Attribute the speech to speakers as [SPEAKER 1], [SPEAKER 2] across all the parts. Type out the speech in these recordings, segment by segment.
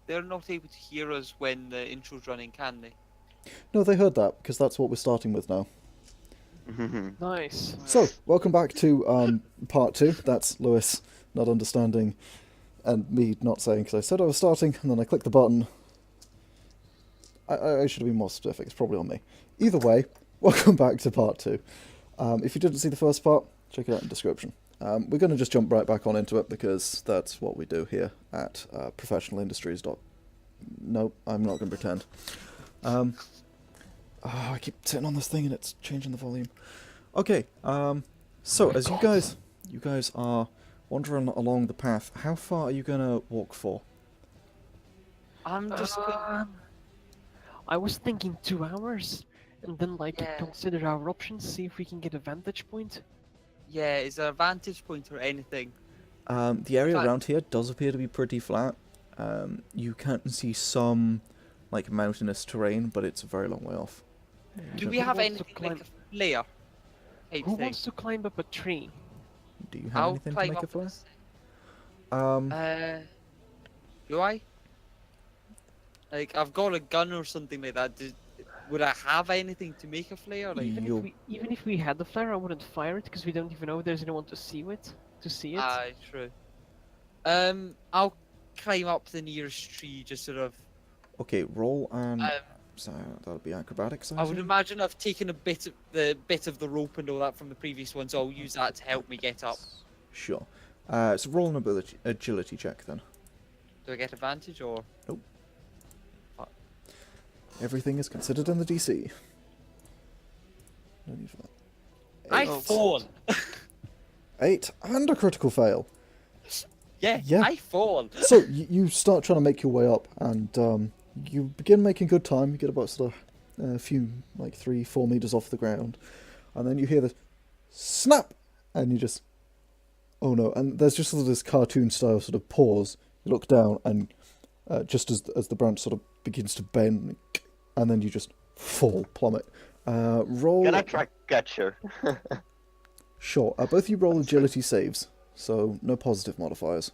[SPEAKER 1] they're not able to hear us when the intro's running, can they?
[SPEAKER 2] No, they heard that, because that's what we're starting with now.
[SPEAKER 3] Nice.
[SPEAKER 2] So, welcome back to part 2. That's Lewis not understanding, and me not saying, because I said I was starting, and then I clicked the button. I should have been more specific, it's probably on me. Either way, welcome back to part 2. If you didn't see the first part, check it out in the description. We're going to just jump right back on into it, because that's what we do here at Professional Industries. Nope, I'm not going to pretend. Oh, I keep sitting on this thing and it's changing the volume. Okay, so as you guys are wandering along the path, how far are you gonna walk for?
[SPEAKER 1] I'm just.
[SPEAKER 3] I was thinking 2 hours, and then
[SPEAKER 1] Yeah.
[SPEAKER 3] consider our options, see if we can get a vantage point.
[SPEAKER 1] Yeah, is there a vantage point or anything?
[SPEAKER 2] The area
[SPEAKER 1] Flat.
[SPEAKER 2] around here does appear to be pretty flat. You can see some like mountainous terrain, but it's a very long way off.
[SPEAKER 1] Do we
[SPEAKER 3] Who
[SPEAKER 1] have
[SPEAKER 3] wants to
[SPEAKER 1] anything like a
[SPEAKER 3] climb-
[SPEAKER 1] flare? Type
[SPEAKER 3] Who
[SPEAKER 1] thing?
[SPEAKER 3] wants to climb up a tree?
[SPEAKER 2] Do you have
[SPEAKER 1] I'll
[SPEAKER 2] anything to
[SPEAKER 1] climb
[SPEAKER 2] make a
[SPEAKER 1] up.
[SPEAKER 2] flare?
[SPEAKER 1] Do I? Like, I've got a gun or something like that. Would I have anything to make a flare? Like,
[SPEAKER 3] Even if we had the flare, I wouldn't fire it because we don't even know if there's anyone to see it.
[SPEAKER 1] aye, true. I'll climb up the nearest tree, just sort of.
[SPEAKER 2] Okay, roll and so that'll be acrobatics.
[SPEAKER 1] I would imagine I've taken a bit of the rope and all that from the previous one, so I'll use that to help me get up.
[SPEAKER 2] Sure. So roll an agility check then.
[SPEAKER 1] Do I get advantage or?
[SPEAKER 2] Nope.
[SPEAKER 1] Fuck.
[SPEAKER 2] Everything is considered in the DC. No need for that.
[SPEAKER 1] I
[SPEAKER 2] Eight.
[SPEAKER 1] fall.
[SPEAKER 2] 8 and a critical fail.
[SPEAKER 1] Yeah,
[SPEAKER 2] Yeah.
[SPEAKER 1] I fall.
[SPEAKER 2] So you start trying to make your way up, and you begin making good time. You get about sort of a few, like 3-4 meters off the ground, and then you hear this snap, and you just, oh no! And there's just sort of this cartoon style sort of pause. You look down, and just as the branch sort of begins to bend, and then you just fall, plummet. Roll.
[SPEAKER 4] Can I try catcher?
[SPEAKER 2] Sure. Both of you roll agility saves, so no positive modifiers.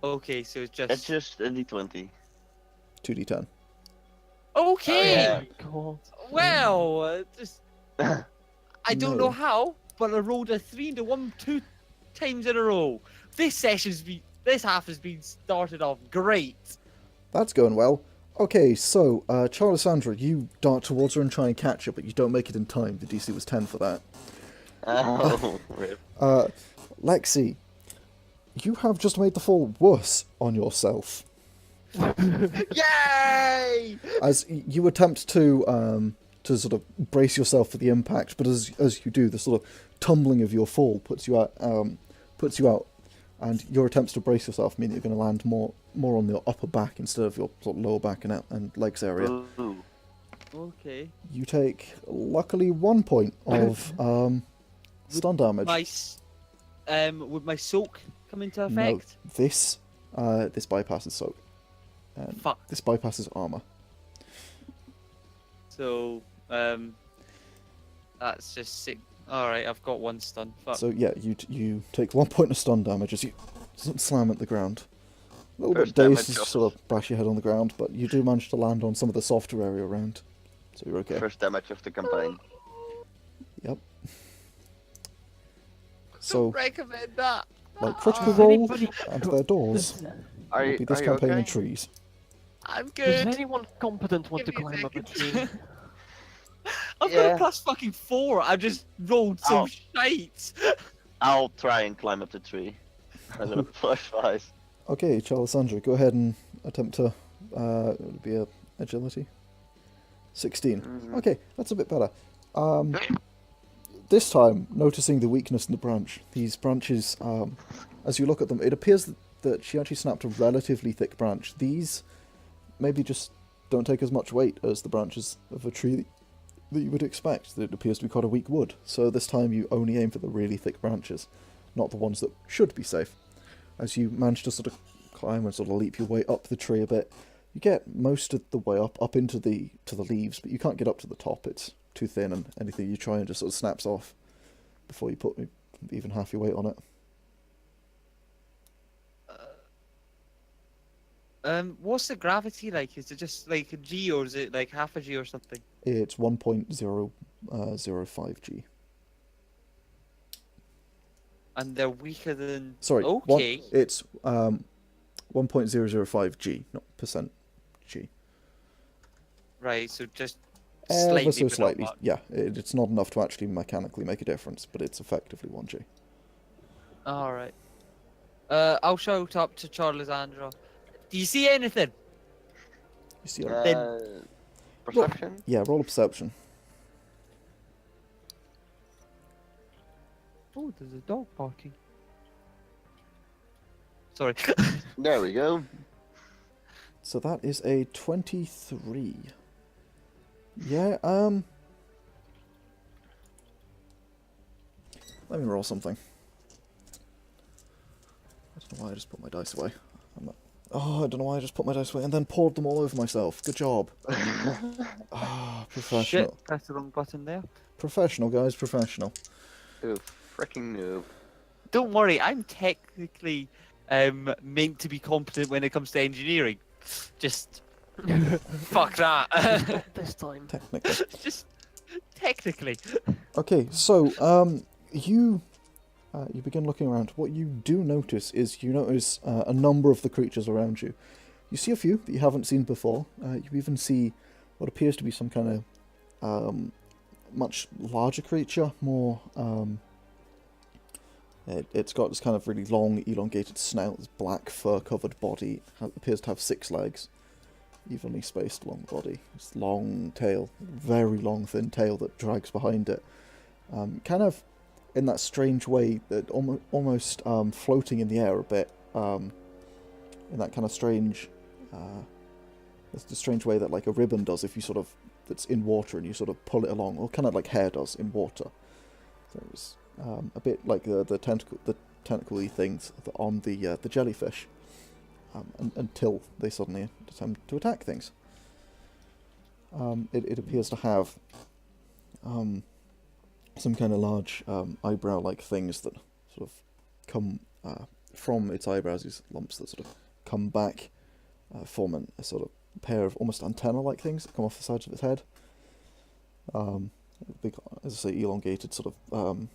[SPEAKER 1] Okay, so it's
[SPEAKER 4] It's
[SPEAKER 1] just.
[SPEAKER 4] just a d20.
[SPEAKER 2] 2d10.
[SPEAKER 1] Okay.
[SPEAKER 4] Yeah.
[SPEAKER 3] God.
[SPEAKER 1] Well, just. I don't
[SPEAKER 2] No.
[SPEAKER 1] know how, but I rolled a 3 and a 1 2 times in a row. This half has been started off great.
[SPEAKER 2] That's going well. Okay, so, Charlissandra, you dart towards her and try and catch her, but you don't make it in time. The DC was 10 for that.
[SPEAKER 4] Oh, rip.
[SPEAKER 2] Lexie, you have just made the fall worse on yourself.
[SPEAKER 1] Yay!
[SPEAKER 2] As you attempt to sort of brace yourself for the impact, but as you do, the sort of tumbling of your fall puts you out, and your attempts to brace yourself mean that you're going to land more on the upper back instead of your sort of lower back and legs area.
[SPEAKER 4] Ooh.
[SPEAKER 1] Okay.
[SPEAKER 2] You take, luckily, 1 point of stun damage.
[SPEAKER 1] Would my soak come into
[SPEAKER 2] No,
[SPEAKER 1] effect?
[SPEAKER 2] this bypasses soak. And
[SPEAKER 1] Fuck.
[SPEAKER 2] this bypasses armor.
[SPEAKER 1] So, that's just sick. Alright, I've got 1 stun. Fuck.
[SPEAKER 2] So yeah, you take 1 point of stun damage as you slam at the ground. A little
[SPEAKER 4] First
[SPEAKER 2] bit dazed
[SPEAKER 4] damage
[SPEAKER 2] as you
[SPEAKER 4] of-
[SPEAKER 2] sort of bash your head on the ground, but you do manage to land on some of the softer area around. So you're okay.
[SPEAKER 4] First damage of the campaign.
[SPEAKER 2] Yep.
[SPEAKER 1] Don't
[SPEAKER 2] So,
[SPEAKER 1] recommend that.
[SPEAKER 2] like critical
[SPEAKER 3] Does
[SPEAKER 2] roll
[SPEAKER 3] anybody-
[SPEAKER 2] and their doors.
[SPEAKER 4] Are
[SPEAKER 2] Will
[SPEAKER 4] you,
[SPEAKER 2] be this
[SPEAKER 4] are you
[SPEAKER 2] campaign in
[SPEAKER 4] okay?
[SPEAKER 2] trees.
[SPEAKER 1] I'm
[SPEAKER 3] Does
[SPEAKER 1] good.
[SPEAKER 3] anyone competent want to
[SPEAKER 1] Give me a
[SPEAKER 3] climb up a
[SPEAKER 1] second.
[SPEAKER 3] tree?
[SPEAKER 1] I've got
[SPEAKER 4] Yeah.
[SPEAKER 1] a plus fucking 4. I just rolled so
[SPEAKER 4] Ow.
[SPEAKER 1] shite.
[SPEAKER 4] I'll try and climb up the tree. I'm gonna push wise.
[SPEAKER 2] Okay, Charlissandra, go ahead and attempt to. It would be a agility. 16.
[SPEAKER 4] Mhm.
[SPEAKER 2] Okay, that's a bit better. This time, noticing the weakness in the branch, these branches, as you look at them, it appears that she actually snapped a relatively thick branch. These maybe just don't take as much weight as the branches of a tree that you would expect. It appears to be quite a weak wood. So this time you only aim for the really thick branches, not the ones that should be safe. As you manage to sort of climb and sort of leap your way up the tree a bit, you get most of the way up into the leaves, but you can't get up to the top. It's too thin, and anything you try and just sort of snaps off before you put even half your weight on it.
[SPEAKER 1] What's the gravity like? Is it just like a G or is it like half a G or something?
[SPEAKER 2] It's 1.005 G.
[SPEAKER 1] And they're weaker than.
[SPEAKER 2] Sorry,
[SPEAKER 1] Okay.
[SPEAKER 2] it's 1.005 G, not percent G.
[SPEAKER 1] Right. So just
[SPEAKER 2] Ever
[SPEAKER 1] slightly,
[SPEAKER 2] so
[SPEAKER 1] but not
[SPEAKER 2] slightly.
[SPEAKER 1] much.
[SPEAKER 2] Yeah, it's not enough to actually mechanically make a difference, but it's effectively 1 G.
[SPEAKER 1] All right. I'll shout up to Charlissandra. Do you see anything?
[SPEAKER 2] You see,
[SPEAKER 4] Perception?
[SPEAKER 2] yeah, roll a perception.
[SPEAKER 1] Oh, there's a dog barking. Sorry.
[SPEAKER 4] There we go.
[SPEAKER 2] So that is a 23. Yeah, let me roll something. I don't know why I just put my dice away. Oh, I don't know why I just put my dice away and then poured them all over myself. Good job. Ah, professional.
[SPEAKER 1] Shit, press the wrong button there.
[SPEAKER 2] Professional, guys, professional.
[SPEAKER 4] Ooh, freaking noob.
[SPEAKER 1] Don't worry, I'm technically meant to be competent when it comes to engineering. Just fuck that.
[SPEAKER 3] Not this time.
[SPEAKER 2] Technically.
[SPEAKER 1] Just technically.
[SPEAKER 2] Okay, so you begin looking around. What you do notice is you notice a number of the creatures around you. You see a few that you haven't seen before. You even see what appears to be some kind of much larger creature, more. It's got this kind of really long, elongated snout, this black fur-covered body. It appears to have 6 legs, evenly spaced along the body. This long tail, very long, thin tail that drags behind it. Kind of in that strange way that almost floating in the air a bit. In that kind of strange, it's the strange way that like a ribbon does if you sort of that's in water and you sort of pull it along, or kind of like hair does in water. So it's a bit like the tentacle-y things on the jellyfish, until they suddenly attempt to attack things. It appears to have some kind of large eyebrow-like things that sort of come from its eyebrows, these lumps that sort of come back, form a sort of pair of almost antenna-like things that come off the sides of its head. Big, as I say, elongated sort of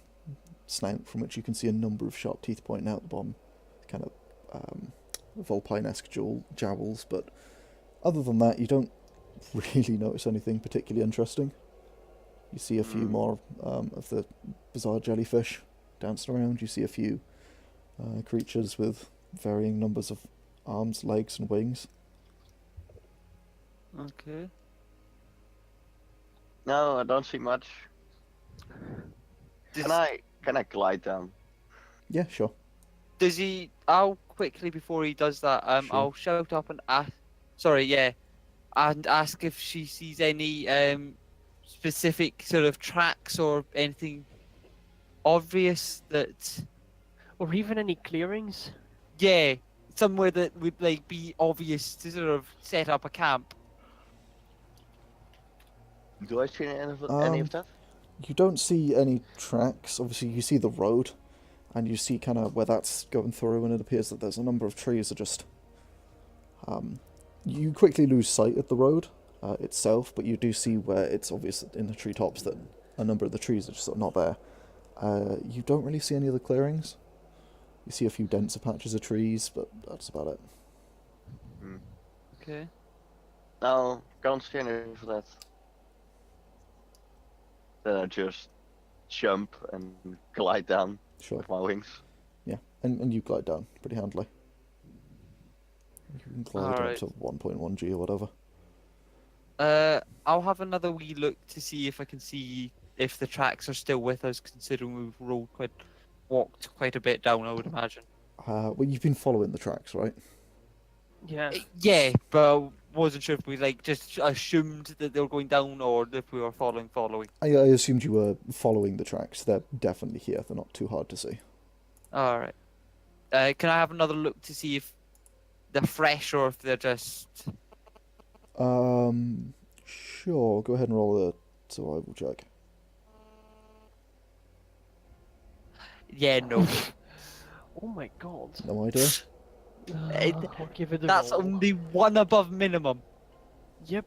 [SPEAKER 2] snout from which you can see a number of sharp teeth pointing out the bottom, kind of vulpine-esque jowls, but other than that, you don't really notice anything particularly interesting. You see a few more of the bizarre jellyfish dancing around. You see a few creatures with varying numbers of arms, legs, and wings.
[SPEAKER 1] Okay.
[SPEAKER 4] No, I don't see much. Can I glide down?
[SPEAKER 2] Yeah, sure.
[SPEAKER 1] Does he? I'll quickly before he does that.
[SPEAKER 2] Sure.
[SPEAKER 1] I'll shout up and ask. Sorry, yeah, and ask if she sees any specific sort of tracks or anything obvious that.
[SPEAKER 3] Or even any clearings?
[SPEAKER 1] Yeah, somewhere that would like be obvious to sort of set up a camp.
[SPEAKER 4] Do I see any of that?
[SPEAKER 2] You don't see any tracks. Obviously, you see the road, and you see kind of where that's going through, and it appears that there's a number of trees that just... you quickly lose sight of the road itself, but you do see where it's obvious in the treetops that a number of the trees are just sort of not there. You don't really see any of the clearings. You see a few denser patches of trees, but that's about it.
[SPEAKER 1] Okay.
[SPEAKER 4] No, don't see any of that. Then I just jump and glide down
[SPEAKER 2] Sure.
[SPEAKER 4] with my wings.
[SPEAKER 2] Yeah, and you glide down pretty handily. You can glide up
[SPEAKER 1] Alright.
[SPEAKER 2] to 1.1 G or whatever.
[SPEAKER 1] I'll have another wee look to see if I can see if the tracks are still with us, considering we've walked quite a bit down, I would imagine.
[SPEAKER 2] Well, you've been following the tracks, right?
[SPEAKER 3] Yeah.
[SPEAKER 1] Yeah, but I wasn't sure if we like just assumed that they were going down or if we were following.
[SPEAKER 2] I assumed you were following the tracks. They're definitely here. They're not too hard to see.
[SPEAKER 1] All right. Can I have another look to see if they're fresh or if they're just?
[SPEAKER 2] Sure. Go ahead and roll a survival check.
[SPEAKER 1] Yeah, no.
[SPEAKER 3] Oh my god.
[SPEAKER 2] No idea.
[SPEAKER 3] I'll give it a
[SPEAKER 1] That's
[SPEAKER 3] roll.
[SPEAKER 1] only one above minimum.
[SPEAKER 3] Yep.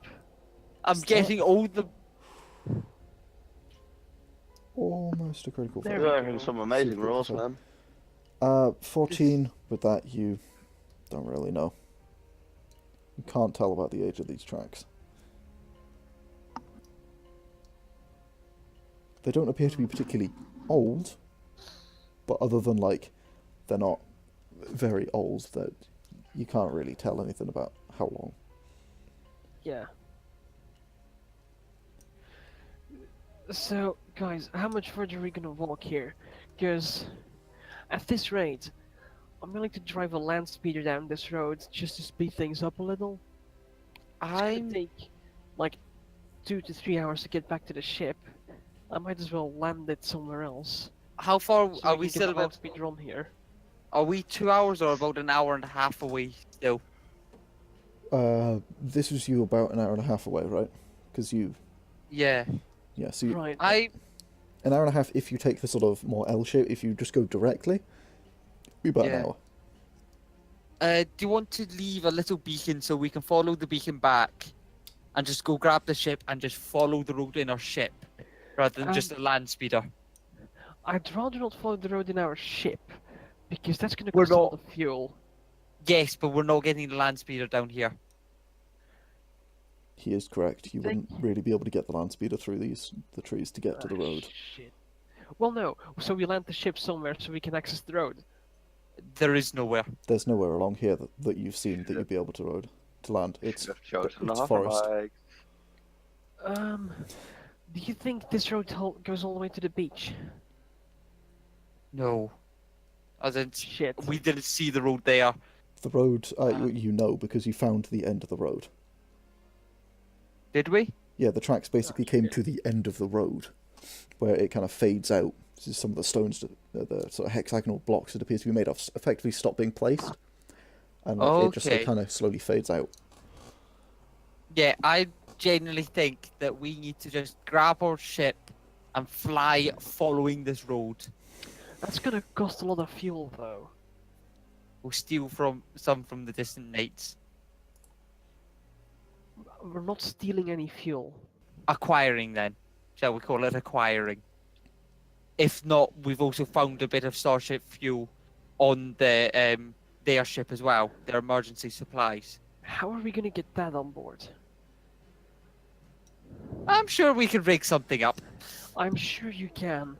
[SPEAKER 1] I'm
[SPEAKER 2] Stop.
[SPEAKER 1] getting all the.
[SPEAKER 2] Almost a critical
[SPEAKER 3] There
[SPEAKER 2] fail.
[SPEAKER 3] we
[SPEAKER 4] You're
[SPEAKER 3] go.
[SPEAKER 4] having some amazing
[SPEAKER 2] Super
[SPEAKER 4] rolls,
[SPEAKER 2] fail.
[SPEAKER 4] man.
[SPEAKER 2] 14. With that, you don't really know. You can't tell about the age of these tracks. They don't appear to be particularly old, but other than, like, they're not very old, that you can't really tell anything about how long.
[SPEAKER 3] Yeah. So, guys, how much further are we gonna walk here? Because at this rate, I'm willing to drive a land speeder down this road just to speed things up a little. It's gonna
[SPEAKER 1] I'm.
[SPEAKER 3] take like 2 to 3 hours to get back to the ship. I might as well land it somewhere else.
[SPEAKER 1] How far
[SPEAKER 3] So
[SPEAKER 1] are
[SPEAKER 3] we
[SPEAKER 1] we
[SPEAKER 3] can get
[SPEAKER 1] still
[SPEAKER 3] the land
[SPEAKER 1] about?
[SPEAKER 3] speeder on here.
[SPEAKER 1] Are we 2 hours or about an hour and a half away still?
[SPEAKER 2] This was you about an hour and a half away, right? Because you...
[SPEAKER 1] Yeah.
[SPEAKER 2] Yeah, so you,
[SPEAKER 3] Right.
[SPEAKER 2] an hour and a half if you take the sort of more L shape. If you just go directly, be about an
[SPEAKER 1] Yeah.
[SPEAKER 2] hour.
[SPEAKER 1] Do you want to leave a little beacon so we can follow the beacon back, and just go grab the ship and just follow the road in our ship, rather than just a land speeder?
[SPEAKER 3] I'd rather not follow the road in our ship, because that's gonna
[SPEAKER 1] We're
[SPEAKER 3] cost a lot
[SPEAKER 1] not-
[SPEAKER 3] of fuel.
[SPEAKER 1] Yes, but we're not getting the land speeder down here.
[SPEAKER 2] He is correct. You
[SPEAKER 3] Think-
[SPEAKER 2] wouldn't really be able to get the land speeder through the trees to get to the
[SPEAKER 3] Ah,
[SPEAKER 2] road.
[SPEAKER 3] Shit. Well, no. So we land the ship somewhere so we can access the road.
[SPEAKER 1] There is nowhere.
[SPEAKER 2] There's nowhere along here that you've seen that you'd be able to land. It's
[SPEAKER 4] Should have chosen
[SPEAKER 2] it's
[SPEAKER 4] a
[SPEAKER 2] forest.
[SPEAKER 4] hoverbike.
[SPEAKER 3] Do you think this road goes all the way to the beach?
[SPEAKER 1] No. As in,
[SPEAKER 3] Shit.
[SPEAKER 1] we didn't see the road there.
[SPEAKER 2] The road, you know, because you found the end of the road.
[SPEAKER 1] Did we?
[SPEAKER 2] Yeah, the tracks basically came to the end of the road, where it kind of fades out. This is some of the stones, the sort of hexagonal blocks it appears to be made of, effectively stop being placed, and it just
[SPEAKER 1] Okay.
[SPEAKER 2] kind of slowly fades out.
[SPEAKER 1] Yeah, I genuinely think that we need to just grab our ship and fly following this road.
[SPEAKER 3] That's gonna cost a lot of fuel, though.
[SPEAKER 1] We'll steal some from the distant knights.
[SPEAKER 3] We're not stealing any fuel.
[SPEAKER 1] Acquiring then. Shall we call it acquiring? If not, we've also found a bit of Starship fuel on their ship as well. Their emergency supplies.
[SPEAKER 3] How are we gonna get that on board?
[SPEAKER 1] I'm sure we can rig something up.
[SPEAKER 3] I'm sure you can.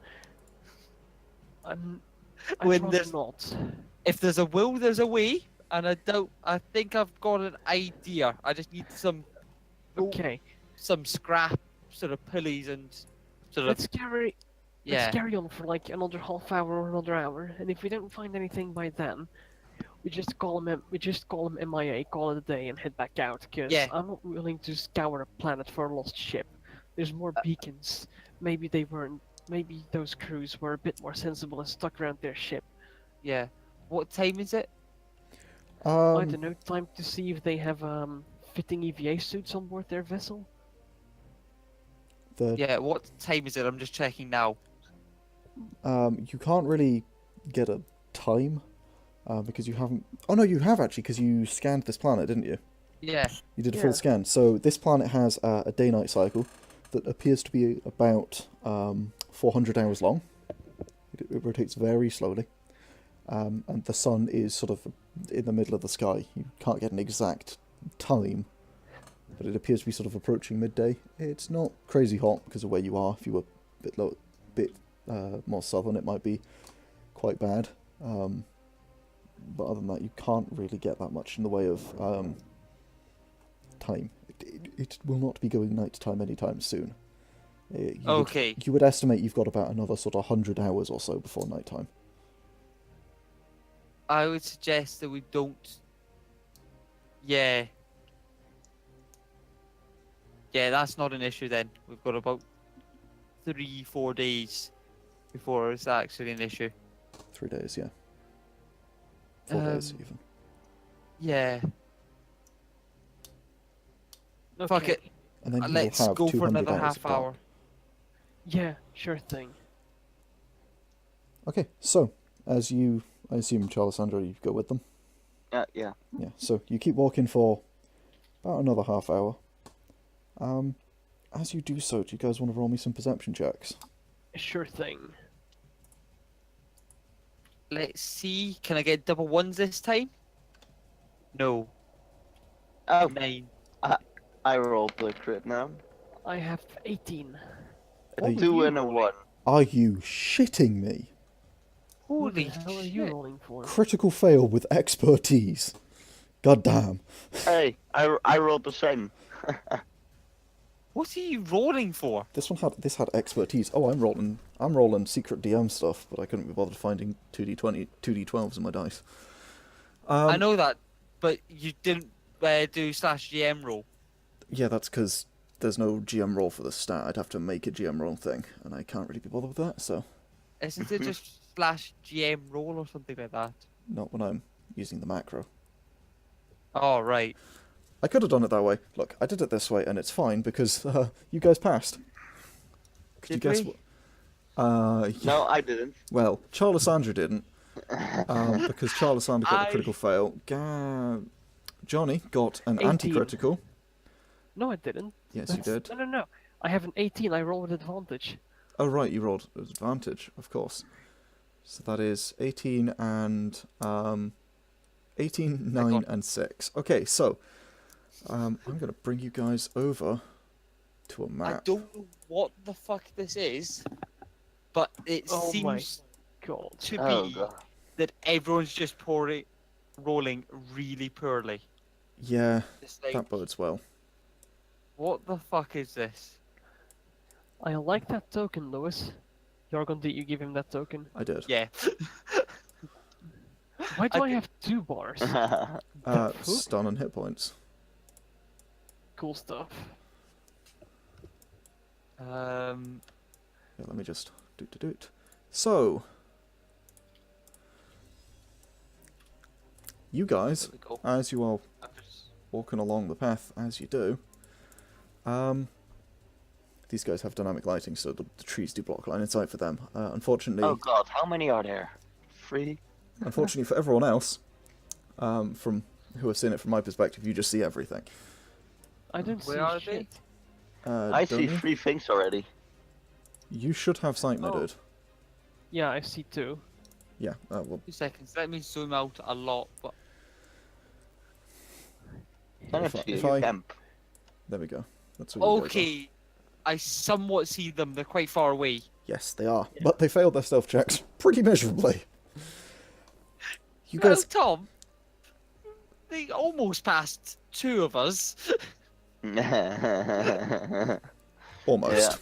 [SPEAKER 3] I'd
[SPEAKER 1] When
[SPEAKER 3] rather
[SPEAKER 1] there's-
[SPEAKER 3] not.
[SPEAKER 1] If there's a will, there's a way. And I think I've got an idea. I just need some
[SPEAKER 3] Okay,
[SPEAKER 1] scrap sort of pulleys and sort of
[SPEAKER 3] let's carry
[SPEAKER 1] yeah.
[SPEAKER 3] Let's carry on for like another half hour or another hour, and if we don't find anything by then, we just call them MIA, call it a day, and head back out. Because
[SPEAKER 1] Yeah.
[SPEAKER 3] I'm not willing to scour a planet for a lost ship. There's more beacons. Maybe they weren't. Maybe those crews were a bit more sensible and stuck around their ship.
[SPEAKER 1] Yeah. What time is it?
[SPEAKER 3] I
[SPEAKER 2] Um,
[SPEAKER 3] don't know. Time to see if they have fitting EVA suits on board their vessel.
[SPEAKER 1] Yeah, what time is it? I'm just checking now.
[SPEAKER 2] You can't really get a time because you haven't. Oh no, you have actually, because you scanned this planet, didn't you?
[SPEAKER 1] Yeah.
[SPEAKER 2] You did a
[SPEAKER 3] Yeah.
[SPEAKER 2] full scan. So this planet has a day-night cycle that appears to be about 400 hours long. It rotates very slowly, and the sun is sort of in the middle of the sky. You can't get an exact time, but it appears to be sort of approaching midday. It's not crazy hot because of where you are. If you were a bit low, more southern, it might be quite bad. But other than that, you can't really get that much in the way of time. It will not be going night time anytime soon.
[SPEAKER 1] Okay.
[SPEAKER 2] You would estimate you've got about another sort of 100 hours or so before night time.
[SPEAKER 1] I would suggest that we don't. Yeah. Yeah, that's not an issue then. We've got about 3-4 days before it's actually an issue.
[SPEAKER 2] 3 days, yeah. 4 days, even.
[SPEAKER 1] Yeah.
[SPEAKER 3] Okay.
[SPEAKER 1] Fuck it.
[SPEAKER 2] And then you will
[SPEAKER 1] Let's
[SPEAKER 2] have
[SPEAKER 1] go
[SPEAKER 2] 200
[SPEAKER 1] for another
[SPEAKER 2] hours
[SPEAKER 1] half
[SPEAKER 2] of dark.
[SPEAKER 1] hour.
[SPEAKER 3] Yeah, sure thing.
[SPEAKER 2] Okay, so, as you... I assume, Charlissandra, you go with them?
[SPEAKER 4] Yeah.
[SPEAKER 2] Yeah, so you keep walking for about another half hour. As you do so, do you guys want to roll me some perception checks?
[SPEAKER 3] Sure thing.
[SPEAKER 1] Let's see. Can I get double ones this time? No.
[SPEAKER 4] Oh,
[SPEAKER 1] 9.
[SPEAKER 4] I rolled the crit now.
[SPEAKER 3] I have 18.
[SPEAKER 2] Are
[SPEAKER 3] What
[SPEAKER 2] you-
[SPEAKER 3] were
[SPEAKER 4] 2
[SPEAKER 3] you
[SPEAKER 4] and a
[SPEAKER 3] rolling?
[SPEAKER 4] 1.
[SPEAKER 2] Are you shitting me?
[SPEAKER 3] What the
[SPEAKER 1] Holy
[SPEAKER 3] hell are you
[SPEAKER 1] shit.
[SPEAKER 3] rolling for?
[SPEAKER 2] Critical fail with expertise. God damn.
[SPEAKER 4] Hey, I rolled the same.
[SPEAKER 1] What are you rolling for?
[SPEAKER 2] This had expertise. Oh, I'm rolling secret DM stuff, but I couldn't be bothered finding 2d12s in my dice.
[SPEAKER 1] I know that, but you didn't do /GM roll.
[SPEAKER 2] Yeah, that's because there's no GM roll for the stat. I'd have to make a GM roll thing, and I can't really be bothered with that, so
[SPEAKER 1] Isn't it just /GM roll or something like that?
[SPEAKER 2] not when I'm using the macro.
[SPEAKER 1] Oh, right.
[SPEAKER 2] I could have done it that way. Look, I did it this way, and it's fine because you guys passed. Could you
[SPEAKER 1] Did
[SPEAKER 2] guess
[SPEAKER 1] we?
[SPEAKER 2] what? Yeah.
[SPEAKER 4] No, I didn't.
[SPEAKER 2] Well, Charlissandra didn't, because Charlissandra got the
[SPEAKER 1] I-
[SPEAKER 2] critical fail. Johnny got an
[SPEAKER 3] 18.
[SPEAKER 2] anti-critical.
[SPEAKER 3] No, I didn't.
[SPEAKER 2] Yes, you did.
[SPEAKER 3] No. I have an 18. I roll with advantage.
[SPEAKER 2] Oh, right, you rolled advantage, of course. So that is 18 and 18, 9, and 6. Okay, so I'm going to bring you guys over to a
[SPEAKER 1] I
[SPEAKER 2] map.
[SPEAKER 1] don't know what the fuck this is, but it
[SPEAKER 3] Oh my
[SPEAKER 1] seems
[SPEAKER 3] God.
[SPEAKER 1] to
[SPEAKER 4] Oh
[SPEAKER 1] be
[SPEAKER 4] god.
[SPEAKER 1] that everyone's just rolling really poorly.
[SPEAKER 2] Yeah,
[SPEAKER 1] It's like,
[SPEAKER 2] that bodes well.
[SPEAKER 1] what the fuck is this?
[SPEAKER 3] I like that token, Lewis. Yargon, did you give him that token?
[SPEAKER 2] I did.
[SPEAKER 1] Yeah.
[SPEAKER 3] Why do I
[SPEAKER 1] I
[SPEAKER 3] have 2 bars? fuck?
[SPEAKER 2] Stun and hit points.
[SPEAKER 3] Cool stuff.
[SPEAKER 2] Yeah, let me just do it. So, you guys,
[SPEAKER 1] There we go.
[SPEAKER 2] as you are
[SPEAKER 1] I'm just-
[SPEAKER 2] walking along the path, as you do, these guys have dynamic lighting, so the trees do block line of sight for them. Unfortunately,
[SPEAKER 4] Oh god, how many are there? 3?
[SPEAKER 2] unfortunately for everyone else, from who have seen it from my perspective, you just see everything.
[SPEAKER 3] I don't
[SPEAKER 1] Where
[SPEAKER 3] see
[SPEAKER 1] are
[SPEAKER 3] shit.
[SPEAKER 1] they?
[SPEAKER 4] I
[SPEAKER 2] Don't
[SPEAKER 4] see
[SPEAKER 2] you?
[SPEAKER 4] 3 things already.
[SPEAKER 2] You should have sight, my
[SPEAKER 3] Oh.
[SPEAKER 2] dude.
[SPEAKER 3] Yeah, I see 2.
[SPEAKER 2] Yeah, well,
[SPEAKER 1] 2 seconds. Let me zoom out a lot, but
[SPEAKER 4] Send
[SPEAKER 2] If
[SPEAKER 4] it
[SPEAKER 2] I-
[SPEAKER 4] to you,
[SPEAKER 2] if
[SPEAKER 4] you
[SPEAKER 2] I-
[SPEAKER 4] camp.
[SPEAKER 2] there we go. That's what you guys are.
[SPEAKER 1] okay. I somewhat see them. They're quite far away.
[SPEAKER 2] Yes, they are. But they failed their stealth checks pretty miserably. You
[SPEAKER 1] Well,
[SPEAKER 2] guys...
[SPEAKER 1] Tom, they almost passed 2 of us.
[SPEAKER 2] Almost.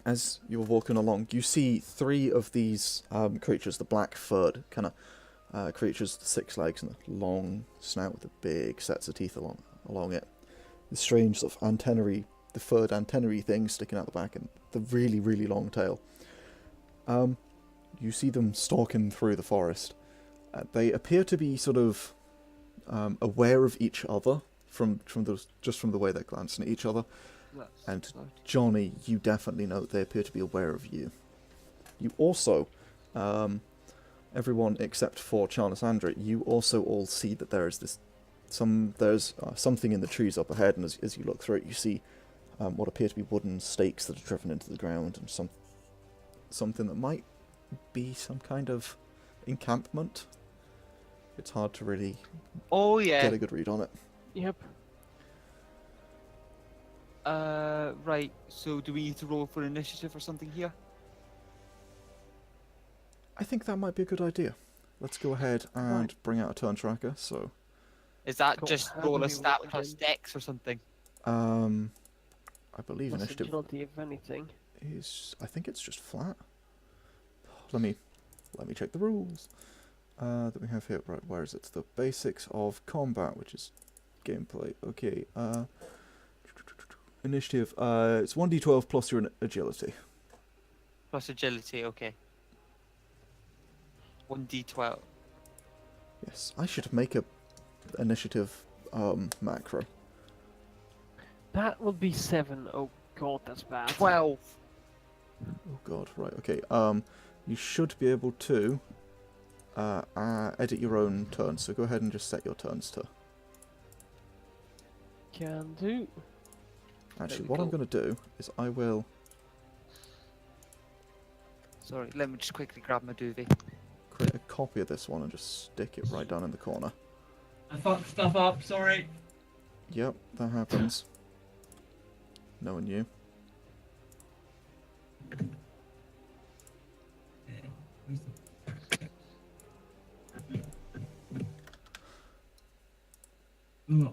[SPEAKER 2] As you're walking along, you see 3 of these creatures, the black-furred kind of creatures, the 6 legs and a long snout with the big sets of teeth along it. The strange sort of antennary, the furred antennary thing sticking out the back and the really, really long tail. You see them stalking through the forest. They appear to be sort of aware of each other from the way they're glancing at each other. And Johnny, you definitely know they appear to be aware of you. You also, everyone except for Charlissandra, you also all see that there is something in the trees up ahead, and as you look through it, you see what appear to be wooden stakes that are driven into the ground, and something that might be some kind of encampment. It's hard to really
[SPEAKER 1] Oh yeah.
[SPEAKER 2] get a good read on it.
[SPEAKER 3] Yep.
[SPEAKER 1] Right. So do we need to roll for initiative or something here?
[SPEAKER 2] I think that might be a good idea. Let's go ahead and
[SPEAKER 3] Right.
[SPEAKER 2] bring out a turn tracker. So,
[SPEAKER 1] Is that
[SPEAKER 3] Cool.
[SPEAKER 1] just
[SPEAKER 3] How do
[SPEAKER 1] roll
[SPEAKER 3] we
[SPEAKER 1] a stat
[SPEAKER 3] roll
[SPEAKER 1] plus
[SPEAKER 3] again?
[SPEAKER 1] dex or something?
[SPEAKER 2] I believe
[SPEAKER 3] Plus
[SPEAKER 2] initiative
[SPEAKER 3] agility, if anything.
[SPEAKER 2] is. I think it's just flat. Let me check the rules that we have here. Right, where is it? The basics of combat, which is gameplay. Okay. Initiative. It's 1d12 plus your agility.
[SPEAKER 1] Plus agility, okay. 1d12.
[SPEAKER 2] Yes, I should make a initiative macro.
[SPEAKER 3] That would be 7. Oh god, that's bad.
[SPEAKER 1] 12.
[SPEAKER 2] Oh god, right, okay. You should be able to edit your own turns. So go ahead and just set your turns to.
[SPEAKER 3] Can do.
[SPEAKER 2] Actually,
[SPEAKER 1] we
[SPEAKER 2] what I'm
[SPEAKER 1] go.
[SPEAKER 2] going to do is I will
[SPEAKER 1] Sorry, let me just quickly grab my duvet.
[SPEAKER 2] create a copy of this one and just stick it right down in the corner.
[SPEAKER 5] I fucked stuff up, sorry.
[SPEAKER 2] Yep, that happens. Knowing you.
[SPEAKER 5] Ooh.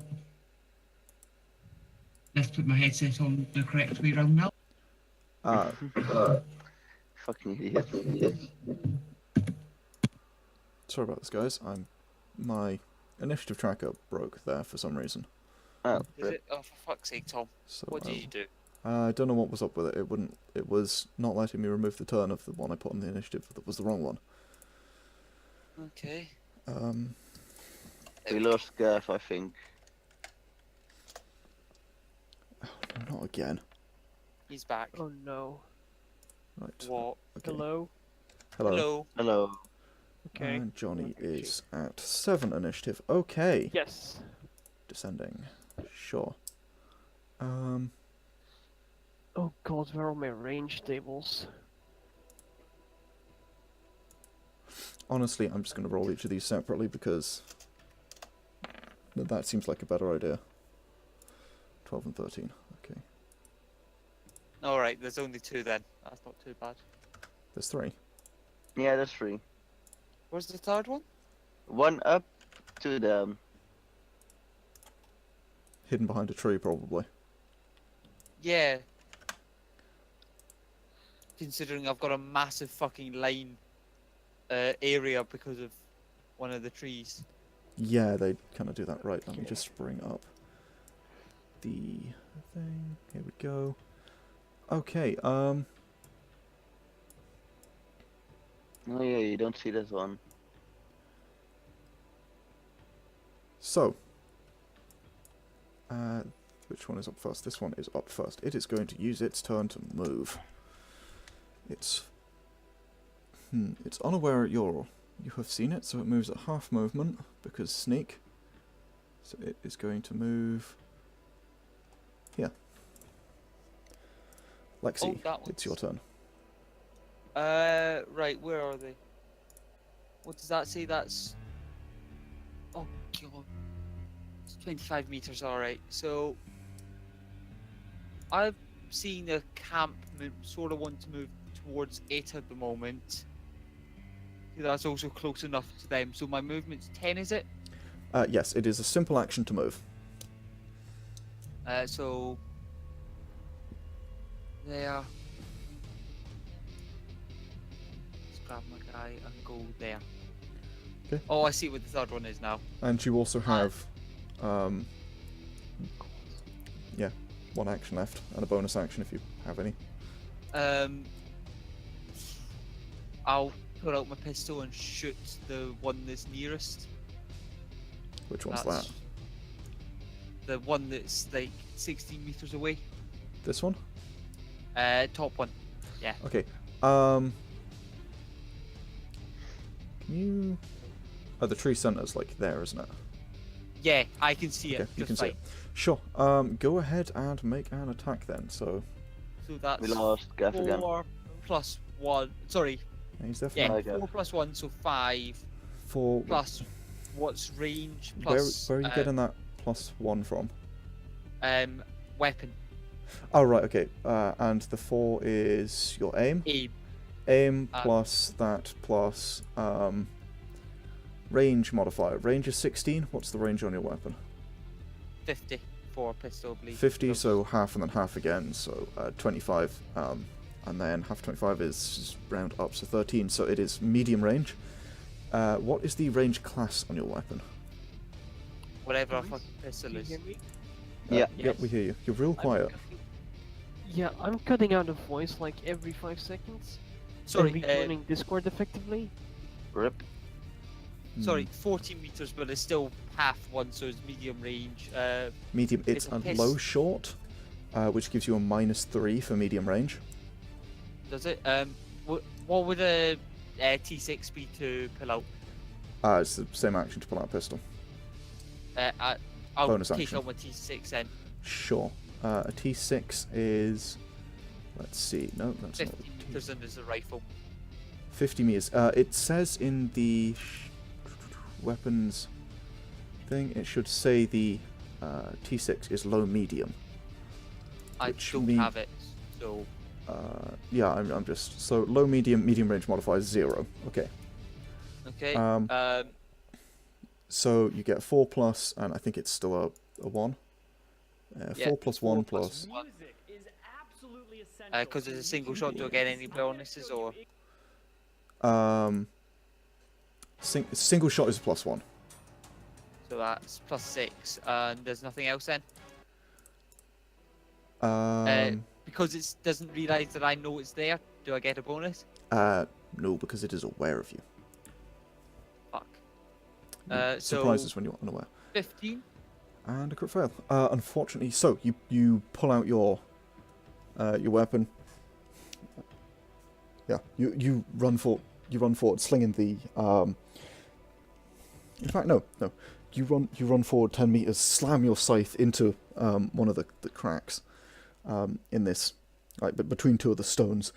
[SPEAKER 5] Let's put my headset on the correct way round now.
[SPEAKER 4] Fucking idiot.
[SPEAKER 2] Sorry about this, guys. My initiative tracker broke there for some reason.
[SPEAKER 4] Oh,
[SPEAKER 1] Is it? Oh, for fuck's sake, Tom.
[SPEAKER 2] So
[SPEAKER 1] What did you do?
[SPEAKER 2] I don't know what was up with it. It was not letting me remove the turn of the one I put on the initiative. That was the wrong one.
[SPEAKER 1] Okay.
[SPEAKER 4] we lost Gav, I think.
[SPEAKER 2] Not again.
[SPEAKER 1] He's back.
[SPEAKER 3] Oh no.
[SPEAKER 2] Right.
[SPEAKER 1] What?
[SPEAKER 2] Okay.
[SPEAKER 3] Hello?
[SPEAKER 2] Hello.
[SPEAKER 1] Hello.
[SPEAKER 4] Hello.
[SPEAKER 3] Okay.
[SPEAKER 2] And Johnny
[SPEAKER 3] Okay.
[SPEAKER 2] is at 7 initiative. Okay.
[SPEAKER 3] Yes.
[SPEAKER 2] Descending. Sure.
[SPEAKER 3] Oh god, where are my range tables?
[SPEAKER 2] Honestly, I'm just going to roll each of these separately because that seems like a better idea. 12 and 13. Okay.
[SPEAKER 1] Alright, there's only 2 then. That's not too bad.
[SPEAKER 2] There's 3.
[SPEAKER 4] Yeah, that's 3.
[SPEAKER 1] Where's the 3rd one?
[SPEAKER 4] 1 up, 2 down.
[SPEAKER 2] Hidden behind a tree, probably.
[SPEAKER 1] Yeah. Considering I've got a massive fucking line area because of one of the trees.
[SPEAKER 2] Yeah, they kind of do that right. Let me just bring up the thing. Here we go. Okay,
[SPEAKER 4] Oh yeah, you don't see this one.
[SPEAKER 2] so, which one is up first? This one is up first. It is going to use its turn to move. It's unaware you have seen it, so it moves at half movement because sneak. So it is going to move here. Lexie, it's your turn.
[SPEAKER 1] Right, where are they? What does that say? That's... Oh, God. It's 25 meters, alright. So... I've seen a camp sort of want to move towards it at the moment. That's also close enough to them. So my movement's 10, is it?
[SPEAKER 2] Yes, it is a simple action to move.
[SPEAKER 1] So... There. Let's grab my guy and go there.
[SPEAKER 2] Okay.
[SPEAKER 1] Oh, I see what the 3rd one is now.
[SPEAKER 2] And you also have, yeah, 1 action left and a bonus action if you have any.
[SPEAKER 1] I'll put out my pistol and shoot the one that's nearest.
[SPEAKER 2] Which one's
[SPEAKER 1] That's
[SPEAKER 2] that?
[SPEAKER 1] The one that's like 16 meters away.
[SPEAKER 2] This one?
[SPEAKER 1] Top one. Yeah.
[SPEAKER 2] Okay. Can you... Oh, the tree center's like there, isn't it?
[SPEAKER 1] Yeah, I can see
[SPEAKER 2] Okay,
[SPEAKER 1] it.
[SPEAKER 2] you
[SPEAKER 1] Just
[SPEAKER 2] can see
[SPEAKER 1] fine.
[SPEAKER 2] it. Sure. Go ahead and make an attack then. So
[SPEAKER 1] So that's
[SPEAKER 4] We lost Gav again.
[SPEAKER 1] 4 plus 1. Sorry.
[SPEAKER 2] he's there for
[SPEAKER 1] Yeah,
[SPEAKER 2] now.
[SPEAKER 4] Okay.
[SPEAKER 1] 4 plus 1, so 5.
[SPEAKER 2] For
[SPEAKER 1] Plus what's range?
[SPEAKER 2] where
[SPEAKER 1] Plus
[SPEAKER 2] are you getting that +1 from?
[SPEAKER 1] weapon.
[SPEAKER 2] Oh right, okay. And the 4 is your aim.
[SPEAKER 1] Aim.
[SPEAKER 2] Aim plus that plus range modifier. Range is 16. What's the range on your weapon?
[SPEAKER 1] 50 for pistol, I believe.
[SPEAKER 2] 50, so half and then half again, so 25. And then half 25 is round up, so 13. So it is medium range. What is the range class on your weapon?
[SPEAKER 1] Whatever a
[SPEAKER 3] Nice.
[SPEAKER 1] fucking pistol
[SPEAKER 3] Can you
[SPEAKER 1] is.
[SPEAKER 3] hear me?
[SPEAKER 4] Yeah.
[SPEAKER 2] Yep, we hear you. You're real quiet.
[SPEAKER 3] Yeah, I'm cutting out a voice like every 5 seconds.
[SPEAKER 1] Sorry,
[SPEAKER 3] And recording Discord effectively.
[SPEAKER 4] Rip.
[SPEAKER 1] sorry, 14 meters, but it's still half one, so it's medium range.
[SPEAKER 2] Medium. It's
[SPEAKER 1] It's a
[SPEAKER 2] a
[SPEAKER 1] piss.
[SPEAKER 2] low short, which gives you a -3 for medium range.
[SPEAKER 1] Does it? What would a T6 be to pull out?
[SPEAKER 2] It's the same action to pull out a pistol.
[SPEAKER 1] I'll
[SPEAKER 2] Bonus
[SPEAKER 1] take
[SPEAKER 2] action.
[SPEAKER 1] on my T6 then.
[SPEAKER 2] Sure. A T6 is... Let's see. No, that's
[SPEAKER 1] 50
[SPEAKER 2] not.
[SPEAKER 1] meters and there's a rifle.
[SPEAKER 2] 50 meters. It says in the weapons thing, it should say the T6 is low medium.
[SPEAKER 1] I
[SPEAKER 2] Which
[SPEAKER 1] don't have it, so...
[SPEAKER 2] Yeah, I'm just... So low medium range modifier is 0. Okay.
[SPEAKER 1] Okay.
[SPEAKER 2] So you get 4 plus, and I think it's still a 1. 4 plus 1 plus...
[SPEAKER 1] Because it's a single shot, do I get any bonuses, or...?
[SPEAKER 2] Single shot is a plus 1.
[SPEAKER 1] So that's +6, and there's nothing else then? Because it doesn't realise that I know it's there, do I get a bonus?
[SPEAKER 2] No, because it is aware of you.
[SPEAKER 1] Fuck.
[SPEAKER 2] Surprises
[SPEAKER 1] So
[SPEAKER 2] when you're unaware.
[SPEAKER 1] 15?
[SPEAKER 2] And a crit fail. Unfortunately, so you pull out your weapon. Yeah, you run forward, slinging the. In fact, no. You run forward 10 meters, slam your scythe into one of the cracks in this, like, but between two of the stones.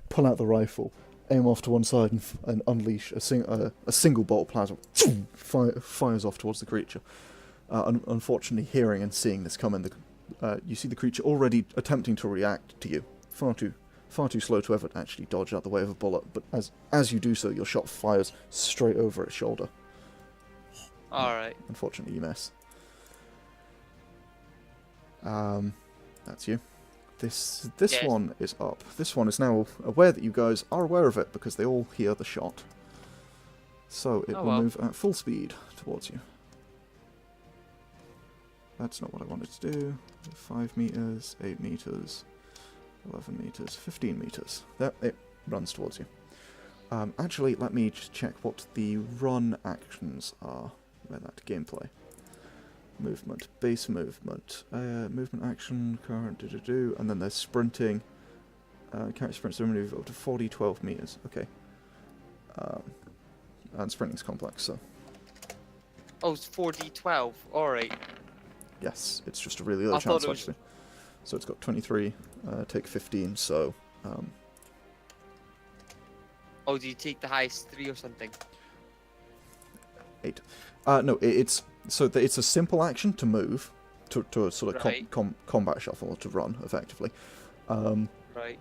[SPEAKER 2] Pull out the rifle, aim off to one side, and unleash a single bolt plasma. Fires off towards the creature. Unfortunately, hearing and seeing this coming, you see the creature already attempting to react to you. Far too slow to ever actually dodge out the way of a bullet. But as you do so, your shot fires straight over its shoulder.
[SPEAKER 1] All right.
[SPEAKER 2] Unfortunately, you miss. That's you. This
[SPEAKER 1] Yes.
[SPEAKER 2] one is up. This one is now aware that you guys are aware of it because they all hear the shot. So it will move at full speed towards you. That's not what I wanted to do. 5 meters, 8 meters, 11 meters, 15 meters. There, it runs towards you. Actually, let me just check what the run actions are. Where that gameplay. Movement, base movement, movement action, current, and then there's sprinting. Character sprints to move up to 12 meters. Okay. And sprinting's complex, so.
[SPEAKER 1] Oh, it's 4d12. All right.
[SPEAKER 2] Yes, it's just a really low
[SPEAKER 1] I thought
[SPEAKER 2] chance,
[SPEAKER 1] it was-
[SPEAKER 2] actually. So it's got 23, take 15, so.
[SPEAKER 1] Oh, do you take the highest 3 or something?
[SPEAKER 2] 8. No, it's a simple action to move, to a sort of
[SPEAKER 1] Right.
[SPEAKER 2] combat shuffle, or to run, effectively.
[SPEAKER 1] Right.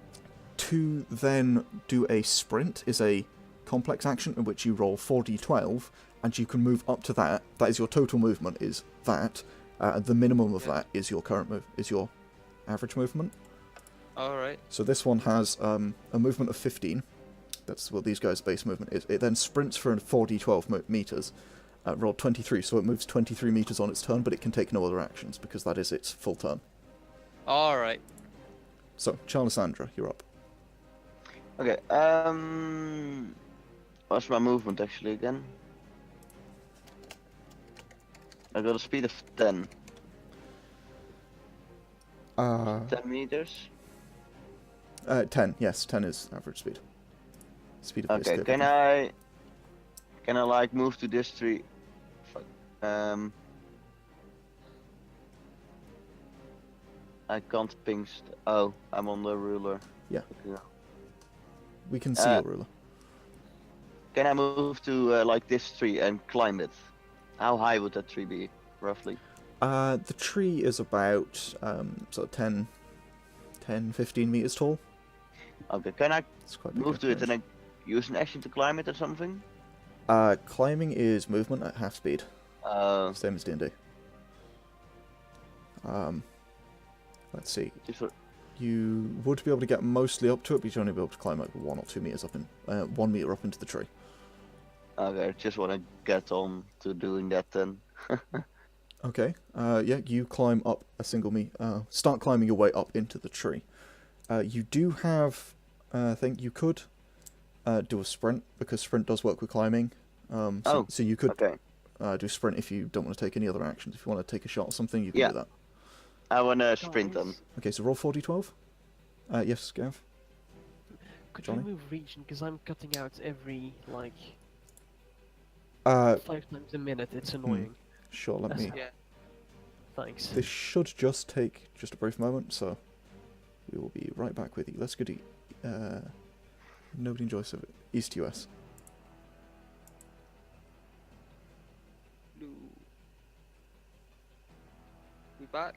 [SPEAKER 2] To then do a sprint is a complex action in which you roll 4d12, and you can move up to that. That is your total movement, is that. The minimum of that is your current move, is your average movement.
[SPEAKER 1] All right.
[SPEAKER 2] So this one has a movement of 15. That's what these guys' base movement is. It then sprints for 4d12 meters. Rolled 23, so it moves 23 meters on its turn, but it can take no other actions because that is its full turn.
[SPEAKER 1] All right.
[SPEAKER 2] So, Charlissandra, you're up.
[SPEAKER 4] Okay, what's my movement actually again? I got a speed of 10. 10 meters?
[SPEAKER 2] 10, yes, 10 is average speed. Speed of
[SPEAKER 4] Okay, can I like move to this tree? Fuck. I can't ping. Oh, I'm on the ruler.
[SPEAKER 2] Yeah.
[SPEAKER 4] Okay.
[SPEAKER 2] We can see your ruler.
[SPEAKER 4] Can I move to like this tree and climb it? How high would that tree be, roughly?
[SPEAKER 2] The tree is about sort of 15 meters tall.
[SPEAKER 4] Okay, can I
[SPEAKER 2] It's quite big.
[SPEAKER 4] move to it and then use an action to climb it or something?
[SPEAKER 2] Climbing is movement at half speed. Same as D&D. Let's see. You would be able to get mostly up to it, but you'd only be able to climb like 1 or 2 meters up in 1 meter up into the tree.
[SPEAKER 4] Okay, I just want to get on to doing that then.
[SPEAKER 2] Okay. Yeah, you climb up a single start climbing your way up into the tree. You do have. I think you could do a sprint because sprint does work with climbing. So you could do sprint if you don't want to take any other actions. If you want to take a shot or something, you can do that.
[SPEAKER 4] I want to sprint then.
[SPEAKER 2] Okay, so roll 4d12. Yes, Gav.
[SPEAKER 3] Could
[SPEAKER 2] Johnny?
[SPEAKER 3] you move region? Because I'm cutting out every, like... 5 times a minute. It's annoying.
[SPEAKER 2] Sure, let me...
[SPEAKER 1] Yeah.
[SPEAKER 3] Thanks.
[SPEAKER 2] This should just take just a brief moment, so we will be right back with you. Let's go to nobody enjoys it. East US.
[SPEAKER 1] Blue. We back?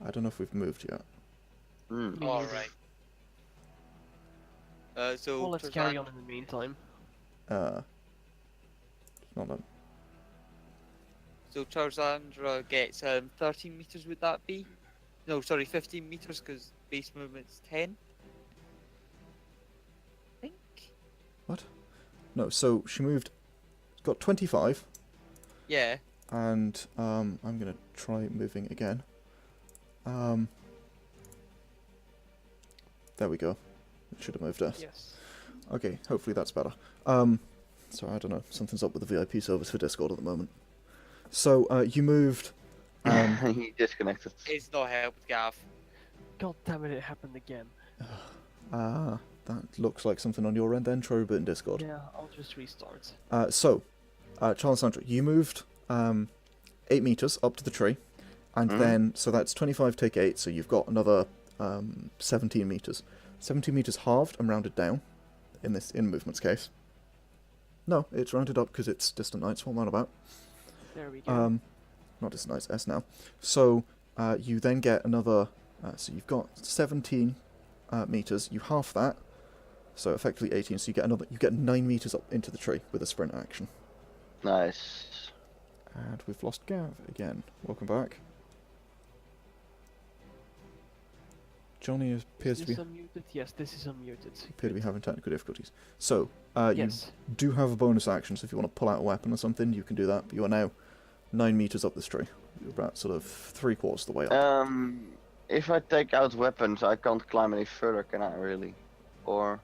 [SPEAKER 2] I don't know if we've moved yet.
[SPEAKER 4] Hmm.
[SPEAKER 3] Me
[SPEAKER 1] All
[SPEAKER 3] neither.
[SPEAKER 1] right. So
[SPEAKER 3] Well, let's carry on in the meantime.
[SPEAKER 2] Not them.
[SPEAKER 1] So Charlissandra gets 13 meters. Would that be? No, sorry, 15 meters because base movement's 10. I think.
[SPEAKER 2] What? No, so she moved... Got 25,
[SPEAKER 1] Yeah.
[SPEAKER 2] and I'm going to try moving again. There we go. It should have moved us.
[SPEAKER 3] Yes.
[SPEAKER 2] Okay, hopefully that's better. So I don't know, something's up with the VIP service for Discord at the moment. So, you moved...
[SPEAKER 4] He disconnected.
[SPEAKER 1] It's not helped, Gav.
[SPEAKER 3] God damn it! It happened again.
[SPEAKER 2] That looks like something on your end then, try reboot in Discord.
[SPEAKER 3] Yeah, I'll just restart.
[SPEAKER 2] Charlissandra, you moved 8 meters up to the tree, and then, so that's 25 take 8, so you've got another 17 meters. 17 meters halved and rounded down, in movement's case. No, it's rounded up because it's distant nights, what am I on about?
[SPEAKER 3] There we go.
[SPEAKER 2] Not distant nights, S now. So, you then get another, so you've got 17 meters, you half that, so effectively 18, so you get 9 meters up into the tree with a sprint action.
[SPEAKER 4] Nice.
[SPEAKER 2] And we've lost Gav again. Welcome back. Johnny appears
[SPEAKER 3] Is
[SPEAKER 2] to be
[SPEAKER 3] this unmuted? Yes, this is unmuted.
[SPEAKER 2] appear to be having technical difficulties. So,
[SPEAKER 3] Yes.
[SPEAKER 2] you do have a bonus action, so if you want to pull out a weapon or something, you can do that. But you are now 9 meters up this tree. You're about sort of 3/4 of the way up.
[SPEAKER 4] If I take out weapons, I can't climb any further, can I really? Or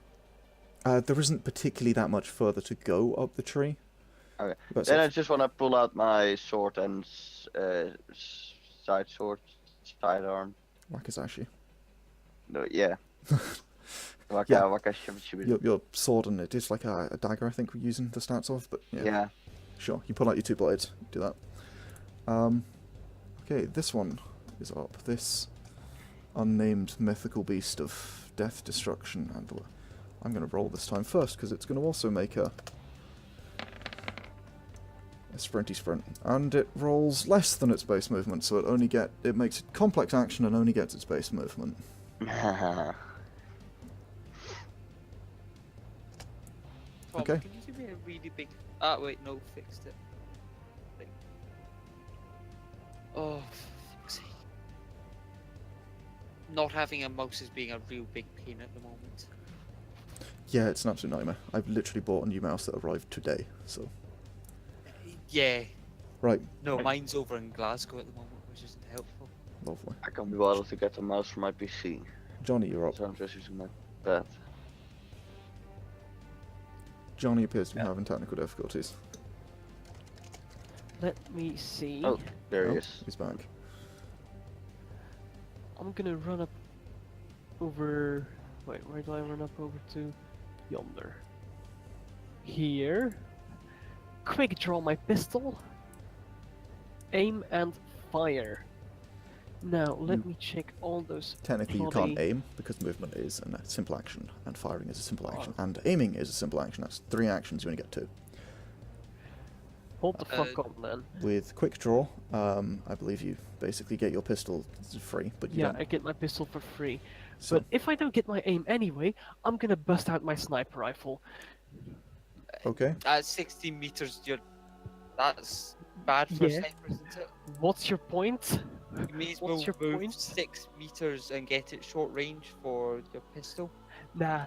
[SPEAKER 2] There isn't particularly that much further to go up the tree.
[SPEAKER 4] okay.
[SPEAKER 2] But
[SPEAKER 4] Then I
[SPEAKER 2] so,
[SPEAKER 4] just want to pull out my sword and side sword, sidearm.
[SPEAKER 2] Wakizashi.
[SPEAKER 4] No, yeah.
[SPEAKER 2] Your sword and it is like a dagger, I think we're using the stats of, but yeah.
[SPEAKER 4] Yeah.
[SPEAKER 2] Sure, you pull out your 2 blades, do that. Okay, this one is up. This unnamed mythical beast of death, destruction, and I'm going to roll this time first because it's going to also make a sprinty sprint, and it rolls less than its base movement, so it makes it complex action and only gets its base movement.
[SPEAKER 1] Tom,
[SPEAKER 2] Okay.
[SPEAKER 1] Can you give me a really big? Wait, no, fixed it. Thing. Oh, for fuck's sake. Not having a mouse is being a real big pain at the moment.
[SPEAKER 2] Yeah, it's an absolute nightmare. I've literally bought a new mouse that arrived today, so...
[SPEAKER 1] Yeah.
[SPEAKER 2] Right,
[SPEAKER 1] No, mine's over in Glasgow at the moment, which isn't helpful.
[SPEAKER 2] lovely.
[SPEAKER 4] I can't be bothered to get a mouse for my PC,
[SPEAKER 2] Johnny, you're up.
[SPEAKER 4] so I'm just using my pad.
[SPEAKER 2] Johnny appears to be having technical difficulties.
[SPEAKER 3] Let me see.
[SPEAKER 4] Oh, there he
[SPEAKER 2] Oh,
[SPEAKER 4] is.
[SPEAKER 2] he's back.
[SPEAKER 3] I'm gonna run up over. Wait, where do I run up over to? Yonder. Here. Quick draw my pistol. Aim and fire. Now let me check all those.
[SPEAKER 2] Technically, you
[SPEAKER 3] bloody-
[SPEAKER 2] can't aim because movement is a simple action, and firing is a simple action, and aiming is a simple action. That's 3 actions. You only get 2.
[SPEAKER 3] Hold the fuck on then.
[SPEAKER 2] With quick draw, I believe you basically get your pistol free, but you
[SPEAKER 3] Yeah,
[SPEAKER 2] don't.
[SPEAKER 3] I get my pistol for free.
[SPEAKER 2] So,
[SPEAKER 3] But if I don't get my aim anyway, I'm gonna bust out my sniper rifle.
[SPEAKER 2] okay.
[SPEAKER 1] At 16 meters, that's bad for
[SPEAKER 3] Yeah.
[SPEAKER 1] snipers, isn't it?
[SPEAKER 3] What's your point?
[SPEAKER 1] You may as well
[SPEAKER 3] What's your
[SPEAKER 1] move
[SPEAKER 3] point?
[SPEAKER 1] 6 meters and get it short range for your pistol.
[SPEAKER 3] Nah.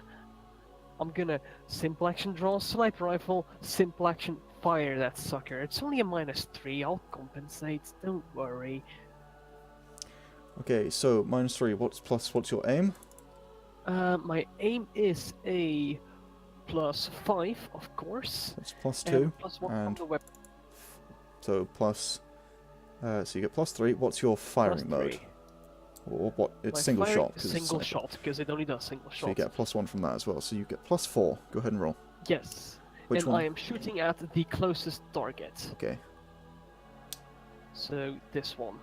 [SPEAKER 3] I'm gonna simple action draw sniper rifle, simple action fire that sucker. It's only a -3, I'll compensate, don't worry.
[SPEAKER 2] Okay, so -3. What's your aim?
[SPEAKER 3] My aim is a +5, of course.
[SPEAKER 2] That's +2.
[SPEAKER 3] And +1 from
[SPEAKER 2] and
[SPEAKER 3] the weapon.
[SPEAKER 2] So plus. So you get +3. What's your firing mode?
[SPEAKER 3] +3.
[SPEAKER 2] Or what? It's
[SPEAKER 3] My
[SPEAKER 2] single
[SPEAKER 3] firing
[SPEAKER 2] shot.
[SPEAKER 3] is
[SPEAKER 2] 'cause it's a
[SPEAKER 3] single
[SPEAKER 2] sniper.
[SPEAKER 3] shot, because it only does single
[SPEAKER 2] So you
[SPEAKER 3] shots.
[SPEAKER 2] get +1 from that as well. So you get +4. Go ahead and roll.
[SPEAKER 3] Yes.
[SPEAKER 2] Which
[SPEAKER 3] and
[SPEAKER 2] one?
[SPEAKER 3] I am shooting at the closest target.
[SPEAKER 2] Okay.
[SPEAKER 3] So this one.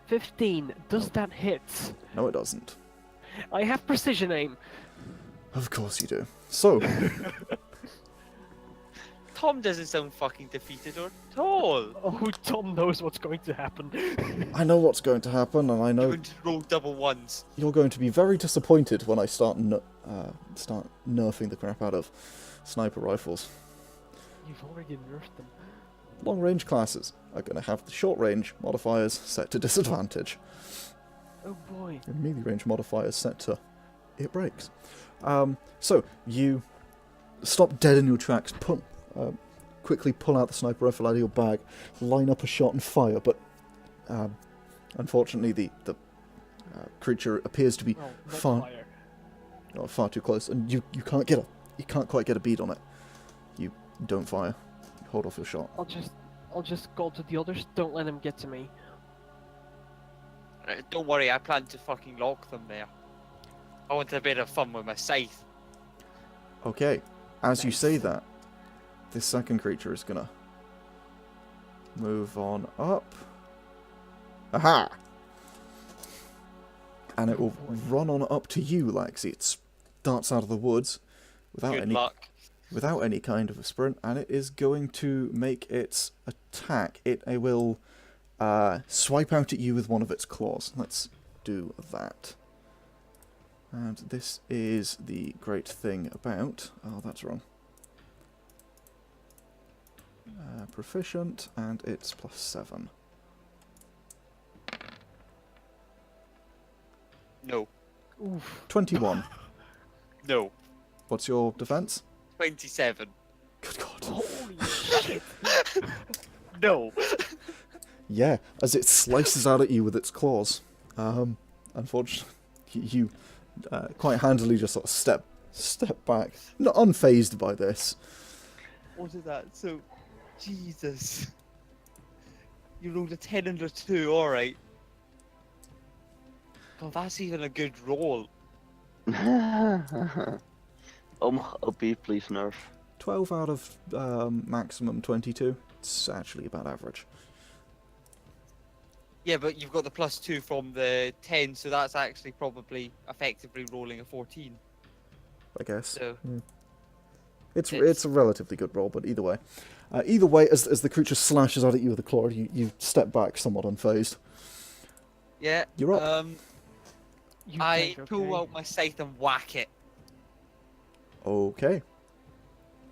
[SPEAKER 3] 15. Does that hit?
[SPEAKER 2] No, it doesn't.
[SPEAKER 3] I have precision aim.
[SPEAKER 2] Of course you do. So,
[SPEAKER 1] Tom doesn't sound fucking defeated at all.
[SPEAKER 3] Oh, Tom knows what's going to happen.
[SPEAKER 2] I know what's going to happen, and I
[SPEAKER 1] You're
[SPEAKER 2] know
[SPEAKER 1] going to roll double ones.
[SPEAKER 2] you're going to be very disappointed when I start nerfing the crap out of sniper rifles.
[SPEAKER 3] You've already nerfed them.
[SPEAKER 2] Long-range classes are going to have the short-range modifiers set to disadvantage,
[SPEAKER 3] Oh boy.
[SPEAKER 2] and melee-range modifiers set to it breaks. So, you stop dead in your tracks, quickly pull out the sniper rifle out of your bag, line up a shot and fire, but unfortunately the creature appears to be
[SPEAKER 3] Oh, not
[SPEAKER 2] far,
[SPEAKER 3] fire.
[SPEAKER 2] far too close, and you can't quite get a bead on it. You don't fire. You hold off your shot.
[SPEAKER 3] I'll just call to the others. Don't let them get to me.
[SPEAKER 1] Don't worry, I plan to fucking lock them there. I want a bit of fun with my scythe.
[SPEAKER 2] Okay, as you
[SPEAKER 3] Nice.
[SPEAKER 2] say that, this second creature is gonna move on up. Aha! And it will run on up to you, Lexie. It darts out of the woods
[SPEAKER 1] Good luck.
[SPEAKER 2] without any kind of a sprint, and it is going to make its attack. It will swipe out at you with one of its claws. Let's do that. And this is the great thing about... Oh, that's wrong. Proficient, and it's +7.
[SPEAKER 1] No.
[SPEAKER 3] Oof.
[SPEAKER 2] 21.
[SPEAKER 1] No.
[SPEAKER 2] What's your defense?
[SPEAKER 1] 27.
[SPEAKER 2] Good God.
[SPEAKER 3] Holy shit.
[SPEAKER 1] No.
[SPEAKER 2] Yeah, as it slices out at you with its claws. Unfortunately, you quite handily just sort of step back, not unfazed by this.
[SPEAKER 1] What is that? So, Jesus. You rolled a 10 and a 2, alright. God, that's even a good roll.
[SPEAKER 4] OP, please nerf.
[SPEAKER 2] 12 out of maximum 22. It's actually about average.
[SPEAKER 1] Yeah, but you've got the +2 from the 10, so that's actually probably effectively rolling a 14.
[SPEAKER 2] I guess.
[SPEAKER 1] So,
[SPEAKER 2] It's a relatively good roll, but either way. As the creature slashes out at you with a claw, you step back somewhat unfazed.
[SPEAKER 1] yeah.
[SPEAKER 2] You're up.
[SPEAKER 3] You
[SPEAKER 1] I
[SPEAKER 3] tank,
[SPEAKER 1] pull
[SPEAKER 3] okay?
[SPEAKER 1] out my scythe and whack it.
[SPEAKER 2] Okay.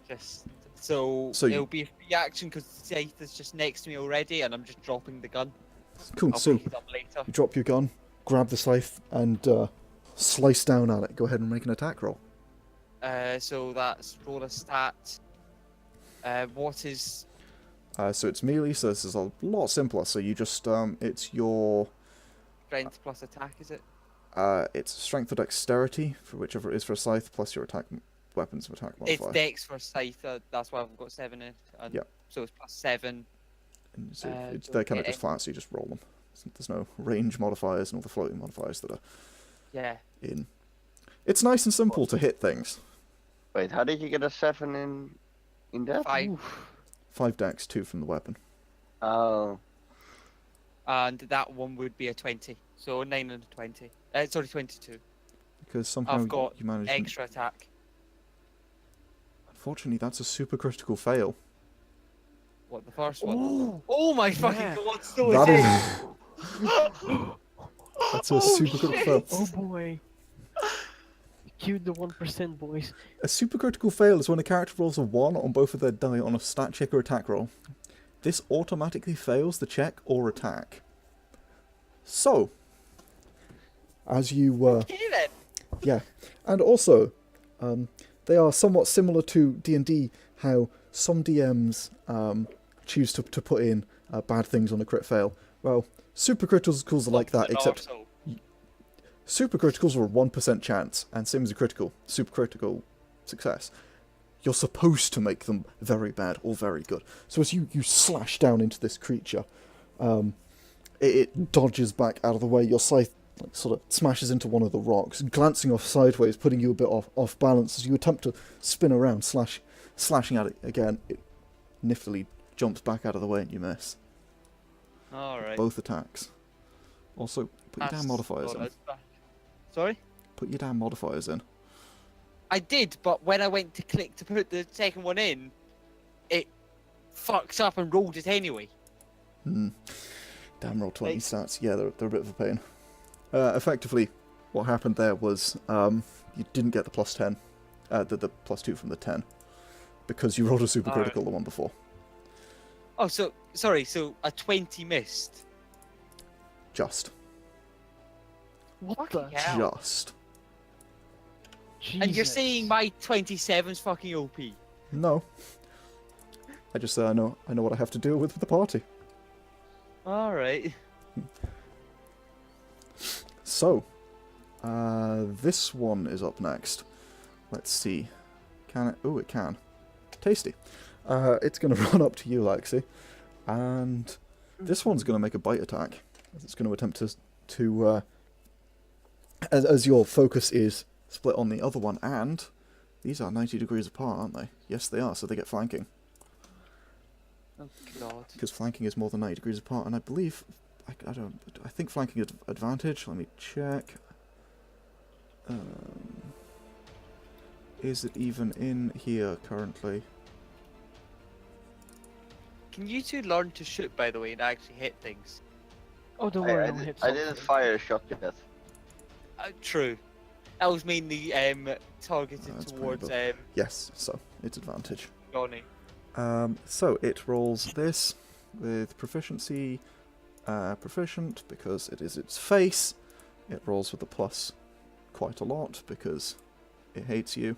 [SPEAKER 1] Just so
[SPEAKER 2] So you-
[SPEAKER 1] it'll be a free action because the scythe is just next to me already, and I'm just dropping the gun.
[SPEAKER 2] Cool.
[SPEAKER 1] I'll
[SPEAKER 2] So
[SPEAKER 1] pick it up later.
[SPEAKER 2] you drop your gun, grab the scythe, and slice down at it. Go ahead and make an attack roll.
[SPEAKER 1] So that's roll a stat. What is
[SPEAKER 2] So it's melee, so this is a lot simpler. So you just, it's your,
[SPEAKER 1] strength plus attack? Is it?
[SPEAKER 2] it's strength or dexterity, for whichever it is for a scythe, plus your attack weapons of attack
[SPEAKER 1] It's
[SPEAKER 2] modifier.
[SPEAKER 1] dex for a scythe. That's why I've got 7 in. And
[SPEAKER 2] Yep.
[SPEAKER 1] So it's +7.
[SPEAKER 2] And so
[SPEAKER 1] don't
[SPEAKER 2] they're kind of
[SPEAKER 1] get
[SPEAKER 2] just flat, so you just roll them. There's no range modifiers and all the floating modifiers that are
[SPEAKER 1] Yeah.
[SPEAKER 2] in. It's nice and simple to hit things.
[SPEAKER 4] Wait, how did you get a 7 in that?
[SPEAKER 1] 5.
[SPEAKER 2] 5 dex, 2 from the weapon.
[SPEAKER 4] Oh.
[SPEAKER 1] And that one would be a 20. So 9 and a 20. Sorry, 22.
[SPEAKER 2] Because somehow
[SPEAKER 1] I've got
[SPEAKER 2] you managed.
[SPEAKER 1] extra attack.
[SPEAKER 2] Unfortunately, that's a super critical fail.
[SPEAKER 1] What, the first one?
[SPEAKER 3] Ooh,
[SPEAKER 1] Oh my fucking
[SPEAKER 3] yeah.
[SPEAKER 1] god, so
[SPEAKER 2] That
[SPEAKER 1] is
[SPEAKER 2] is. That's a
[SPEAKER 1] Oh,
[SPEAKER 2] super critical fail.
[SPEAKER 3] oh boy. Cue the 1%, boys.
[SPEAKER 2] A super critical fail is when a character rolls a 1 on both of their die on a stat check or attack roll. This automatically fails the check or attack. So, as you
[SPEAKER 1] Okay then.
[SPEAKER 2] yeah, and also, they are somewhat similar to D&D, how some DMs choose to put in bad things on a crit fail. Well, super criticals are like that,
[SPEAKER 1] An
[SPEAKER 2] except
[SPEAKER 1] arsehole.
[SPEAKER 2] super criticals are a 1% chance, and same as a critical, super critical success. You're supposed to make them very bad or very good. So as you slash down into this creature, it dodges back out of the way. Your scythe like, sort of smashes into one of the rocks, glancing off sideways, putting you a bit off balance as you attempt to spin around, slashing at it again. It niftily jumps back out of the way and you miss.
[SPEAKER 1] Alright.
[SPEAKER 2] Both attacks. Also, put your damn modifiers in.
[SPEAKER 1] Sorry?
[SPEAKER 2] Put your damn modifiers in.
[SPEAKER 1] I did, but when I went to click to put the second one in, it fucks up and rolled it anyway.
[SPEAKER 2] Damn roll 20 stats. Yeah, they're a bit of a pain. Effectively, what happened there was you didn't get the plus 10, the plus 2 from the 10, because you rolled a super critical the one before.
[SPEAKER 1] Oh, so sorry. So a 20 missed.
[SPEAKER 2] Just.
[SPEAKER 3] What the?
[SPEAKER 1] Hell.
[SPEAKER 2] Just.
[SPEAKER 1] And you're
[SPEAKER 3] Jesus.
[SPEAKER 1] saying my 27's fucking OP?
[SPEAKER 2] No. I just I know what I have to deal with the party.
[SPEAKER 1] All right.
[SPEAKER 2] So, this one is up next. Let's see. Can it? Oh, it can. Tasty. It's going to run up to you, Lexie, and this one's going to make a bite attack. It's going to attempt to as your focus is split on the other one, and these are 90 degrees apart, aren't they? Yes, they are. So they get flanking.
[SPEAKER 1] Oh God.
[SPEAKER 2] Because flanking is more than 90 degrees apart, and I believe, I think flanking is advantage. Let me check. Is it even in here currently?
[SPEAKER 1] Can you two learn to shoot, by the way, and actually hit things?
[SPEAKER 3] Oh, don't worry,
[SPEAKER 4] I,
[SPEAKER 3] I'll hit
[SPEAKER 4] I
[SPEAKER 3] something.
[SPEAKER 4] didn't fire a shot yet.
[SPEAKER 1] True. That was mainly targeted
[SPEAKER 2] That's pretty
[SPEAKER 1] towards
[SPEAKER 2] good. Yes, so it's advantage.
[SPEAKER 1] Johnny.
[SPEAKER 2] So it rolls this with proficiency, proficient because it is its face. It rolls with a plus quite a lot because it hates you.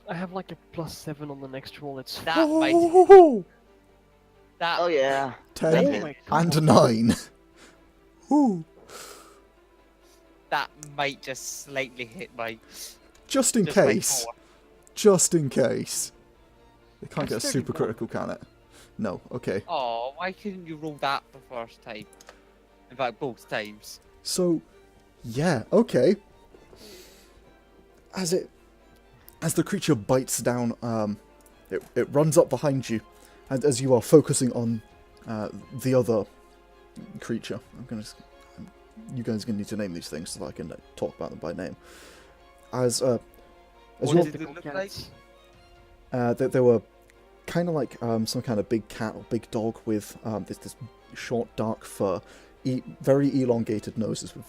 [SPEAKER 3] I have like a +7 on the next roll. It's
[SPEAKER 1] That might. That.
[SPEAKER 4] Oh yeah.
[SPEAKER 2] 10
[SPEAKER 3] Oh my God.
[SPEAKER 2] and 9. Ooh.
[SPEAKER 1] That might just slightly hit my.
[SPEAKER 2] Just in
[SPEAKER 1] just my
[SPEAKER 2] case.
[SPEAKER 1] core.
[SPEAKER 2] Just in case. It can't get a
[SPEAKER 3] That's
[SPEAKER 2] super
[SPEAKER 3] 31.
[SPEAKER 2] critical, can it? No, okay.
[SPEAKER 1] Oh, why couldn't you roll that the first time? In fact, both times.
[SPEAKER 2] So, yeah, okay. As the creature bites down, it runs up behind you, and as you are focusing on the other creature, you guys are gonna need to name these things so that I can talk about them by name. As
[SPEAKER 1] What
[SPEAKER 2] you're,
[SPEAKER 1] did it look like?
[SPEAKER 2] they were kind of like some kind of big cat or big dog with this short dark fur, very elongated noses with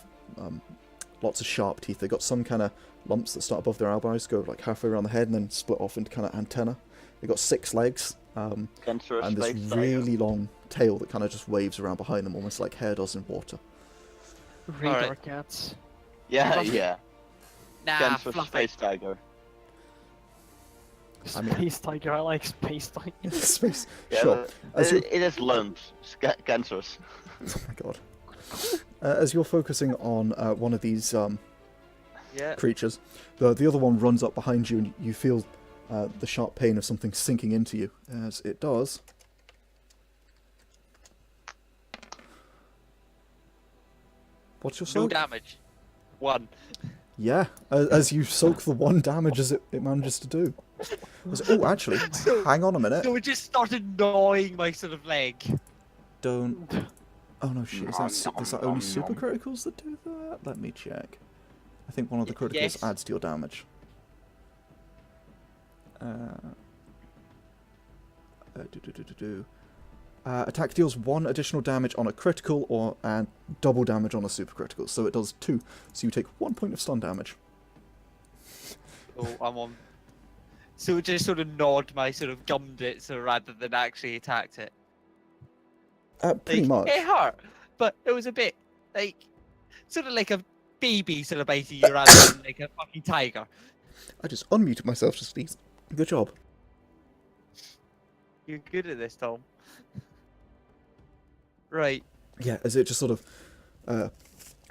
[SPEAKER 2] lots of sharp teeth. They got some kind of lumps that start above their elbows, go like halfway around the head, and then split off into kind of antenna. They got 6 legs, and
[SPEAKER 4] Cancerous
[SPEAKER 2] this
[SPEAKER 4] space tiger.
[SPEAKER 2] really long tail that kind of just waves around behind them, almost like hair does in water.
[SPEAKER 3] Radar
[SPEAKER 1] Alright.
[SPEAKER 3] cats.
[SPEAKER 4] Yeah,
[SPEAKER 1] Fluffy.
[SPEAKER 4] yeah.
[SPEAKER 1] Nah,
[SPEAKER 4] Cancerous
[SPEAKER 1] fluffy.
[SPEAKER 4] space tiger.
[SPEAKER 2] I mean-
[SPEAKER 3] Space tiger. I like space tiger.
[SPEAKER 2] Space.
[SPEAKER 4] Yeah,
[SPEAKER 2] Sure.
[SPEAKER 4] but
[SPEAKER 2] As
[SPEAKER 4] it is lumps. Cancerous.
[SPEAKER 2] Oh my god. As you're focusing on one of these
[SPEAKER 1] Yeah.
[SPEAKER 2] creatures, the other one runs up behind you, and you feel the sharp pain of something sinking into you. As it does. What's your
[SPEAKER 1] No
[SPEAKER 2] soak?
[SPEAKER 1] damage. 1.
[SPEAKER 2] Yeah, as you soak the 1 damage as it manages to do. Oh, actually, hang on a minute.
[SPEAKER 1] So it just started gnawing my sort of leg.
[SPEAKER 2] Don't. Oh no, shit. Is that only super criticals that do that? Let me check. I think one of the criticals
[SPEAKER 1] Yes.
[SPEAKER 2] adds to your damage. Attack deals 1 additional damage on a critical and double damage on a super critical. So it does 2. So you take 1 point of stun damage.
[SPEAKER 1] Oh, I'm on. So it just sort of gnawed my sort of gummed it, so rather than actually attacked it.
[SPEAKER 2] Pretty
[SPEAKER 1] Like,
[SPEAKER 2] much.
[SPEAKER 1] It hurt, but it was a bit like sort of like a baby sort of biting you rather than like a fucking tiger.
[SPEAKER 2] I just unmuted myself to sneeze. Good job.
[SPEAKER 1] You're good at this, Tom. Right.
[SPEAKER 2] Yeah, as it just sort of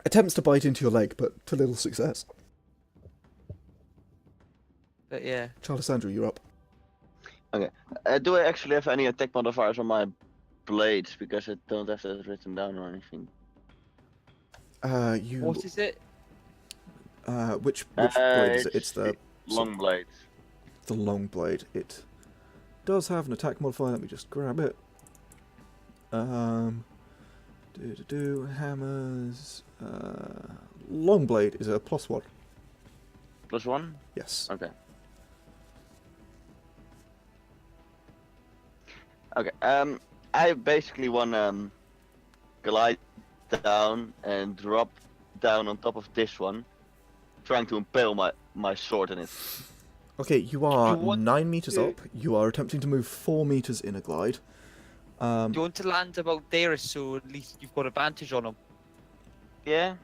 [SPEAKER 2] attempts to bite into your leg, but to little success.
[SPEAKER 1] But yeah.
[SPEAKER 2] Charlissandra, you're up.
[SPEAKER 4] Okay. Do I actually have any attack modifiers on my blades? Because I don't have that written down or anything.
[SPEAKER 2] You.
[SPEAKER 1] What is it?
[SPEAKER 2] Which blade is it? It's
[SPEAKER 4] the long blade.
[SPEAKER 2] the long blade. It does have an attack modifier. Let me just grab it. Hammers. Long blade is a +1.
[SPEAKER 4] +1?
[SPEAKER 2] Yes.
[SPEAKER 4] Okay. Okay. I basically want glide down and drop down on top of this one, trying to impale my sword in it.
[SPEAKER 2] Okay, you are
[SPEAKER 1] You want
[SPEAKER 2] 9 meters
[SPEAKER 1] to-
[SPEAKER 2] up. You are attempting to move 4 meters in a glide.
[SPEAKER 1] Do you want to land about there so at least you've got advantage on them?
[SPEAKER 4] Yeah.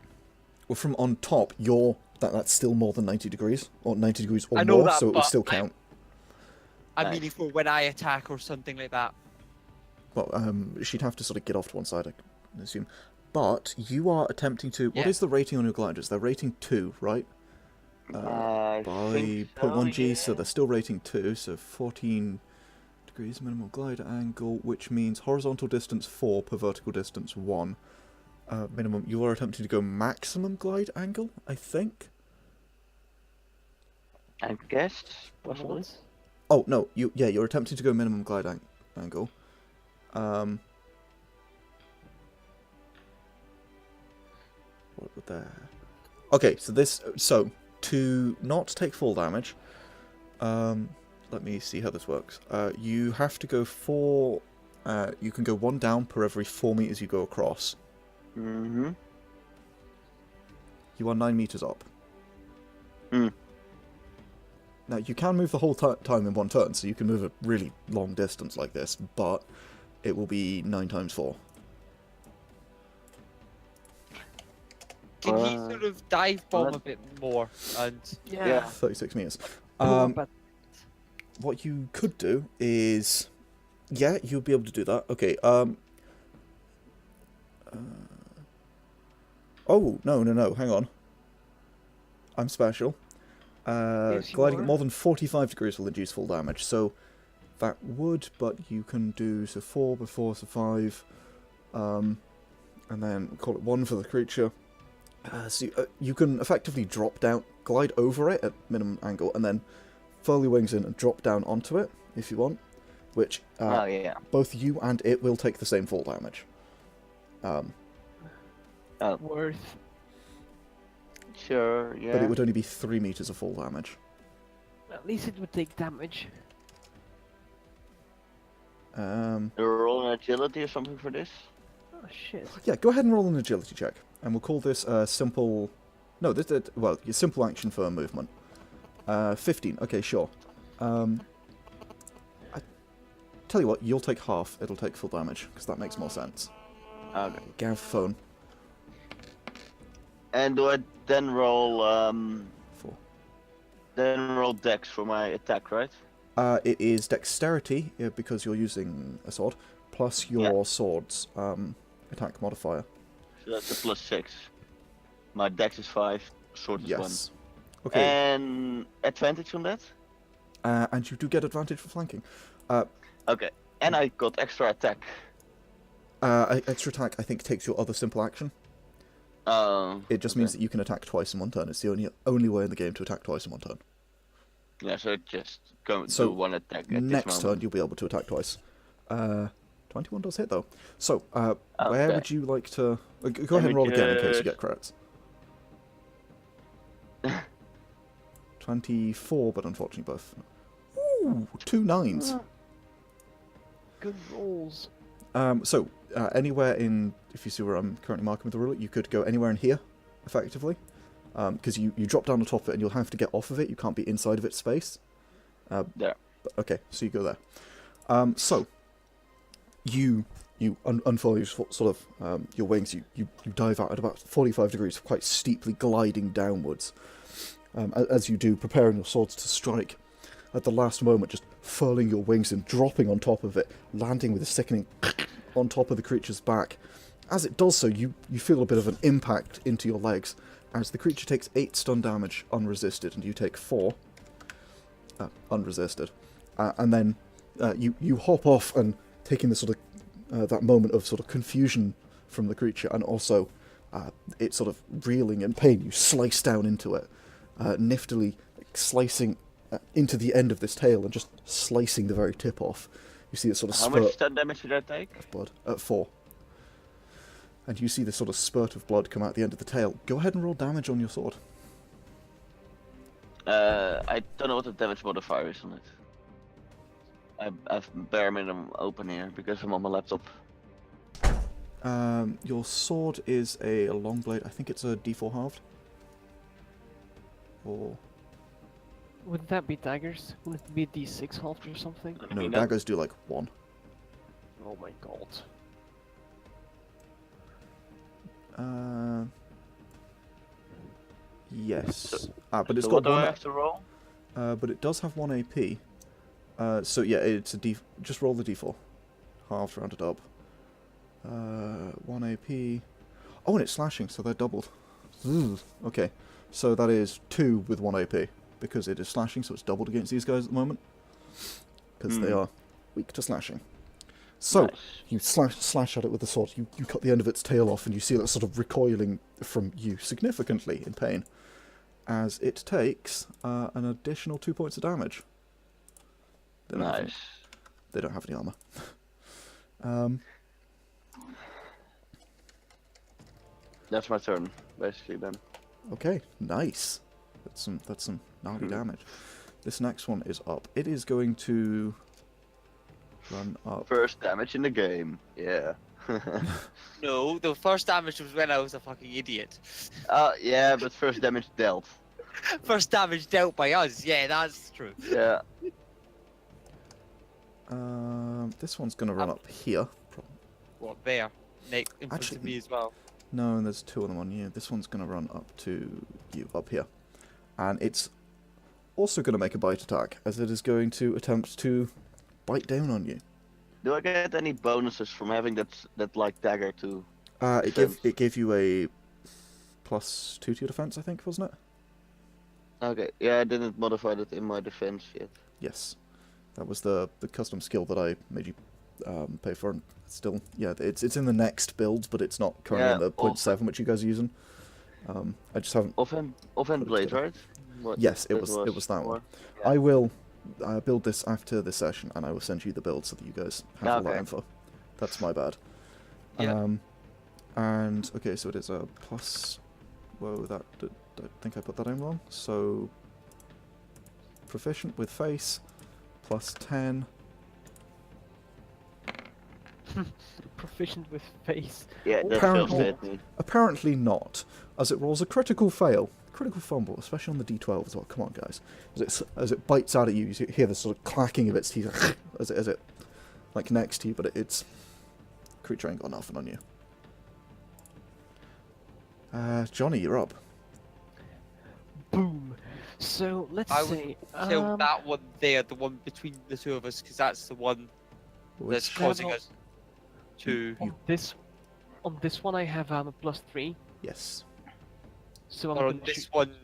[SPEAKER 2] Well, from on top, that's still more than 90 degrees, or 90 degrees or
[SPEAKER 1] I know
[SPEAKER 2] more,
[SPEAKER 1] that,
[SPEAKER 2] so it would
[SPEAKER 1] but
[SPEAKER 2] still count.
[SPEAKER 1] I'm
[SPEAKER 4] Nice.
[SPEAKER 1] meaning for when I attack or something like that.
[SPEAKER 2] Well, she'd have to sort of get off to one side, I can assume. But you are attempting to. What
[SPEAKER 1] Yeah.
[SPEAKER 2] is the rating on your gliders? They're rating 2, right?
[SPEAKER 4] I
[SPEAKER 2] By
[SPEAKER 4] think so,
[SPEAKER 2] 0.1g, so
[SPEAKER 4] yeah.
[SPEAKER 2] they're still rating 2, so 14 degrees minimum glide angle, which means horizontal distance 4 per vertical distance 1. Minimum. You are attempting to go maximum glide angle, I think.
[SPEAKER 4] I guess possibly.
[SPEAKER 3] What?
[SPEAKER 2] Oh no, you're attempting to go minimum glide angle. What would there? Okay, so to not take full damage, let me see how this works. You have to go 4. You can go 1 down per every 4 meters you go across.
[SPEAKER 4] Mm-hmm.
[SPEAKER 2] You are 9 meters up.
[SPEAKER 4] Hmm.
[SPEAKER 2] Now you can move the whole time in one turn, so you can move a really long distance like this, but it will be 9 times 4.
[SPEAKER 1] Can he sort of dive bomb a bit more? And
[SPEAKER 4] Yeah.
[SPEAKER 2] 36 meters.
[SPEAKER 3] But
[SPEAKER 2] What you could do is, yeah, you'll be able to do that. Okay. Oh no! Hang on. I'm special.
[SPEAKER 3] Yes, you
[SPEAKER 2] Gliding
[SPEAKER 3] are.
[SPEAKER 2] at more than 45 degrees will induce full damage. So that would, but you can do 4 before, 5, and then call it 1 for the creature. So you can effectively drop down, glide over it at minimum angle, and then furl your wings in and drop down onto it if you want. Which
[SPEAKER 4] Oh yeah.
[SPEAKER 2] both you and it will take the same full damage.
[SPEAKER 3] worth.
[SPEAKER 4] Sure. Yeah.
[SPEAKER 2] But it would only be 3 meters of full damage.
[SPEAKER 3] At least it would take damage.
[SPEAKER 4] Roll an agility or something for this.
[SPEAKER 3] Oh shit.
[SPEAKER 2] Yeah, go ahead and roll an agility check, and we'll call this simple. No, well, your simple action for movement. 15. Okay, sure. I tell you what, you'll take half. It'll take full damage because that makes more sense.
[SPEAKER 4] Okay.
[SPEAKER 2] Gav phone.
[SPEAKER 4] And do I then roll
[SPEAKER 2] 4.
[SPEAKER 4] dex for my attack, right?
[SPEAKER 2] It is dexterity because you're using a sword, plus your sword's attack modifier.
[SPEAKER 4] So that's a +6. My dex is 5, sword is 1.
[SPEAKER 2] Yes. Okay.
[SPEAKER 4] And advantage on that?
[SPEAKER 2] And you do get advantage for flanking.
[SPEAKER 4] Okay. And I got extra attack.
[SPEAKER 2] Extra attack, I think, takes your other simple action. It just means that you can attack twice in one turn. It's the only way in the game to attack twice in one turn.
[SPEAKER 4] Yeah, so just go
[SPEAKER 2] So,
[SPEAKER 4] do one attack at
[SPEAKER 2] Next
[SPEAKER 4] this
[SPEAKER 2] turn,
[SPEAKER 4] moment.
[SPEAKER 2] you'll be able to attack twice. 21 does hit, though. So, where
[SPEAKER 4] Okay.
[SPEAKER 2] would you like to... go ahead and roll again in case you get crits. 24, but unfortunately both. Ooh, 2 9s.
[SPEAKER 3] Good rolls.
[SPEAKER 2] So, anywhere in... If you see where I'm currently marking with the ruler, you could go anywhere in here, effectively. Because you drop down on top of it and you'll have to get off of it. You can't be inside of its space.
[SPEAKER 4] There.
[SPEAKER 2] Okay, so you go there. So, you unfurl your sort of your wings. You dive out at about 45 degrees, quite steeply gliding downwards. As you do, preparing your swords to strike. At the last moment, just furling your wings and dropping on top of it, landing with a sickening on top of the creature's back. As it does so, you feel a bit of an impact into your legs, as the creature takes 8 stun damage unresisted, and you take 4 unresisted. And then you hop off, and taking the sort of that moment of sort of confusion from the creature, and also It's sort of reeling in pain. You slice down into it, niftily slicing into the end of this tail and just slicing the very tip off. You see it sort of
[SPEAKER 4] How
[SPEAKER 2] spurt
[SPEAKER 4] much stun damage did I take?
[SPEAKER 2] of blood at 4. And you see this sort of spurt of blood come out the end of the tail. Go ahead and roll damage on your sword.
[SPEAKER 4] I don't know what the damage modifier is on it. I've bare minimum open here because I'm on my laptop.
[SPEAKER 2] Your sword is a long blade. I think it's a D4 halved. Or
[SPEAKER 3] Would that be daggers? Would it be D6 half or something?
[SPEAKER 2] no, daggers do like 1.
[SPEAKER 3] Oh my god.
[SPEAKER 2] Yes. But it's
[SPEAKER 4] So
[SPEAKER 2] got
[SPEAKER 4] what do I
[SPEAKER 2] 1.
[SPEAKER 4] have to roll?
[SPEAKER 2] But it does have 1 AP. So yeah, it's a D. Just roll the D4, halved rounded up. 1 AP. Oh, and it's slashing, so they're doubled. Okay, so that is 2 with 1 AP because it is slashing, so it's doubled against these guys at the moment because they are weak to slashing. So
[SPEAKER 4] Nice.
[SPEAKER 2] you slash at it with the sword. You cut the end of its tail off, and you see it sort of recoiling from you significantly in pain, as it takes an additional 2 points of damage. They don't have
[SPEAKER 4] Nice.
[SPEAKER 2] they don't have any armor.
[SPEAKER 4] That's my turn, basically then.
[SPEAKER 2] Okay, nice. That's some gnarly damage. This next one is up. It is going to run up.
[SPEAKER 4] First damage in the game. Yeah.
[SPEAKER 1] No, the first damage was when I was a fucking idiot.
[SPEAKER 4] Yeah, but first damage dealt.
[SPEAKER 1] First damage dealt by us. Yeah, that's true.
[SPEAKER 4] Yeah.
[SPEAKER 2] This one's gonna run up here.
[SPEAKER 1] What, there? Nick, in front
[SPEAKER 2] Actually-
[SPEAKER 1] of me as well.
[SPEAKER 2] No, and there's 2 of them on you. This one's gonna run up to you up here, and it's also gonna make a bite attack, as it is going to attempt to bite down on you.
[SPEAKER 4] Do I get any bonuses from having that like dagger too?
[SPEAKER 2] It gave you a +2 to your defense, I think, wasn't it?
[SPEAKER 4] Okay. Yeah, I didn't modify that in my defense yet.
[SPEAKER 2] Yes, that was the custom skill that I made you pay for. And still, yeah, it's in the next build, but it's not currently in the 0.7 which you guys are using. I just haven't.
[SPEAKER 4] Offhand blade, right? What
[SPEAKER 2] Yes, it
[SPEAKER 4] that
[SPEAKER 2] was that one.
[SPEAKER 4] Yeah.
[SPEAKER 2] I will build this after this session, and I will send you the build so that you guys have all that
[SPEAKER 4] Okay.
[SPEAKER 2] info. That's my bad.
[SPEAKER 1] Yeah.
[SPEAKER 2] And okay, so it is a plus. Whoa, I think I put that in wrong. So proficient with face, +10.
[SPEAKER 3] Proficient with face.
[SPEAKER 4] Yeah, that
[SPEAKER 2] Apparently-
[SPEAKER 4] feels fit me.
[SPEAKER 2] Apparently not, as it rolls a critical fail. Critical fumble, especially on the D12 as well. Come on, guys. As it bites out at you, you hear the sort of clacking of its teeth as it like next to you, but it's creature ain't got nothing on you. Johnny, you're up.
[SPEAKER 3] Boom. So let's
[SPEAKER 1] I would
[SPEAKER 3] say
[SPEAKER 1] Kill that one there, the one between the two of us, because that's the one that's
[SPEAKER 2] Which,
[SPEAKER 1] causing
[SPEAKER 3] no.
[SPEAKER 1] us to.
[SPEAKER 3] on this one I have a +3.
[SPEAKER 2] yes.
[SPEAKER 3] So I'm
[SPEAKER 1] Or
[SPEAKER 3] gonna
[SPEAKER 1] this
[SPEAKER 3] shoot.
[SPEAKER 1] one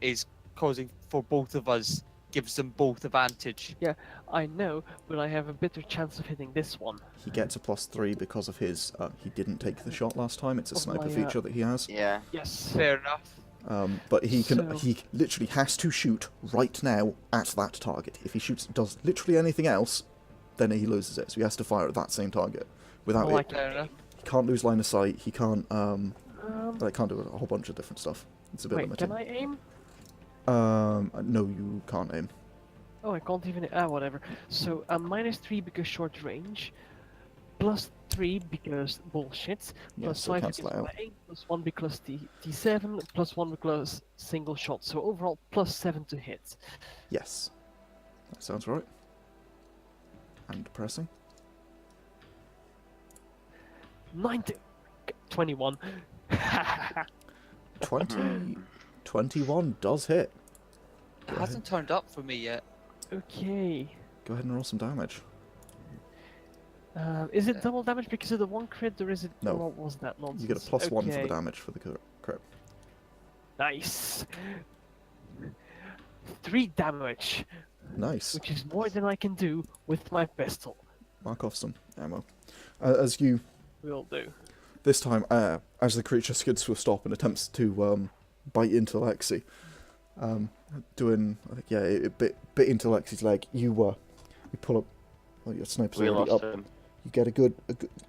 [SPEAKER 1] is causing for both of us, gives them both advantage.
[SPEAKER 3] I know, but I have a better chance of hitting this one.
[SPEAKER 2] He gets a +3 because of his. He didn't take the shot last time. It's a
[SPEAKER 3] Of
[SPEAKER 2] sniper
[SPEAKER 3] my,
[SPEAKER 2] feature that he has.
[SPEAKER 4] Yeah.
[SPEAKER 3] Yes.
[SPEAKER 1] Fair enough.
[SPEAKER 2] But he can.
[SPEAKER 3] So-
[SPEAKER 2] He literally has to shoot right now at that target. If he does literally anything else, then he loses it. So he has to fire at that same target. Without
[SPEAKER 3] Well, I
[SPEAKER 2] it,
[SPEAKER 1] Fair enough.
[SPEAKER 2] he can't lose line of sight. He can't.
[SPEAKER 3] Um,
[SPEAKER 2] I can't do a whole bunch of different stuff. It's a bit
[SPEAKER 3] wait,
[SPEAKER 2] limiting.
[SPEAKER 3] can I aim?
[SPEAKER 2] No, you can't aim.
[SPEAKER 3] Oh, I can't even. Whatever. So -3 because short range, +3 because bullshit,
[SPEAKER 2] Yeah, so
[SPEAKER 3] +5
[SPEAKER 2] cancel
[SPEAKER 3] because
[SPEAKER 2] that out.
[SPEAKER 3] my aim, +1 because D7, +1 because single shot. So overall +7 to hit.
[SPEAKER 2] Yes, that sounds right. And depressing.
[SPEAKER 3] 19, 21.
[SPEAKER 2] 21 does hit.
[SPEAKER 1] It hasn't turned up for me yet.
[SPEAKER 3] Okay.
[SPEAKER 2] Go ahead and roll some damage.
[SPEAKER 3] Is it double damage because of the one crit, or is it?
[SPEAKER 2] No.
[SPEAKER 3] What was that nonsense?
[SPEAKER 2] You get a +1 for
[SPEAKER 3] Okay.
[SPEAKER 2] the damage for the crit.
[SPEAKER 3] Nice. 3 damage,
[SPEAKER 2] Nice.
[SPEAKER 3] which is more than I can do with my pistol.
[SPEAKER 2] Mark off some ammo. As you
[SPEAKER 3] Will do.
[SPEAKER 2] this time, as the creature skids to a stop and attempts to bite into Lexie, doing, I think, yeah, it bit into Lexie's leg. You pull up. Well, your sniper's
[SPEAKER 4] We
[SPEAKER 2] already
[SPEAKER 4] lost
[SPEAKER 2] up.
[SPEAKER 4] him.
[SPEAKER 2] You get a good.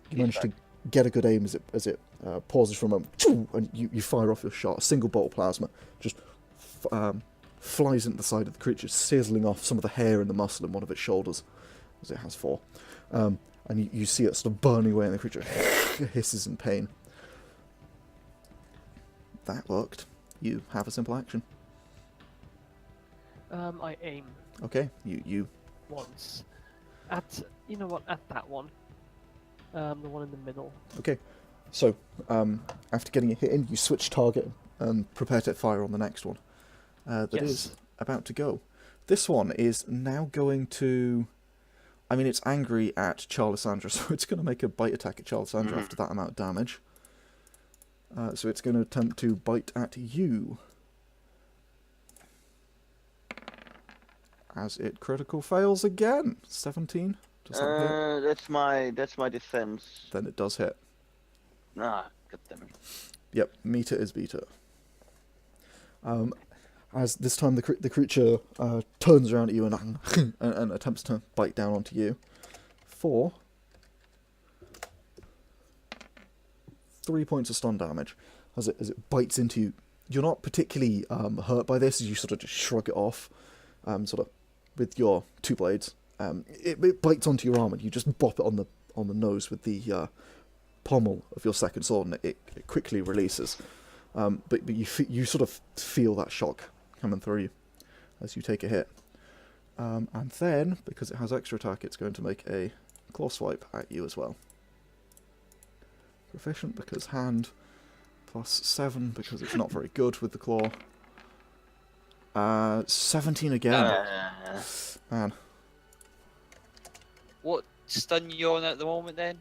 [SPEAKER 2] You manage to get a good aim as it pauses for a moment, and you fire off your shot. A single bolt of plasma just flies into the side of the creature, sizzling off some of the hair and the muscle in one of its shoulders, as it has four. And you see it sort of burning away, and the creature hisses in pain. That worked. You have a simple action.
[SPEAKER 3] I aim
[SPEAKER 2] Okay, you
[SPEAKER 3] once. At, you know what, at that one. The one in the middle.
[SPEAKER 2] okay. So after getting a hit in, you switch target and prepare to fire on the next one. That
[SPEAKER 3] Yes.
[SPEAKER 2] is about to go. This one is now going to. I mean, it's angry at Charlissandra, so it's going to make a bite attack at Charlissandra after that amount of damage. So it's going to attempt to bite at you. As it critical fails again. 17. Does that hit?
[SPEAKER 4] That's my defense.
[SPEAKER 2] Then it does hit.
[SPEAKER 4] Ah, goddammit.
[SPEAKER 2] Yep, meter is beater. As this time the creature turns around at you and attempts to bite down onto you. 4. 3 points of stun damage as it bites into you. You're not particularly hurt by this as you sort of just shrug it off, sort of with your two blades. It bites onto your arm and you just bop it on the nose with the pommel of your second sword, and it quickly releases. But you sort of feel that shock coming through you as you take a hit. And then, because it has extra attack, it's going to make a claw swipe at you as well. Proficient because hand, plus 7 because it's not very good with the claw. 17 again. Man.
[SPEAKER 1] What stun you on at the moment then?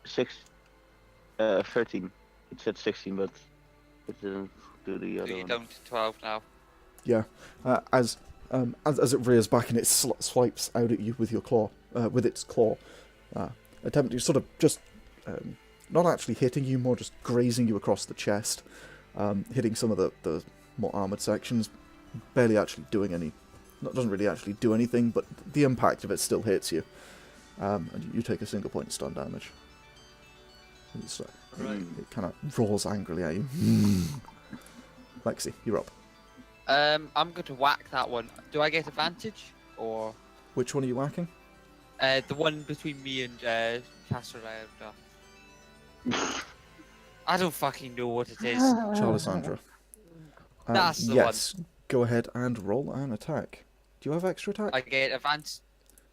[SPEAKER 4] 13. It said 16, but it didn't do the
[SPEAKER 1] So
[SPEAKER 4] other
[SPEAKER 1] you're
[SPEAKER 4] one.
[SPEAKER 1] down to 12 now.
[SPEAKER 2] Yeah. As it rears back and it swipes out at you with your claw, with its claw, attempting sort of just not actually hitting you, more just grazing you across the chest, hitting some of the more armored sections, barely actually doing any. Doesn't really actually do anything, but the impact of it still hits you, and you take a single point of stun damage.
[SPEAKER 1] Right.
[SPEAKER 2] It kind of roars angrily at you. Lexie, you're up.
[SPEAKER 1] I'm going to whack that one. Do I get advantage? Or
[SPEAKER 2] Which one are you whacking?
[SPEAKER 1] the one between me and Charlissandra? I don't fucking know what it is.
[SPEAKER 2] Charlissandra.
[SPEAKER 1] That's the
[SPEAKER 2] yes, go ahead and roll an attack. Do you have extra attack?
[SPEAKER 1] I get advantage.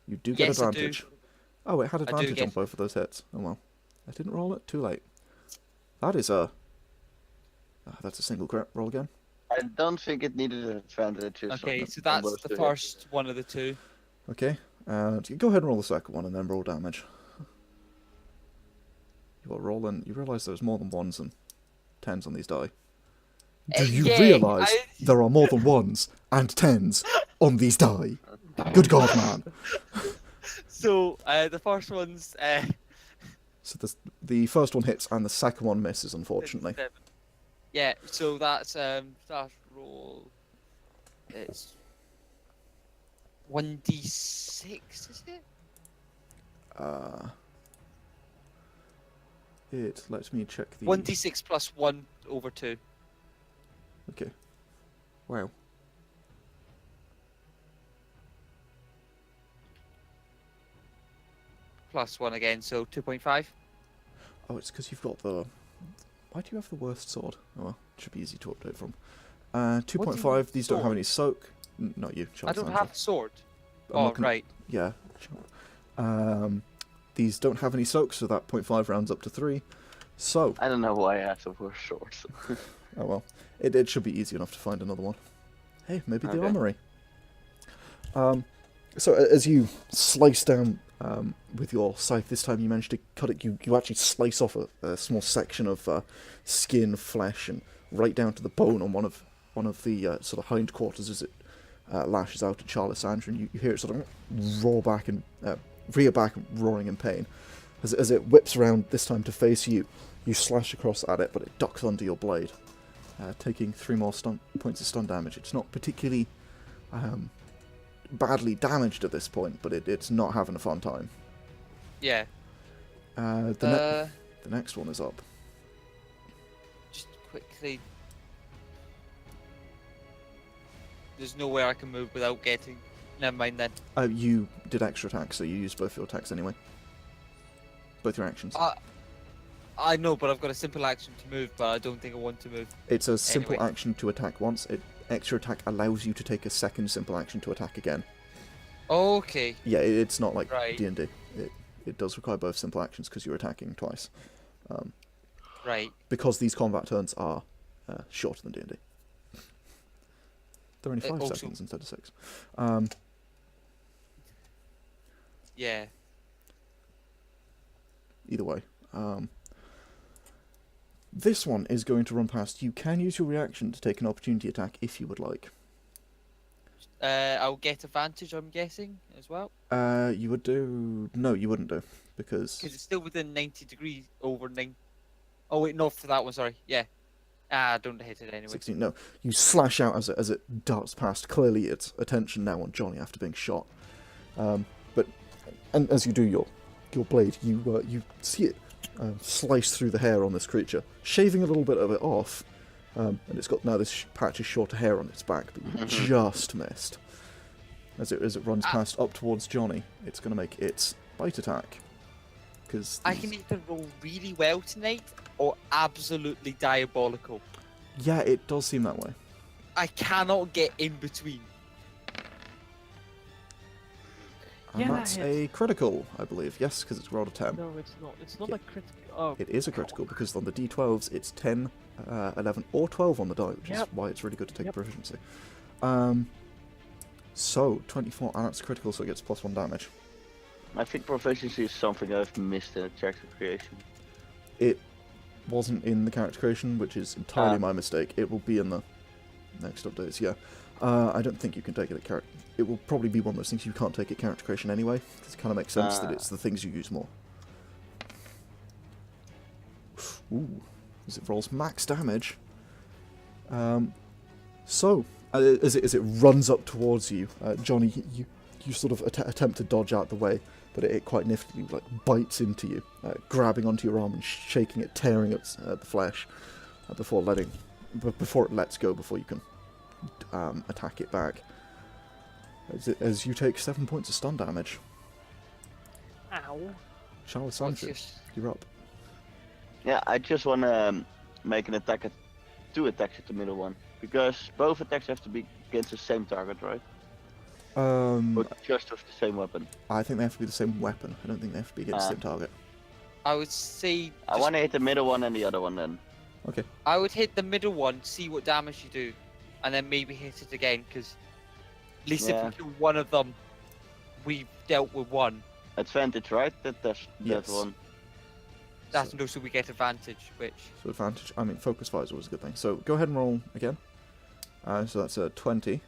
[SPEAKER 2] You do get
[SPEAKER 1] Yes, I do.
[SPEAKER 2] advantage. Oh, it had
[SPEAKER 1] do
[SPEAKER 2] advantage
[SPEAKER 1] get-
[SPEAKER 2] on both of those hits. Oh well. I didn't roll it. Too late. That is a... that's a single crit. Roll again.
[SPEAKER 4] I don't think it needed an advantage.
[SPEAKER 1] Okay, so that's the first one of the two.
[SPEAKER 2] Okay. Go ahead and roll the second one and then roll damage. You are rolling... You realise there's more than 1s and 10s on these die. Do you
[SPEAKER 1] Yeah,
[SPEAKER 2] realise there are more than 1s and 10s on these die? Good God, man.
[SPEAKER 1] So the first one's
[SPEAKER 2] So the first one hits and the second one misses, unfortunately.
[SPEAKER 1] 7. Yeah, so that's roll. It's 1d6, is it?
[SPEAKER 2] Let me check the...
[SPEAKER 1] 1d6 plus 1 over 2.
[SPEAKER 2] Okay. Wow.
[SPEAKER 1] Plus 1 again, so 2.5.
[SPEAKER 2] Oh, it's because you've got the... Why do you have the worst sword? Oh, well, it should be easy to update from. 2.5, these don't have
[SPEAKER 1] sword?
[SPEAKER 2] any soak. Not you,
[SPEAKER 1] I don't
[SPEAKER 2] Charlissandra.
[SPEAKER 1] have a sword.
[SPEAKER 2] I'm
[SPEAKER 1] Oh,
[SPEAKER 2] not gonna-
[SPEAKER 1] right.
[SPEAKER 2] Yeah. These don't have any soak, so that 0.5 rounds up to 3. So,
[SPEAKER 4] I don't know why I have the worst swords.
[SPEAKER 2] oh well. It should be easy enough to find another one. Hey, maybe the
[SPEAKER 4] Okay.
[SPEAKER 2] armory. So as you slice down with your scythe, this time you manage to cut it. You actually slice off a small section of skin, flesh, and right down to the bone on one of the sort of hindquarters as it lashes out at Charlissandra, and you hear it sort of rear back, roaring in pain. As it whips around this time to face you, you slash across at it, but it ducks under your blade, taking 3 more points of stun damage. It's not particularly badly damaged at this point, but it's not having a fun time.
[SPEAKER 1] Yeah.
[SPEAKER 2] The next one is up.
[SPEAKER 1] Just quickly. There's nowhere I can move without getting. Never mind then.
[SPEAKER 2] You did extra attacks, so you used both your attacks anyway. Both your actions.
[SPEAKER 1] I know, but I've got a simple action to move, but I don't think I want to move.
[SPEAKER 2] It's a simple
[SPEAKER 1] Anyway.
[SPEAKER 2] action to attack once. Extra attack allows you to take a second simple action to attack again.
[SPEAKER 1] Okay.
[SPEAKER 2] Yeah, it's not like
[SPEAKER 1] Right.
[SPEAKER 2] D&D. It does require both simple actions because you're attacking twice.
[SPEAKER 1] Right.
[SPEAKER 2] Because these combat turns are shorter than D&D. They're only 5
[SPEAKER 1] also-
[SPEAKER 2] seconds instead of 6.
[SPEAKER 1] Yeah.
[SPEAKER 2] Either way. This one is going to run past. You can use your reaction to take an opportunity attack if you would like.
[SPEAKER 1] I'll get advantage, I'm guessing, as well.
[SPEAKER 2] You would do... No, you wouldn't do. Because...
[SPEAKER 1] Because it's still within 90 degrees over 9. Oh, wait, not for that one, sorry. Yeah. Don't hit it anyway.
[SPEAKER 2] 16, no. You slash out as it darts past. Clearly it's attention now on Johnny after being shot. And as you do your blade, you see it slice through the hair on this creature, shaving a little bit of it off. And it's got now this patch of shorter hair on its back, but you just missed. As it runs past up towards Johnny, it's going to make its bite attack. Because
[SPEAKER 1] I can either roll really well tonight or absolutely diabolical.
[SPEAKER 2] yeah, it does seem that way.
[SPEAKER 1] I cannot get in between.
[SPEAKER 2] And
[SPEAKER 3] Yeah, that
[SPEAKER 2] that's
[SPEAKER 3] hits.
[SPEAKER 2] a critical, I believe. Yes, because it's rolled a 10.
[SPEAKER 3] No, it's not. It's not
[SPEAKER 2] Yeah.
[SPEAKER 3] a critical. Oh,
[SPEAKER 2] It is a critical because on the d12s it's 10, 11 or 12 on the die, which is
[SPEAKER 3] Yep.
[SPEAKER 2] why it's really good to take
[SPEAKER 3] Yep.
[SPEAKER 2] proficiency. So 24, and that's critical, so it gets +1 damage.
[SPEAKER 4] I think proficiency is something I've missed in the character creation.
[SPEAKER 2] It wasn't in the character creation, which is entirely
[SPEAKER 4] Ah.
[SPEAKER 2] my mistake. It will be in the next updates, yeah. I don't think you can take it at character. It will probably be one of those things you can't take at character creation anyway, because it kind of makes sense that
[SPEAKER 4] Ah.
[SPEAKER 2] it's the things you use more. Ooh, as it rolls max damage. So, as it runs up towards you, Johnny, you sort of attempt to dodge out the way, but it quite niftily bites into you, grabbing onto your arm and shaking it, tearing at the flesh before it lets go, before you can attack it back. As you take 7 points of stun damage.
[SPEAKER 3] ow.
[SPEAKER 2] Charlissandra, you're up.
[SPEAKER 4] Yeah, I just want to make an attack at 2 attacks at the middle one. Because both attacks have to be against the same target, right? Or just with the same weapon.
[SPEAKER 2] I think they have to be the same weapon. I don't think they have to be against the same target.
[SPEAKER 1] I would say...
[SPEAKER 4] I want to hit the middle one and the other one then.
[SPEAKER 2] Okay.
[SPEAKER 1] I would hit the middle one, see what damage you do, and then maybe hit it again, because at least
[SPEAKER 4] Yeah.
[SPEAKER 1] if we kill one of them, we've dealt with one.
[SPEAKER 4] Advantage, right? That's
[SPEAKER 2] Yes.
[SPEAKER 4] that one.
[SPEAKER 1] That's
[SPEAKER 2] So,
[SPEAKER 1] also we get advantage, which...
[SPEAKER 2] so advantage. I mean, focus fire is always a good thing. So go ahead and roll again. So that's a 20.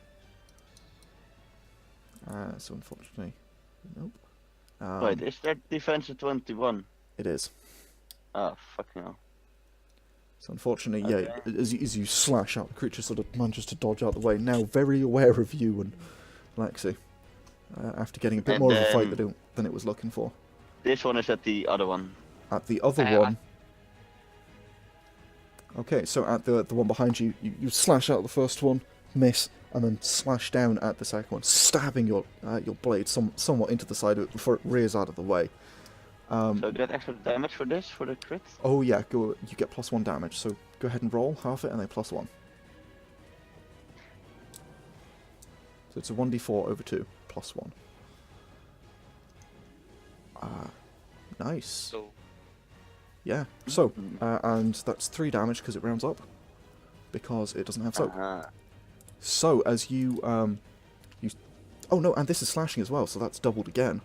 [SPEAKER 2] So unfortunately, nope.
[SPEAKER 4] Wait, is that defense a 21?
[SPEAKER 2] It is.
[SPEAKER 4] Oh, fucking hell.
[SPEAKER 2] So unfortunately,
[SPEAKER 4] Okay.
[SPEAKER 2] yeah, as you slash out, the creature sort of manages to dodge out the way. Now very aware of you and Lexie, after getting a bit
[SPEAKER 4] And
[SPEAKER 2] more of a fight
[SPEAKER 4] then-
[SPEAKER 2] than it was looking for.
[SPEAKER 4] This one is at the other one.
[SPEAKER 2] At the other one. Okay, so at the one behind you, you slash out the first one, miss, and then slash down at the second one, stabbing your blade somewhat into the side of it before it rears out of the way.
[SPEAKER 4] So get extra damage for this, for the crit?
[SPEAKER 2] Oh yeah, you get +1 damage, so go ahead and roll half it and then +1. So it's a 1d4 over 2, +1. Nice.
[SPEAKER 1] So,
[SPEAKER 2] Yeah, so,
[SPEAKER 4] Mhm.
[SPEAKER 2] and that's 3 damage because it rounds up, because it doesn't have soak.
[SPEAKER 4] Uh-huh.
[SPEAKER 2] So as you oh no, and this is slashing as well, so that's doubled again.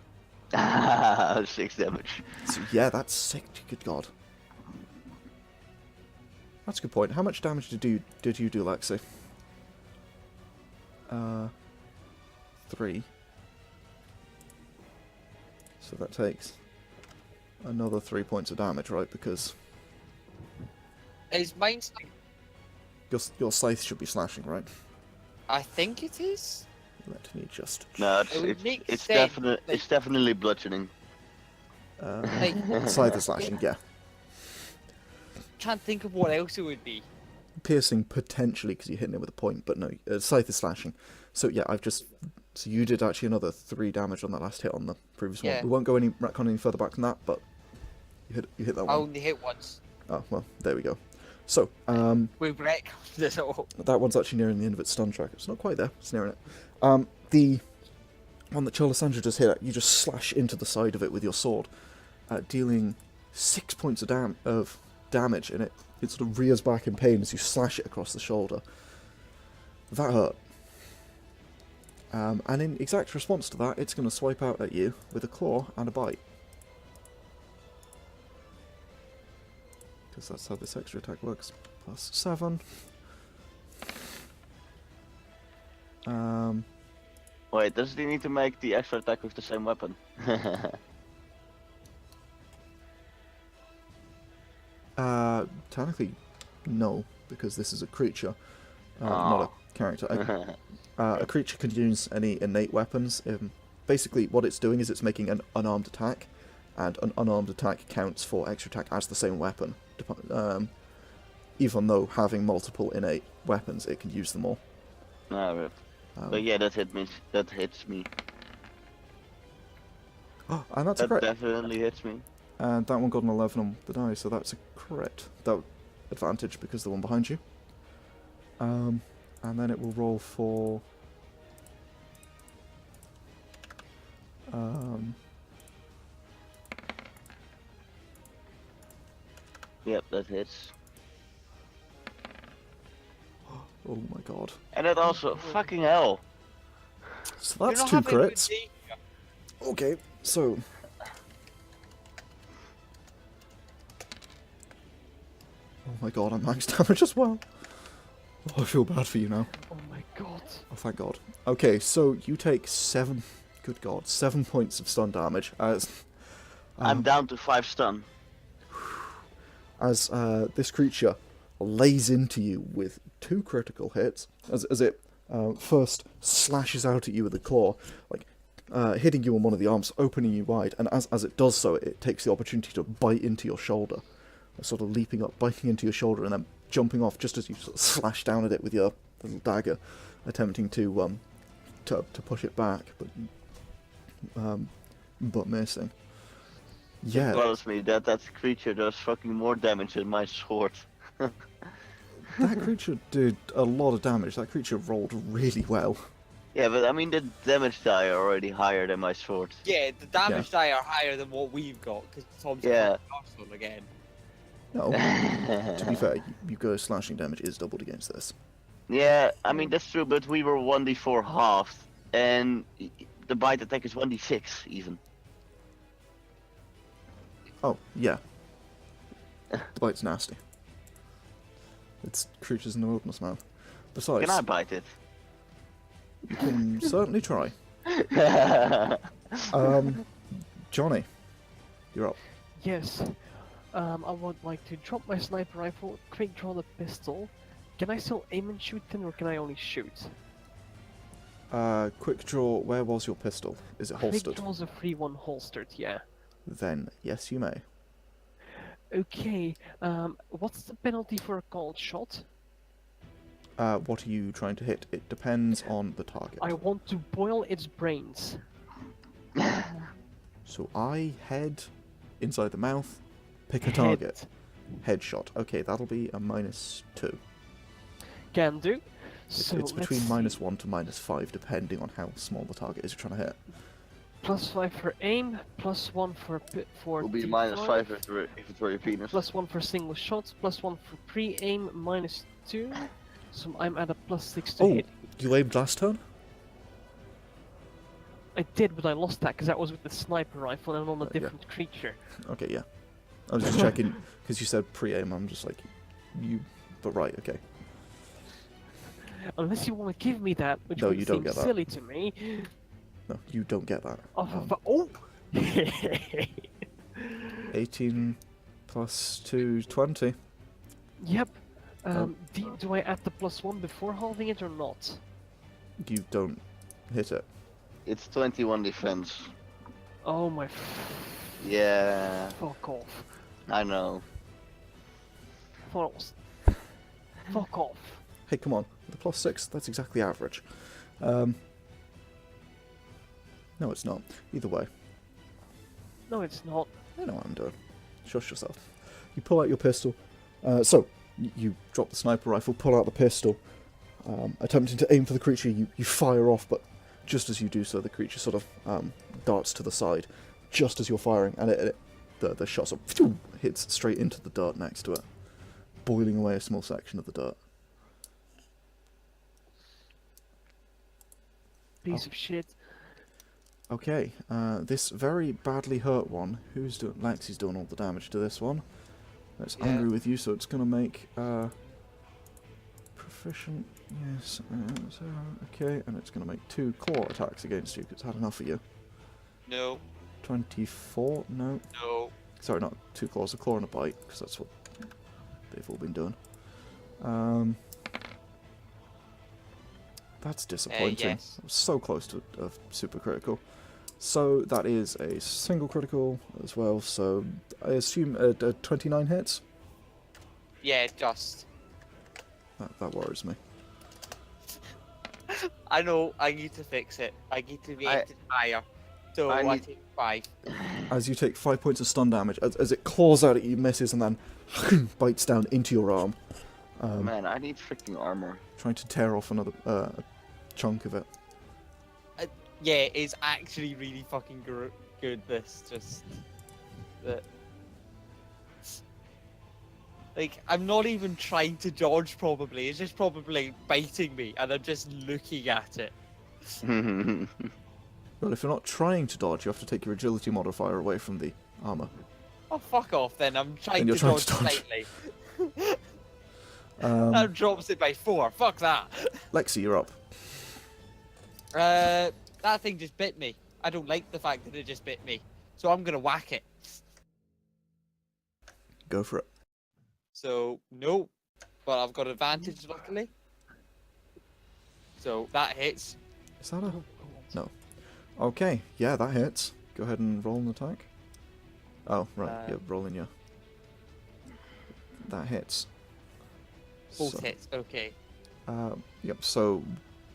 [SPEAKER 4] 6 damage.
[SPEAKER 2] So yeah, that's sick. Good God. That's a good point. How much damage did you do, Lexie? 3. So that takes another 3 points of damage, right? Because
[SPEAKER 1] Is mine?
[SPEAKER 2] your scythe should be slashing, right?
[SPEAKER 1] I think it is.
[SPEAKER 2] Let me just.
[SPEAKER 4] No,
[SPEAKER 1] It would make
[SPEAKER 4] it's
[SPEAKER 1] sense,
[SPEAKER 4] it's definitely bludgeoning.
[SPEAKER 1] Like,
[SPEAKER 2] Scythe is slashing, yeah.
[SPEAKER 1] can't think of what else it would be.
[SPEAKER 2] Piercing potentially because you're hitting it with a point, but no, scythe is slashing. So yeah, so you did actually another 3 damage on that last hit on the previous
[SPEAKER 1] Yeah.
[SPEAKER 2] one. We won't go any retcon any further back than that, but you hit that
[SPEAKER 1] I
[SPEAKER 2] one.
[SPEAKER 1] only hit once.
[SPEAKER 2] Oh well, there we go. So
[SPEAKER 1] We've wrecked this all.
[SPEAKER 2] that one's actually nearing the end of its stun track. It's not quite there. It's nearing it. The one that Charlissandra just hit, you just slash into the side of it with your sword, dealing 6 points of damage, and it sort of rears back in pain as you slash it across the shoulder. That hurt. And in exact response to that, it's going to swipe out at you with a claw and a bite. Because that's how this extra attack works. Plus 7.
[SPEAKER 4] Wait, does he need to make the extra attack with the same weapon?
[SPEAKER 2] Technically, no, because this is a creature, not a character. A creature can use any innate weapons. Basically, what it's doing is it's making an unarmed attack, and an unarmed attack counts for extra attack as the same weapon. Even though having multiple innate weapons, it can use them all.
[SPEAKER 4] No, but yeah, that hits me.
[SPEAKER 2] And that's a
[SPEAKER 4] That
[SPEAKER 2] crit.
[SPEAKER 4] definitely hits me.
[SPEAKER 2] And that one got an 11 on the die, so that's a crit. That advantage because the one behind you. And then it will roll for.
[SPEAKER 4] Yep, that hits.
[SPEAKER 2] Oh my god.
[SPEAKER 4] And that also, fucking hell.
[SPEAKER 2] So
[SPEAKER 1] You're
[SPEAKER 2] that's
[SPEAKER 1] not
[SPEAKER 2] 2
[SPEAKER 1] having a good
[SPEAKER 2] crits.
[SPEAKER 1] day.
[SPEAKER 2] Okay, so. Oh my god, I'm max damage as well. Oh, I feel bad for you now.
[SPEAKER 3] Oh my god.
[SPEAKER 2] Oh, thank god. Okay, so you take 7. Good god, 7 points of stun damage as.
[SPEAKER 4] I'm down to 5 stun.
[SPEAKER 2] As this creature lays into you with 2 critical hits, as it first slashes out at you with a claw, like hitting you on one of the arms, opening you wide, and as it does so, it takes the opportunity to bite into your shoulder, sort of leaping up, biting into your shoulder, and then jumping off just as you sort of slash down at it with your little dagger, attempting to push it back, but missing. Yeah.
[SPEAKER 4] Tells me that creature does fucking more damage than my sword.
[SPEAKER 2] That creature did a lot of damage. That creature rolled really well.
[SPEAKER 4] Yeah, but I mean the damage die are already higher than my sword.
[SPEAKER 1] Yeah, the damage die are higher than what we've got because Tom's
[SPEAKER 4] Yeah.
[SPEAKER 1] Arsenal again.
[SPEAKER 2] No, to be fair, you go slashing damage is doubled against this.
[SPEAKER 4] Yeah, I mean that's true, but we were 1d4 halved, and the bite attack is 1d6 even.
[SPEAKER 2] Oh, yeah. The bite's nasty. It's creatures in the wilderness, man. Besides,
[SPEAKER 4] Can I bite it?
[SPEAKER 2] you can certainly try. Johnny, you're up.
[SPEAKER 3] Yes. I would like to drop my sniper rifle, quick draw the pistol. Can I still aim and shoot then, or can I only shoot?
[SPEAKER 2] Quick draw, where was your pistol? Is it holstered?
[SPEAKER 3] Quick draw's a free one holstered, yeah.
[SPEAKER 2] Then, yes, you may.
[SPEAKER 3] Okay, what's the penalty for a called shot?
[SPEAKER 2] What are you trying to hit? It depends on the target.
[SPEAKER 3] I want to boil its brains.
[SPEAKER 2] So I head inside the mouth, pick a target. Headshot. Okay, that'll be a -2.
[SPEAKER 3] Can do.
[SPEAKER 2] It's
[SPEAKER 3] So
[SPEAKER 2] between
[SPEAKER 3] let's see.
[SPEAKER 2] -1 to -5, depending on how small the target is you're trying to hit.
[SPEAKER 3] +5 for aim, +1 for
[SPEAKER 4] Will be
[SPEAKER 3] D5,
[SPEAKER 4] -5 if it's for your penis.
[SPEAKER 3] +1 for single shots, +1 for pre-aim, -2. So I'm at a +6 to
[SPEAKER 2] Oh,
[SPEAKER 3] hit.
[SPEAKER 2] you aimed last turn?
[SPEAKER 3] I did, but I lost that because that was with the sniper rifle and on a
[SPEAKER 2] Yeah.
[SPEAKER 3] different creature.
[SPEAKER 2] Okay, yeah. I was just checking, because you said pre-aim, I'm just like, you... But right, okay.
[SPEAKER 3] Unless you want to give me that, which
[SPEAKER 2] No,
[SPEAKER 3] would
[SPEAKER 2] you don't
[SPEAKER 3] seem
[SPEAKER 2] get that.
[SPEAKER 3] silly to me.
[SPEAKER 2] No, you don't get that.
[SPEAKER 3] Oh!
[SPEAKER 2] 18 plus 2, 20.
[SPEAKER 3] Yep.
[SPEAKER 2] Oh.
[SPEAKER 3] Do I add the +1 before halving it or not?
[SPEAKER 2] You don't hit it.
[SPEAKER 4] It's 21 defense.
[SPEAKER 3] Oh my
[SPEAKER 4] Yeah,
[SPEAKER 3] fuck off.
[SPEAKER 4] I know.
[SPEAKER 3] I thought it was... Fuck off.
[SPEAKER 2] Hey, come on. The +6, that's exactly average. No, it's not. Either way.
[SPEAKER 3] No, it's not.
[SPEAKER 2] I know what I'm doing. Shush yourself. You pull out your pistol. So, you drop the sniper rifle, pull out the pistol. Attempting to aim for the creature, you fire off, but just as you do so, the creature sort of darts to the side, just as you're firing, and the shot sort of hits straight into the dirt next to it, boiling away a small section of the dirt.
[SPEAKER 3] Piece of shit.
[SPEAKER 2] Okay, this very badly hurt one, Lexie's doing all the damage to this one. It's
[SPEAKER 1] Yeah.
[SPEAKER 2] angry with you, so it's going to make proficient, yes, okay, and it's going to make 2 claw attacks against you, because it's had enough of you.
[SPEAKER 1] No.
[SPEAKER 2] 24, no,
[SPEAKER 1] No.
[SPEAKER 2] sorry, not 2 claws, a claw and a bite, because that's what they've all been doing. That's disappointing.
[SPEAKER 1] Yes.
[SPEAKER 2] I was so close to a super critical. So that is a single critical as well, so I assume a 29 hits?
[SPEAKER 1] Yeah, just.
[SPEAKER 2] That worries me.
[SPEAKER 1] I know. I need to fix it. I need to make it higher. So I take 5.
[SPEAKER 2] As you take 5 points of stun damage, as it claws out at you, misses, and then bites down into your arm.
[SPEAKER 4] Man, I need freaking armor.
[SPEAKER 2] Trying to tear off another chunk of it.
[SPEAKER 1] Yeah, it's actually really fucking good. This just like I'm not even trying to dodge. Probably it's just probably biting me, and I'm just looking at it.
[SPEAKER 2] Well, if you're not trying to dodge, you have to take your agility modifier away from the armor.
[SPEAKER 1] Oh fuck off! Then I'm trying
[SPEAKER 2] And
[SPEAKER 1] to
[SPEAKER 2] you're trying
[SPEAKER 1] dodge
[SPEAKER 2] to dodge.
[SPEAKER 1] slightly. That drops it by 4. Fuck that.
[SPEAKER 2] Lexie, you're up.
[SPEAKER 1] That thing just bit me. I don't like the fact that it just bit me, so I'm gonna whack it.
[SPEAKER 2] Go for it.
[SPEAKER 1] So no, but I've got advantage luckily. So that hits.
[SPEAKER 2] Is that a... No. Okay, yeah, that hits. Go ahead and roll an attack. Oh, right, yeah, rolling, yeah. That hits.
[SPEAKER 1] Both
[SPEAKER 2] So,
[SPEAKER 1] hits. Okay.
[SPEAKER 2] Yep, so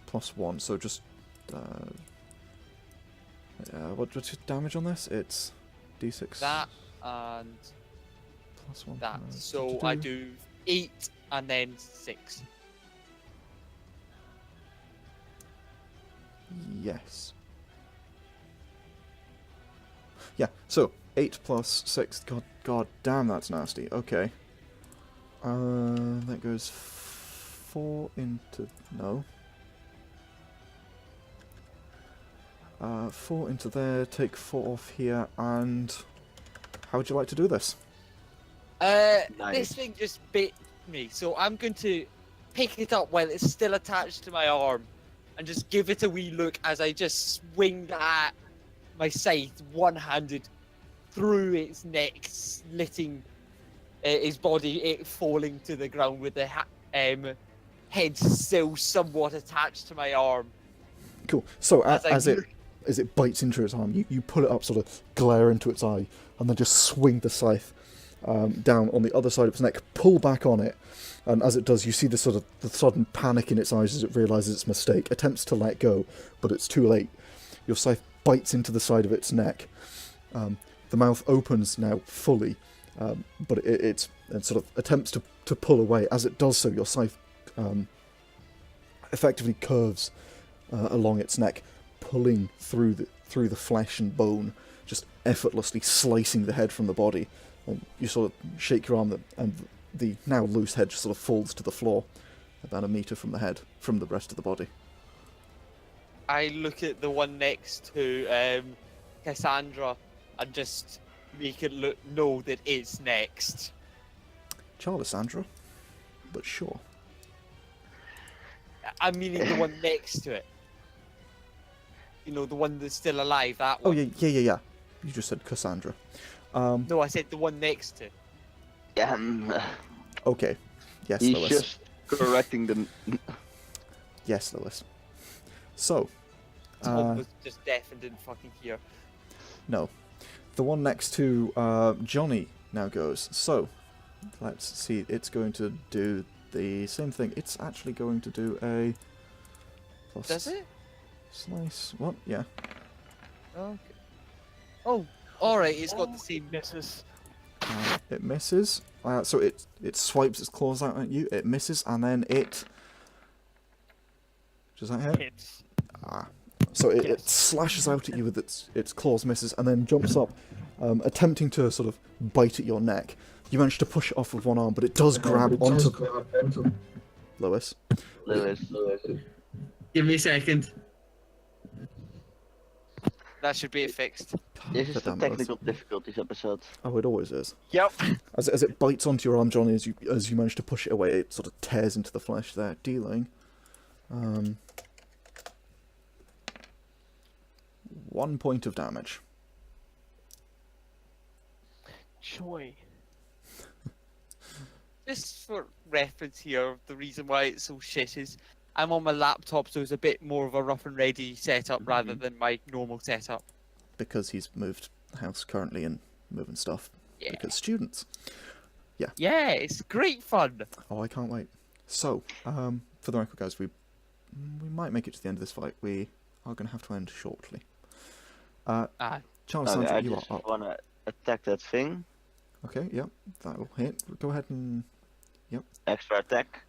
[SPEAKER 2] +1, so just... what's your damage on this? It's d6.
[SPEAKER 1] That and
[SPEAKER 2] +1.
[SPEAKER 1] that. So I do 8 and then 6.
[SPEAKER 2] Yes. Yeah, so 8 plus 6. God damn, that's nasty. Okay. That goes 4 into... No. 4 into there, take 4 off here, and... How would you like to do this?
[SPEAKER 1] This thing just bit me, so I'm going to pick it up while it's still attached to my arm and just give it a wee look as I just swing at my scythe one-handed through its neck, slitting his body, it falling to the ground with the head still somewhat attached to my arm.
[SPEAKER 2] Cool. So
[SPEAKER 1] As I
[SPEAKER 2] as it bites into its arm, you pull it up, sort of glare into its eye, and then just swing the scythe down on the other side of its neck, pull back on it, and as it does, you see the sudden panic in its eyes as it realizes its mistake, attempts to let go, but it's too late. Your scythe bites into the side of its neck. The mouth opens now fully, but it sort of attempts to pull away. As it does so, your scythe effectively curves along its neck, pulling through the flesh and bone, just effortlessly slicing the head from the body. And you sort of shake your arm, and the now loose head just sort of falls to the floor, about a meter from the head, from the rest of the body.
[SPEAKER 1] I look at the one next to Cassandra and just make it know that it's next.
[SPEAKER 2] Charlissandra, but sure.
[SPEAKER 1] I'm meaning the one next to it. You know, the one that's still alive, that
[SPEAKER 2] Oh,
[SPEAKER 1] one.
[SPEAKER 2] yeah. You just said Cassandra.
[SPEAKER 1] No, I said the one next to.
[SPEAKER 4] Yeah,
[SPEAKER 2] Okay. Yes,
[SPEAKER 4] he's
[SPEAKER 2] Lewis.
[SPEAKER 4] just correcting the.
[SPEAKER 2] Yes, Lewis. So,
[SPEAKER 1] Tom was just deaf and didn't fucking hear.
[SPEAKER 2] no. The one next to Johnny now goes. So, let's see. It's going to do the same thing. It's actually going to do a... plus
[SPEAKER 1] Does it?
[SPEAKER 2] Slice. What? Yeah.
[SPEAKER 1] Okay. Oh, alright, it's got the same.
[SPEAKER 3] Misses.
[SPEAKER 2] It misses. So it swipes its claws out at you. It misses, and then it... Does that hit?
[SPEAKER 3] Hits.
[SPEAKER 2] Ah. So it
[SPEAKER 3] Yes.
[SPEAKER 2] slashes out at you with its claws, misses, and then jumps up, attempting to sort of bite at your neck. You manage to push it off with one arm, but it does grab onto... Lewis.
[SPEAKER 4] Lewis.
[SPEAKER 5] Give me a second.
[SPEAKER 1] That should be it fixed.
[SPEAKER 4] This is the
[SPEAKER 2] Goddamn, Lewis.
[SPEAKER 4] technical difficulties episode.
[SPEAKER 2] Oh, it always is.
[SPEAKER 1] Yep.
[SPEAKER 2] As it bites onto your arm, Johnny, as you manage to push it away, it sort of tears into the flesh there, dealing 1 point of damage.
[SPEAKER 3] Joy.
[SPEAKER 1] Just for reference here, the reason why it's so shit is I'm on my laptop, so it's a bit more of a rough and ready setup rather than my normal setup.
[SPEAKER 2] Because he's moved house currently and moving stuff.
[SPEAKER 1] Yeah.
[SPEAKER 2] Because students.
[SPEAKER 1] Yeah, it's great fun.
[SPEAKER 2] Oh, I can't wait. So, for the record, guys, we might make it to the end of this fight. We are going to have to end shortly. Charlissandra,
[SPEAKER 4] Okay, I
[SPEAKER 2] you are
[SPEAKER 4] just
[SPEAKER 2] up.
[SPEAKER 4] wanna attack that thing.
[SPEAKER 2] Okay, yep, that will hit. Go ahead and
[SPEAKER 4] Extra attack.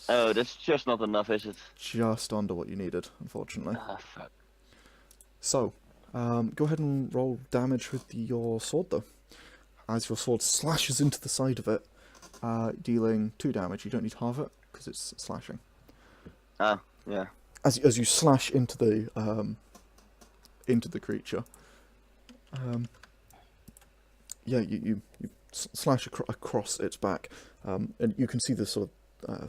[SPEAKER 4] Oh, that's just not enough, is it?
[SPEAKER 2] just under what you needed, unfortunately.
[SPEAKER 4] Ah, fuck.
[SPEAKER 2] So, go ahead and roll damage with your sword, though. As your sword slashes into the side of it, dealing 2 damage. You don't need half it, because it's slashing.
[SPEAKER 4] Ah, yeah.
[SPEAKER 2] As you slash into the creature, yeah, you slash across its back, and you can see the sort of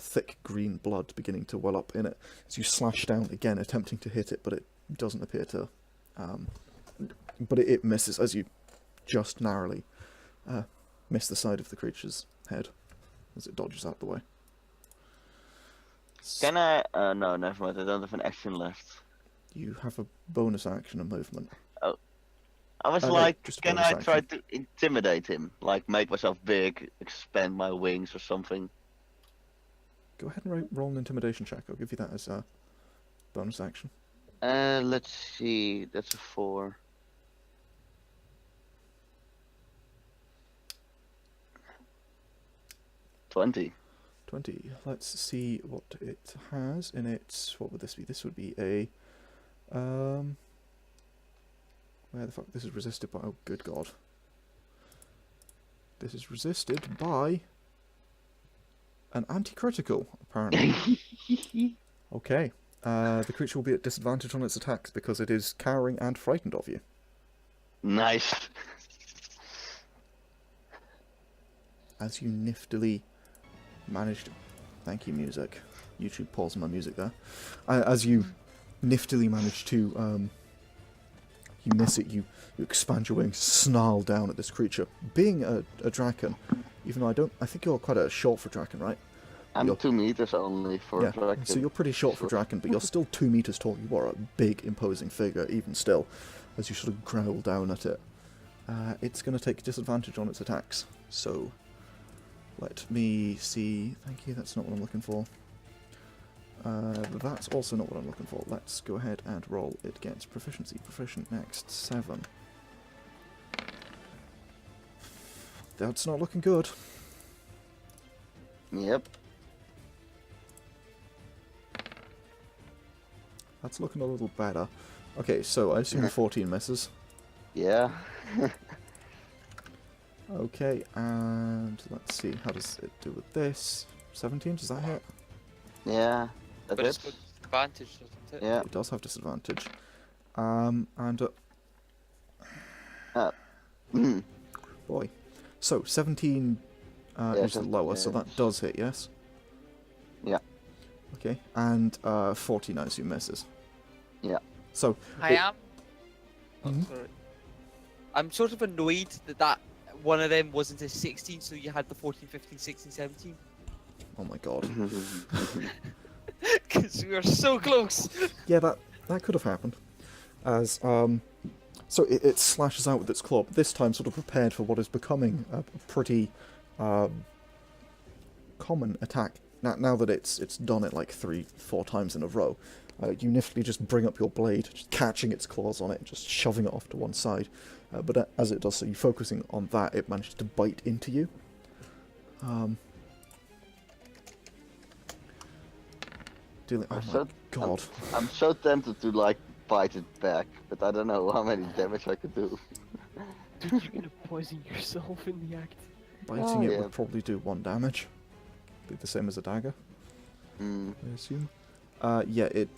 [SPEAKER 2] thick green blood beginning to well up in it. As you slash down again, attempting to hit it, but it doesn't appear to. But it misses as you just narrowly miss the side of the creature's head as it dodges out the way.
[SPEAKER 4] Can I? No, never mind. I don't have an action left.
[SPEAKER 2] You have a bonus action and movement.
[SPEAKER 4] I was
[SPEAKER 2] no,
[SPEAKER 4] like,
[SPEAKER 2] just a
[SPEAKER 4] can
[SPEAKER 2] bonus
[SPEAKER 4] I try
[SPEAKER 2] action.
[SPEAKER 4] to intimidate him? Like, make myself big, expand my wings or something?
[SPEAKER 2] Go ahead and roll an intimidation check. I'll give you that as a bonus action.
[SPEAKER 4] Let's see. That's a 4. $20.
[SPEAKER 2] 20. Let's see what it has in its... What would this be? This would be a... Where the fuck? This is resisted by... Oh, good god. This is resisted by... an anti-critical, apparently. Okay. The creature will be at disadvantage on its attacks because it is cowering and frightened of you.
[SPEAKER 4] Nice.
[SPEAKER 2] As you niftily managed... Thank you, music. YouTube paused my music there. As you niftily manage to... you miss it, you expand your wings, snarl down at this creature. Being a draken, even though I think you're quite short for draken, right?
[SPEAKER 4] I'm
[SPEAKER 2] You're-
[SPEAKER 4] 2 meters only for
[SPEAKER 2] Yeah,
[SPEAKER 4] a dragon.
[SPEAKER 2] so you're pretty short for draken, but you're still 2 meters tall. You are a big, imposing figure, even still, as you sort of growl down at it. It's going to take disadvantage on its attacks, so let me see. Thank you, that's not what I'm looking for. That's also not what I'm looking for. Let's go ahead and roll. It gets proficiency. Proficient next, 7. That's not looking good.
[SPEAKER 4] Yep.
[SPEAKER 2] That's looking a little better. Okay, so I assume 14 misses.
[SPEAKER 4] Yeah.
[SPEAKER 2] Okay, and let's see, how does it do with this? 17, does that hit?
[SPEAKER 4] Yeah. That's
[SPEAKER 1] But it's
[SPEAKER 4] it.
[SPEAKER 1] got disadvantage, doesn't it?
[SPEAKER 4] Yeah.
[SPEAKER 2] It does have disadvantage. And, boy. So, 17
[SPEAKER 4] Yeah,
[SPEAKER 2] is the
[SPEAKER 4] 17
[SPEAKER 2] lower, so that
[SPEAKER 4] hits.
[SPEAKER 2] does hit, yes?
[SPEAKER 4] Yeah.
[SPEAKER 2] Okay, and 14 I assume misses.
[SPEAKER 4] Yeah.
[SPEAKER 2] So,
[SPEAKER 1] I am. Oh,
[SPEAKER 2] Mhm.
[SPEAKER 1] sorry. I'm sort of annoyed that one of them wasn't a 16, so you had the 14, 15, 16, 17.
[SPEAKER 2] Oh my god.
[SPEAKER 1] Because we were so close.
[SPEAKER 2] Yeah, that could have happened. As so it slashes out with its claw, but this time sort of prepared for what is becoming a pretty common attack. Now that it's done it like 3-4 times in a row, you niftily just bring up your blade, just catching its claws on it, just shoving it off to one side. But as it does so, you focusing on that, it manages to bite into you. Dealing. Oh my god.
[SPEAKER 4] I'm so tempted to like bite it back, but I don't know how many damage I could do.
[SPEAKER 3] Dude, you're gonna poison yourself in the act.
[SPEAKER 2] Biting it
[SPEAKER 4] yeah.
[SPEAKER 2] would probably do 1 damage. Be the same as a dagger,
[SPEAKER 4] Mm.
[SPEAKER 2] I assume. Yeah, it.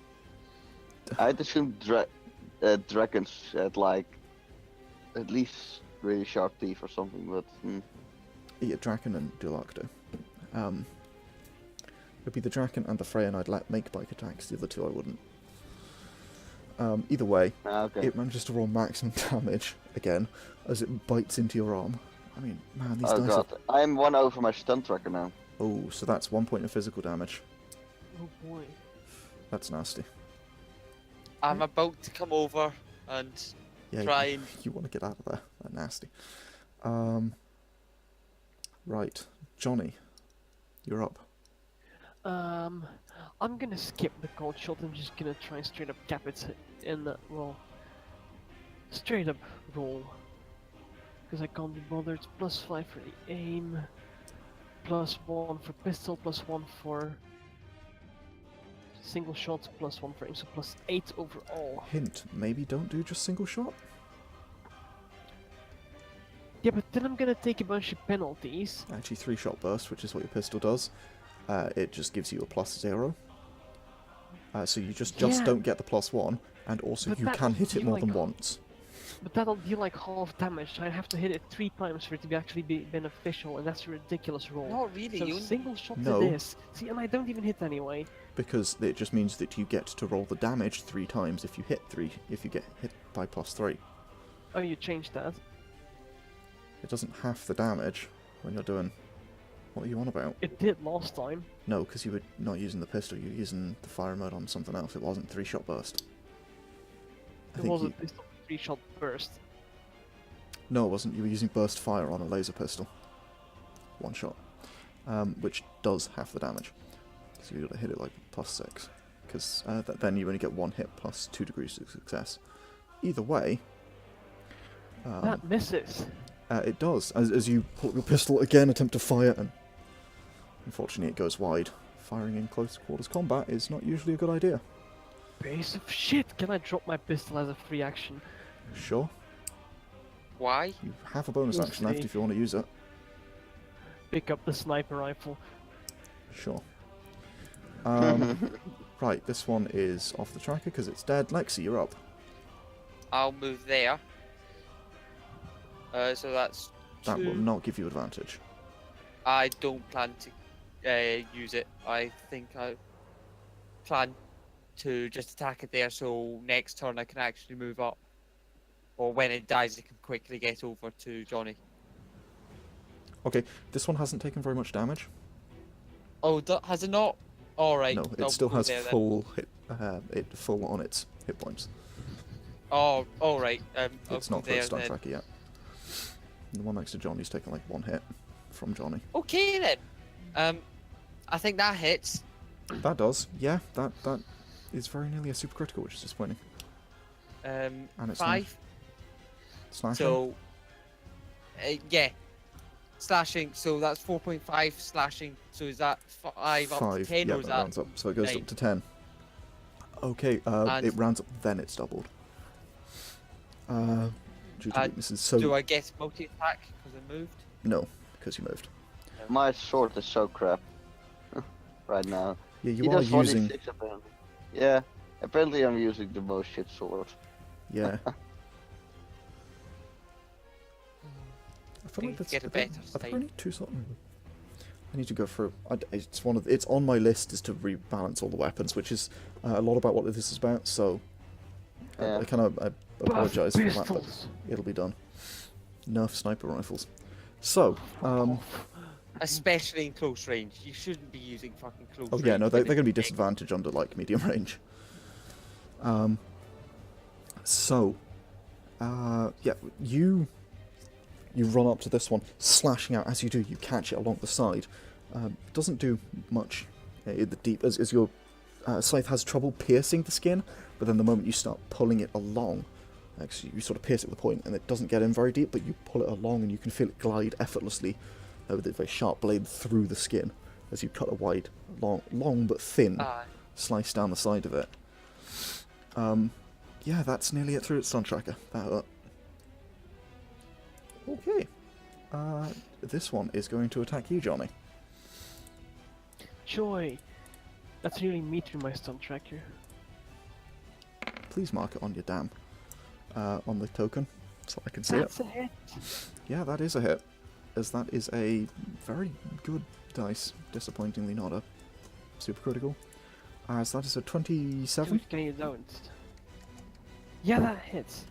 [SPEAKER 4] I'd assume dragons had like at least really sharp teeth or something, but
[SPEAKER 2] Yeah, Draken and Dulak do. It'd be the Draken and the Freya, and I'd let make bike attacks. The other two I wouldn't. Either way,
[SPEAKER 4] okay.
[SPEAKER 2] it manages to roll maximum damage again as it bites into your arm. I mean, man, these
[SPEAKER 4] Oh
[SPEAKER 2] dice
[SPEAKER 4] god, I'm 1 over my stun tracker now.
[SPEAKER 2] are... Oh, so that's 1 point of physical damage.
[SPEAKER 3] Oh boy.
[SPEAKER 2] That's nasty.
[SPEAKER 1] I'm about to come over and
[SPEAKER 2] Yeah,
[SPEAKER 1] try
[SPEAKER 2] you,
[SPEAKER 1] and...
[SPEAKER 2] you want to get out of there. That's nasty. Right, Johnny, you're up.
[SPEAKER 3] I'm gonna skip the cold shot. I'm just gonna try and straight up cap it in well, straight up roll. Because I can't be bothered. +5 for the aim, +1 for pistol, +1 for single shot, +1 for aim, so +8 overall.
[SPEAKER 2] Hint, maybe don't do just single shot?
[SPEAKER 3] Yeah, but then I'm gonna take a bunch of penalties.
[SPEAKER 2] Actually, 3-shot burst, which is what your pistol does. It just gives you a +0. So you just
[SPEAKER 3] Yeah.
[SPEAKER 2] don't get the +1, and also
[SPEAKER 3] But
[SPEAKER 2] you
[SPEAKER 3] that
[SPEAKER 2] can
[SPEAKER 3] will
[SPEAKER 2] hit it
[SPEAKER 3] be
[SPEAKER 2] more
[SPEAKER 3] like
[SPEAKER 2] than once.
[SPEAKER 3] But that'll deal like half damage. I have to hit it 3 times for it to actually be beneficial, and that's a ridiculous roll.
[SPEAKER 1] Not really,
[SPEAKER 3] So
[SPEAKER 1] you...
[SPEAKER 3] single shot
[SPEAKER 2] No.
[SPEAKER 3] to this. See, and I don't even hit anyway.
[SPEAKER 2] Because it just means that you get to roll the damage 3 times if you get hit by +3.
[SPEAKER 3] Oh, you changed that.
[SPEAKER 2] It doesn't half the damage when you're doing... What are you on about?
[SPEAKER 3] It did last time.
[SPEAKER 2] No, because you were not using the pistol, you were using the fire mode on something else. It wasn't 3-shot burst. I
[SPEAKER 3] It
[SPEAKER 2] think
[SPEAKER 3] was a
[SPEAKER 2] you...
[SPEAKER 3] pistol 3-shot burst.
[SPEAKER 2] No, it wasn't. You were using burst fire on a laser pistol. 1 shot. Which does half the damage. So you gotta hit it like +6. Because then you only get 1 hit plus 2 degrees of success. Either way...
[SPEAKER 3] That misses.
[SPEAKER 2] it does. As you pull your pistol again, attempt to fire, and unfortunately it goes wide. Firing in close quarters combat is not usually a good idea.
[SPEAKER 3] Piece of shit! Can I drop my pistol as a free action?
[SPEAKER 2] Sure.
[SPEAKER 1] Why?
[SPEAKER 2] You have a bonus
[SPEAKER 3] We'll
[SPEAKER 2] action left
[SPEAKER 3] see.
[SPEAKER 2] if you want to use it.
[SPEAKER 3] Pick up the sniper rifle.
[SPEAKER 2] Sure. Right, this one is off the tracker because it's dead. Lexie, you're up.
[SPEAKER 1] I'll move there. So that's
[SPEAKER 2] That will
[SPEAKER 1] 2.
[SPEAKER 2] not give you advantage.
[SPEAKER 1] I don't plan to use it. I think I plan to just attack it there, so next turn I can actually move up. Or when it dies, I can quickly get over to Johnny.
[SPEAKER 2] Okay, this one hasn't taken very much damage.
[SPEAKER 1] Oh, has it not? Alright.
[SPEAKER 2] No, it still has full full on its hit points.
[SPEAKER 1] Oh, alright.
[SPEAKER 2] It's not first star tracker yet. The one next to Johnny's taken like 1 hit from Johnny.
[SPEAKER 1] Okay then. I think that hits.
[SPEAKER 2] That does, yeah. That is very nearly a super critical, which is disappointing. And it's
[SPEAKER 1] 5.
[SPEAKER 2] Slashing.
[SPEAKER 1] So, yeah. Slashing, so that's 4.5 slashing. So is that 5 up to 10
[SPEAKER 2] yeah,
[SPEAKER 1] or is
[SPEAKER 2] that
[SPEAKER 1] that...
[SPEAKER 2] rounds up. So it goes
[SPEAKER 1] 9?
[SPEAKER 2] up to 10. Okay,
[SPEAKER 1] And-
[SPEAKER 2] it rounds up, then it's doubled. Due to
[SPEAKER 1] And
[SPEAKER 2] weaknesses, so
[SPEAKER 1] Do I get multi-attack because I moved?
[SPEAKER 2] no, because you moved.
[SPEAKER 4] My sword is so crap right now.
[SPEAKER 2] Yeah,
[SPEAKER 4] He
[SPEAKER 2] you are
[SPEAKER 4] does
[SPEAKER 2] using.
[SPEAKER 4] 1d6 apparently. Yeah, apparently I'm using the most shit sword.
[SPEAKER 2] Yeah. I feel
[SPEAKER 1] Think
[SPEAKER 2] like that's.
[SPEAKER 1] get a
[SPEAKER 2] are there-
[SPEAKER 1] better
[SPEAKER 2] are there
[SPEAKER 1] state.
[SPEAKER 2] only 2 sort of... I need to go through. It's one of. It's on my list is to rebalance all the weapons, which is a lot about what this is about. So
[SPEAKER 4] Yeah.
[SPEAKER 2] I kind of apologize for that, but
[SPEAKER 3] Pistols.
[SPEAKER 2] it'll be done. nerf sniper rifles. So,
[SPEAKER 1] Especially in close range. You shouldn't be using fucking close
[SPEAKER 2] oh
[SPEAKER 1] range.
[SPEAKER 2] yeah, no, they're
[SPEAKER 1] when
[SPEAKER 2] going to be
[SPEAKER 1] it's big.
[SPEAKER 2] disadvantaged under like medium range. So, yeah, you run up to this one, slashing out. As you do, you catch it along the side. It doesn't do much in the deep, as your scythe has trouble piercing the skin, but then the moment you start pulling it along, actually you sort of pierce it with a point, and it doesn't get in very deep, but you pull it along and you can feel it glide effortlessly with a very sharp blade through the skin as you cut a wide, long but thin slice down the side of it. Yeah, that's nearly it through its stun tracker. That hurt. Okay. This one is going to attack you, Johnny.
[SPEAKER 3] Joy! That's nearly me through my stun tracker.
[SPEAKER 2] Please mark it on your damn, on the token, so I can see
[SPEAKER 3] That's
[SPEAKER 2] it.
[SPEAKER 3] a hit!
[SPEAKER 2] Yeah, that is a hit, as that is a very good dice. Disappointingly not a super critical. As that is a 27.
[SPEAKER 3] Dude, you don't. Yeah, that hits.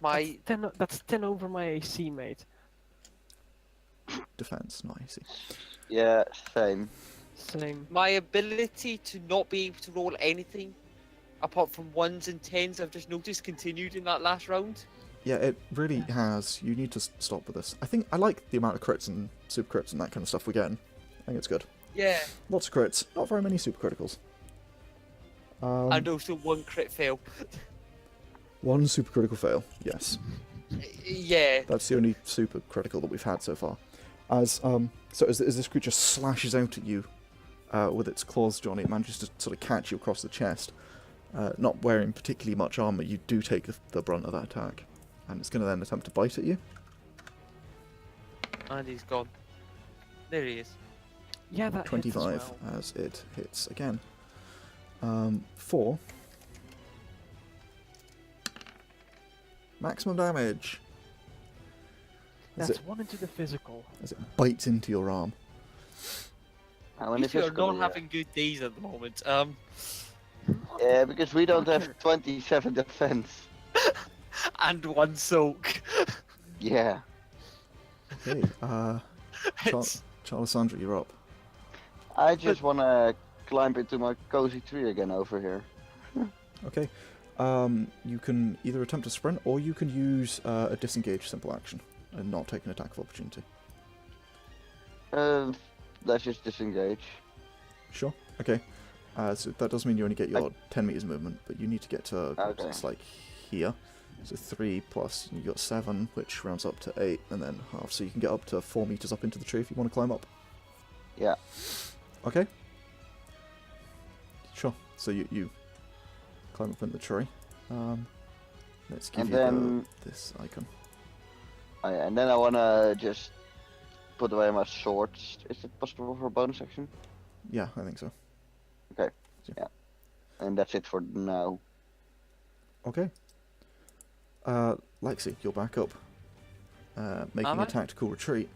[SPEAKER 3] That's 10 over my AC, mate.
[SPEAKER 2] Defense, not easy.
[SPEAKER 4] Yeah, same.
[SPEAKER 3] Same.
[SPEAKER 1] My ability to not be able to roll anything apart from 1s and 10s, I've just noticed, continued in that last round.
[SPEAKER 2] Yeah, it really has. You need to stop with this. I think I like the amount of crits and super crits and that kind of stuff we're getting. I think it's good.
[SPEAKER 1] Yeah.
[SPEAKER 2] Lots of crits, not very many super criticals.
[SPEAKER 1] And also 1 crit fail.
[SPEAKER 2] One super critical fail, yes.
[SPEAKER 1] Yeah.
[SPEAKER 2] That's the only super critical that we've had so far. So as this creature slashes out at you with its claws, Johnny, it manages to sort of catch you across the chest. Not wearing particularly much armor, you do take the brunt of that attack. And it's going to then attempt to bite at you.
[SPEAKER 1] And he's gone. There he is.
[SPEAKER 3] Yeah, that
[SPEAKER 2] 25
[SPEAKER 3] hits as well.
[SPEAKER 2] as it hits again. 4. Maximum damage. As
[SPEAKER 3] That's
[SPEAKER 2] it,
[SPEAKER 3] 1 into the physical.
[SPEAKER 2] as it bites into your arm.
[SPEAKER 4] How many
[SPEAKER 1] If you're
[SPEAKER 4] physical
[SPEAKER 1] not
[SPEAKER 4] do you have?
[SPEAKER 1] having good days at the moment.
[SPEAKER 4] Yeah, because we don't have
[SPEAKER 3] Fucker.
[SPEAKER 4] 27 defense.
[SPEAKER 1] And 1 soak.
[SPEAKER 4] Yeah.
[SPEAKER 2] Okay,
[SPEAKER 1] It's-
[SPEAKER 2] Charlissandra, you're up.
[SPEAKER 4] I just wanna climb into my cozy tree again over here.
[SPEAKER 2] Okay. You can either attempt to sprint, or you can use a disengage simple action and not take an attack of opportunity.
[SPEAKER 4] Let's just disengage.
[SPEAKER 2] Sure. Okay. So that does mean you only get your 10 meters movement, but you need to get to
[SPEAKER 4] Okay.
[SPEAKER 2] it's like here. So 3 plus you got 7, which rounds up to 8, and then half. So you can get up to 4 meters up into the tree if you want to climb up.
[SPEAKER 4] Yeah.
[SPEAKER 2] Okay. Sure. So you climb up in the tree. Let's give
[SPEAKER 4] And
[SPEAKER 2] you
[SPEAKER 4] then-
[SPEAKER 2] this icon.
[SPEAKER 4] Oh, yeah, and then I wanna just put away my swords. Is it possible for a bonus action?
[SPEAKER 2] Yeah, I think so.
[SPEAKER 4] And that's it for now.
[SPEAKER 2] Okay. Lexie, you're back up. Making
[SPEAKER 1] Am
[SPEAKER 2] a
[SPEAKER 1] I?
[SPEAKER 2] tactical retreat.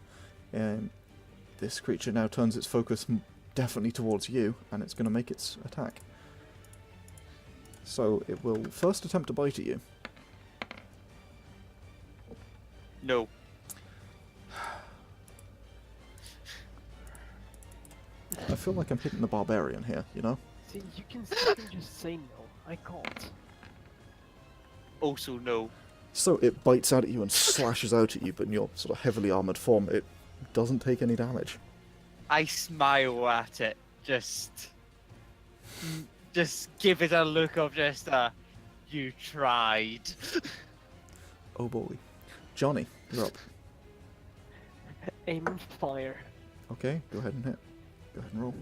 [SPEAKER 2] This creature now turns its focus definitely towards you, and it's going to make its attack. So it will first attempt to bite at you.
[SPEAKER 1] No.
[SPEAKER 2] I feel like I'm hitting the barbarian here, you know?
[SPEAKER 3] See, you can just say no. I can't.
[SPEAKER 1] Also no.
[SPEAKER 2] So it bites out at you and slashes out at you, but in your sort of heavily armoured form, it doesn't take any damage.
[SPEAKER 1] I smile at it. Just give it a look of just you tried.
[SPEAKER 2] Oh boy. Johnny, you're up.
[SPEAKER 3] Aim and fire.
[SPEAKER 2] Okay, go ahead and hit. Go ahead and roll.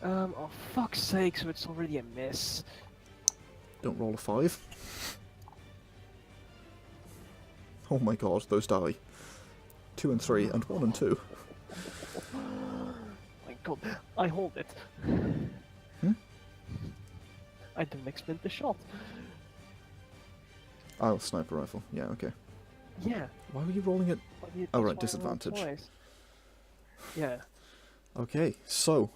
[SPEAKER 3] Oh fuck's sake, so it's already a miss.
[SPEAKER 2] Don't roll a 5. Oh my god, those die. 2 and 3, and 1 and 2.
[SPEAKER 3] My god, I hold it. I didn't expect the shot.
[SPEAKER 2] Oh, sniper rifle. Yeah, okay.
[SPEAKER 3] Yeah.
[SPEAKER 2] Why were you rolling it?
[SPEAKER 3] but
[SPEAKER 2] Oh,
[SPEAKER 3] that's
[SPEAKER 2] right,
[SPEAKER 3] why I rolled
[SPEAKER 2] disadvantage.
[SPEAKER 3] twice. Yeah.
[SPEAKER 2] Okay, so,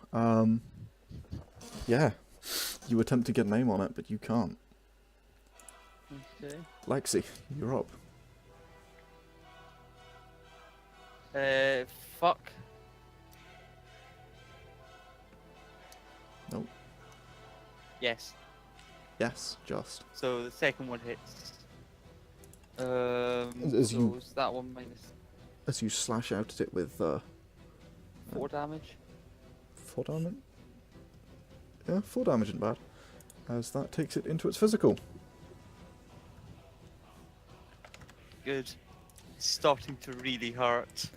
[SPEAKER 2] yeah. You attempt to get an aim on it, but you can't.
[SPEAKER 3] Okay.
[SPEAKER 2] Lexie, you're up.
[SPEAKER 1] Fuck.
[SPEAKER 2] Nope.
[SPEAKER 1] Yes.
[SPEAKER 2] Yes, just.
[SPEAKER 1] So the second one hits.
[SPEAKER 2] As
[SPEAKER 1] so
[SPEAKER 2] you-
[SPEAKER 1] is that one minus
[SPEAKER 2] As you slash out at it with
[SPEAKER 1] 4 damage?
[SPEAKER 2] 4 damage? Yeah, 4 damage isn't bad. As that takes it into its physical.
[SPEAKER 1] Good. It's starting to really hurt.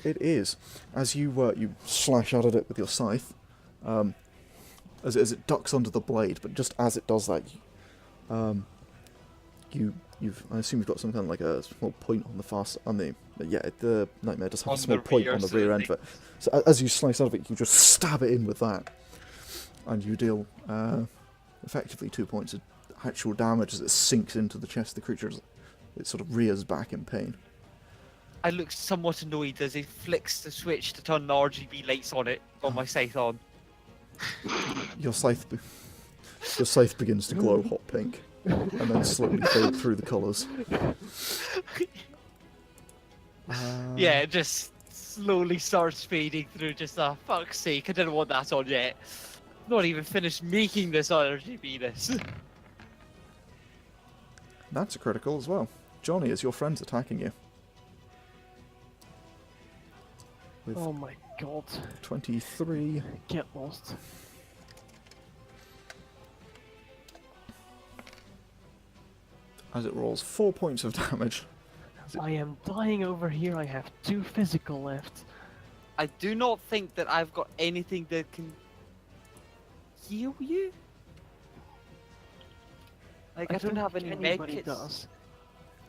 [SPEAKER 2] It is. As you you slash out at it with your scythe, as it ducks under the blade, but just as it does that, I assume you've got some kind of like a small point on the nightmare does have
[SPEAKER 1] On
[SPEAKER 2] a small
[SPEAKER 1] the
[SPEAKER 2] point
[SPEAKER 1] rear,
[SPEAKER 2] on the rear end of it. So as you slice out of it, you just stab it in with that, and you deal effectively 2 points of actual damage as it sinks into the chest of the creature. As it sort of rears back in pain.
[SPEAKER 1] I look somewhat annoyed as he flicks the switch to turn the RGB lights on my scythe on.
[SPEAKER 2] Your scythe begins to glow hot pink, and then slowly fade through the colours.
[SPEAKER 1] Yeah, it just slowly starts fading through. Just fuck's sake, I didn't want that on yet. Not even finished making this RGB. This.
[SPEAKER 2] That's a critical as well. Johnny, as your friend's attacking you. With
[SPEAKER 3] Oh my god.
[SPEAKER 2] 23.
[SPEAKER 3] Get lost.
[SPEAKER 2] As it rolls 4 points of damage.
[SPEAKER 3] I am dying over here. I have 2 physical left.
[SPEAKER 1] I do not think that I've got anything that can heal you. Like I don't have
[SPEAKER 3] think
[SPEAKER 1] any
[SPEAKER 3] anybody
[SPEAKER 1] medkits.
[SPEAKER 3] does.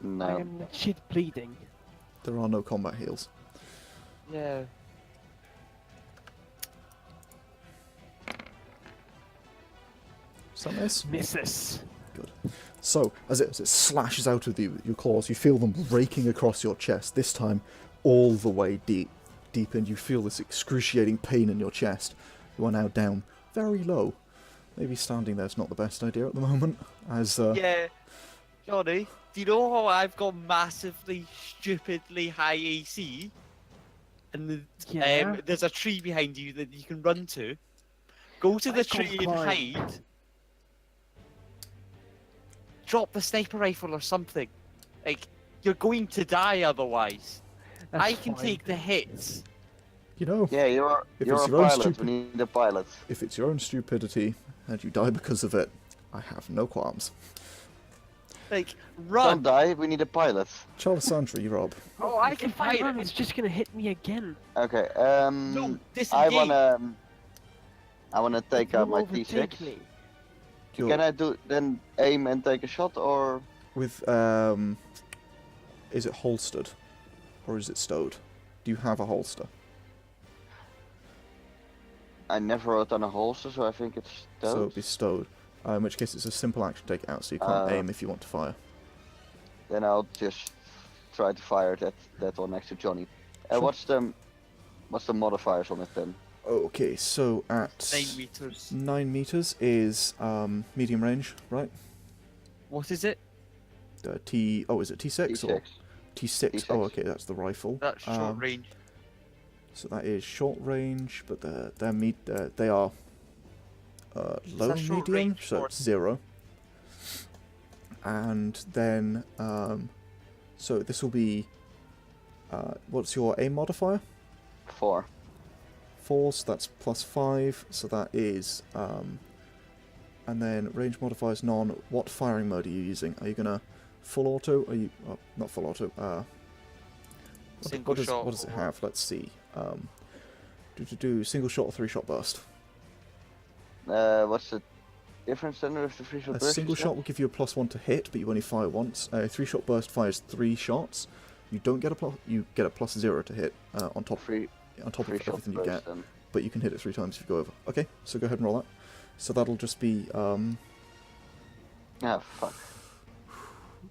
[SPEAKER 3] I
[SPEAKER 4] No.
[SPEAKER 3] am legit bleeding.
[SPEAKER 2] There are no combat heals.
[SPEAKER 1] Yeah.
[SPEAKER 2] Is that miss?
[SPEAKER 3] Misses.
[SPEAKER 2] Good. So, as it slashes out of your claws, you feel them raking across your chest, this time all the way deep in. You feel this excruciating pain in your chest. You are now down very low. Maybe standing there's not the best idea at the moment, as...
[SPEAKER 1] Yeah. Johnny, do you know how I've got massively, stupidly high AC? And
[SPEAKER 3] Yeah.
[SPEAKER 1] there's a tree behind you that you can run to. Go to the
[SPEAKER 3] I can't
[SPEAKER 1] tree and
[SPEAKER 3] climb.
[SPEAKER 1] hide. Drop the sniper rifle or something. Like, you're going to die otherwise.
[SPEAKER 3] That's
[SPEAKER 1] I can
[SPEAKER 3] fine.
[SPEAKER 1] take the hits.
[SPEAKER 2] You know,
[SPEAKER 4] Yeah, you're
[SPEAKER 2] If
[SPEAKER 4] a
[SPEAKER 2] it's your own
[SPEAKER 4] pilot.
[SPEAKER 2] stupid-
[SPEAKER 4] We need a pilot.
[SPEAKER 2] if it's your own stupidity and you die because of it, I have no qualms.
[SPEAKER 1] Like,
[SPEAKER 4] Don't
[SPEAKER 1] run.
[SPEAKER 4] die. We need a pilot.
[SPEAKER 2] Charlissandra, you're up.
[SPEAKER 1] Oh, I can
[SPEAKER 3] If I
[SPEAKER 1] fight
[SPEAKER 3] run,
[SPEAKER 1] it.
[SPEAKER 3] it's just gonna hit me again.
[SPEAKER 4] Okay.
[SPEAKER 1] No,
[SPEAKER 4] I
[SPEAKER 1] disengage.
[SPEAKER 4] wanna take
[SPEAKER 3] You'll
[SPEAKER 4] out my
[SPEAKER 3] overtake
[SPEAKER 4] T6.
[SPEAKER 3] me.
[SPEAKER 2] You're-
[SPEAKER 4] Can I then aim and take a shot, or
[SPEAKER 2] With, is it holstered? Or is it stowed? Do you have a holster?
[SPEAKER 4] I never wrote on a holster, so I think it's
[SPEAKER 2] So
[SPEAKER 4] stowed.
[SPEAKER 2] it'd be stowed. In which case it's a simple action to take it out, so you can't aim if you want to fire.
[SPEAKER 4] Then I'll just try to fire that one next to Johnny.
[SPEAKER 2] Sure.
[SPEAKER 4] What's the modifiers on it then?
[SPEAKER 2] Okay, so at
[SPEAKER 1] 9 meters.
[SPEAKER 2] 9 meters is medium range, right?
[SPEAKER 1] What is it?
[SPEAKER 2] Is it T6 or
[SPEAKER 4] T6.
[SPEAKER 2] T6? Oh,
[SPEAKER 4] T6.
[SPEAKER 2] okay, that's the rifle.
[SPEAKER 1] That's short range.
[SPEAKER 2] So that is short range, but they are low
[SPEAKER 1] that short
[SPEAKER 2] medium,
[SPEAKER 1] range
[SPEAKER 2] so
[SPEAKER 1] or-
[SPEAKER 2] it's 0. And then so this will be what's your aim modifier?
[SPEAKER 4] 4.
[SPEAKER 2] 4, so that's +5, so that is and then range modifiers none. What firing mode are you using? Are you gonna full auto? Are you not full auto?
[SPEAKER 1] Single shot
[SPEAKER 2] What does it
[SPEAKER 1] or-
[SPEAKER 2] have? Let's see. Single shot or 3-shot burst.
[SPEAKER 4] What's the difference then with the 3-shot
[SPEAKER 2] A
[SPEAKER 4] burst?
[SPEAKER 2] single
[SPEAKER 4] you said?
[SPEAKER 2] shot will give you a +1 to hit, but you only fire once. A 3-shot burst fires 3 shots. You don't get you get a +0 to hit on top
[SPEAKER 4] Three
[SPEAKER 2] of
[SPEAKER 4] shot
[SPEAKER 2] everything you
[SPEAKER 4] burst
[SPEAKER 2] get,
[SPEAKER 4] then.
[SPEAKER 2] but you can hit it 3 times if you go over. Okay, so go ahead and roll that. So that'll just be
[SPEAKER 4] Ah, fuck.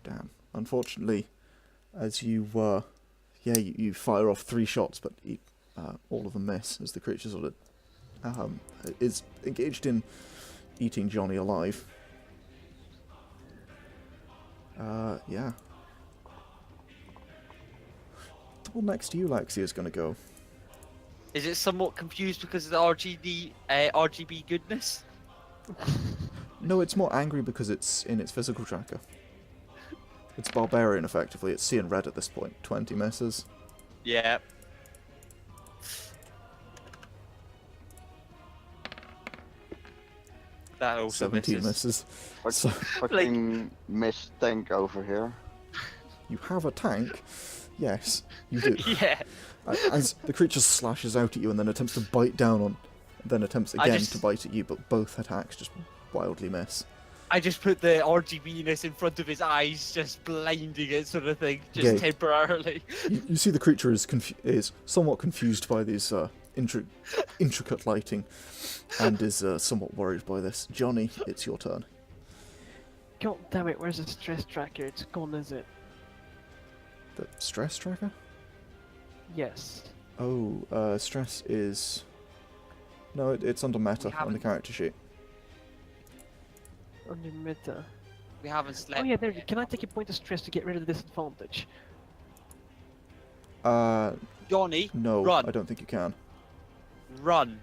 [SPEAKER 2] damn. Unfortunately, as you you fire off 3 shots, but all of them miss as the creature sort of is engaged in eating Johnny alive. Yeah. The one next to you, Lexie, is going to go.
[SPEAKER 1] Is it somewhat confused because of the RGB goodness?
[SPEAKER 2] No, it's more angry because it's in its physical tracker. It's barbarian, effectively. It's seeing red at this point. 20 misses.
[SPEAKER 1] Yeah. That also
[SPEAKER 2] 17 misses. So,
[SPEAKER 4] Fucking miss tank over here.
[SPEAKER 2] you have a tank? Yes, you do.
[SPEAKER 1] Yeah.
[SPEAKER 2] As the creature slashes out at you and then attempts to bite down on... then attempts again
[SPEAKER 1] just-
[SPEAKER 2] to bite at you, but both attacks just wildly miss.
[SPEAKER 1] I just put the RGBness in front of his eyes, just blinding it, sort of thing, just
[SPEAKER 2] Yeah.
[SPEAKER 1] temporarily.
[SPEAKER 2] You see the creature is somewhat confused by these intricate lighting and is somewhat worried by this. Johnny, it's your turn.
[SPEAKER 3] God damn it, where's the stress tracker? It's gone, is it?
[SPEAKER 2] The stress tracker?
[SPEAKER 3] Yes.
[SPEAKER 2] Oh, stress is... No, it's under meta on the
[SPEAKER 1] haven't-
[SPEAKER 2] character sheet.
[SPEAKER 3] Under meta.
[SPEAKER 1] We haven't slept.
[SPEAKER 3] Oh yeah, there. Can I take a point of stress to get rid of the disadvantage?
[SPEAKER 1] Johnny,
[SPEAKER 2] No,
[SPEAKER 1] Run.
[SPEAKER 2] I don't think you can.
[SPEAKER 1] run.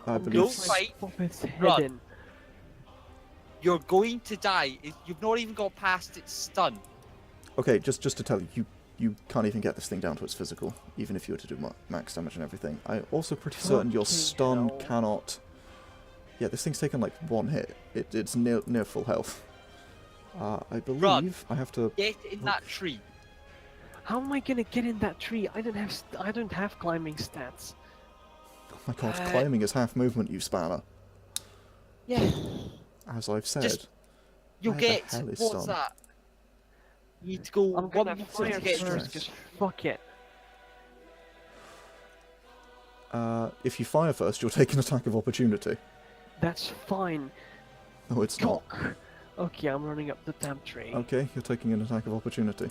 [SPEAKER 2] I
[SPEAKER 3] I'm
[SPEAKER 2] believe...
[SPEAKER 1] Go
[SPEAKER 3] gonna
[SPEAKER 1] fight,
[SPEAKER 3] pop its head
[SPEAKER 1] run.
[SPEAKER 3] in.
[SPEAKER 1] You're going to die. You've not even got past its stun.
[SPEAKER 2] Okay, just to tell you, you can't even get this thing down to its physical, even if you were to do max damage and everything. I'm also pretty certain your
[SPEAKER 3] Fucking
[SPEAKER 2] stun
[SPEAKER 3] hell.
[SPEAKER 2] cannot... Yeah, this thing's taken like one hit. It's near full health. I believe
[SPEAKER 1] Run.
[SPEAKER 2] I have to...
[SPEAKER 1] Get in that tree.
[SPEAKER 3] How am I gonna get in that tree? I don't have climbing stats.
[SPEAKER 2] Oh my god, climbing is half movement, you spanner.
[SPEAKER 1] Yeah.
[SPEAKER 2] As I've said.
[SPEAKER 1] Just- You'll
[SPEAKER 2] Where the
[SPEAKER 1] get...
[SPEAKER 2] hell is
[SPEAKER 1] What's
[SPEAKER 2] stun?
[SPEAKER 1] that? You need to go
[SPEAKER 3] I'm
[SPEAKER 1] one
[SPEAKER 3] gonna
[SPEAKER 1] meter
[SPEAKER 3] fire
[SPEAKER 1] to get
[SPEAKER 2] stress.
[SPEAKER 3] first, because fuck it.
[SPEAKER 2] If you fire first, you'll take an attack of opportunity.
[SPEAKER 3] That's fine.
[SPEAKER 2] No, it's not.
[SPEAKER 3] Cock. Okay, I'm running up the damn tree.
[SPEAKER 2] Okay, you're taking an attack of opportunity.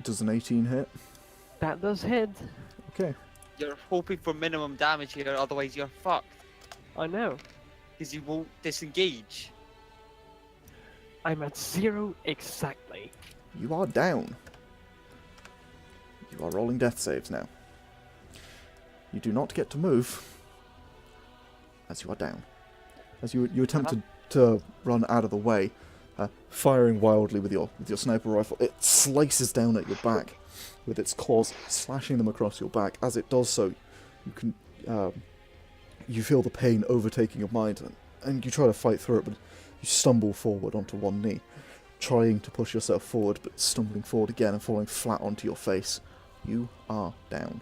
[SPEAKER 2] Does an 18 hit?
[SPEAKER 3] That does hit.
[SPEAKER 2] Okay.
[SPEAKER 1] You're hoping for minimum damage here, otherwise you're fucked.
[SPEAKER 3] I know.
[SPEAKER 1] Because you won't disengage.
[SPEAKER 3] I'm at 0 exactly.
[SPEAKER 2] You are down. You are rolling death saves now. You do not get to move, as you are down. As you attempt to run out of the way, firing wildly with your sniper rifle, it slices down at your back with its claws, slashing them across your back. As it does so, you can you feel the pain overtaking your mind, and you try to fight through it, but you stumble forward onto one knee, trying to push yourself forward, but stumbling forward again and falling flat onto your face. You are down.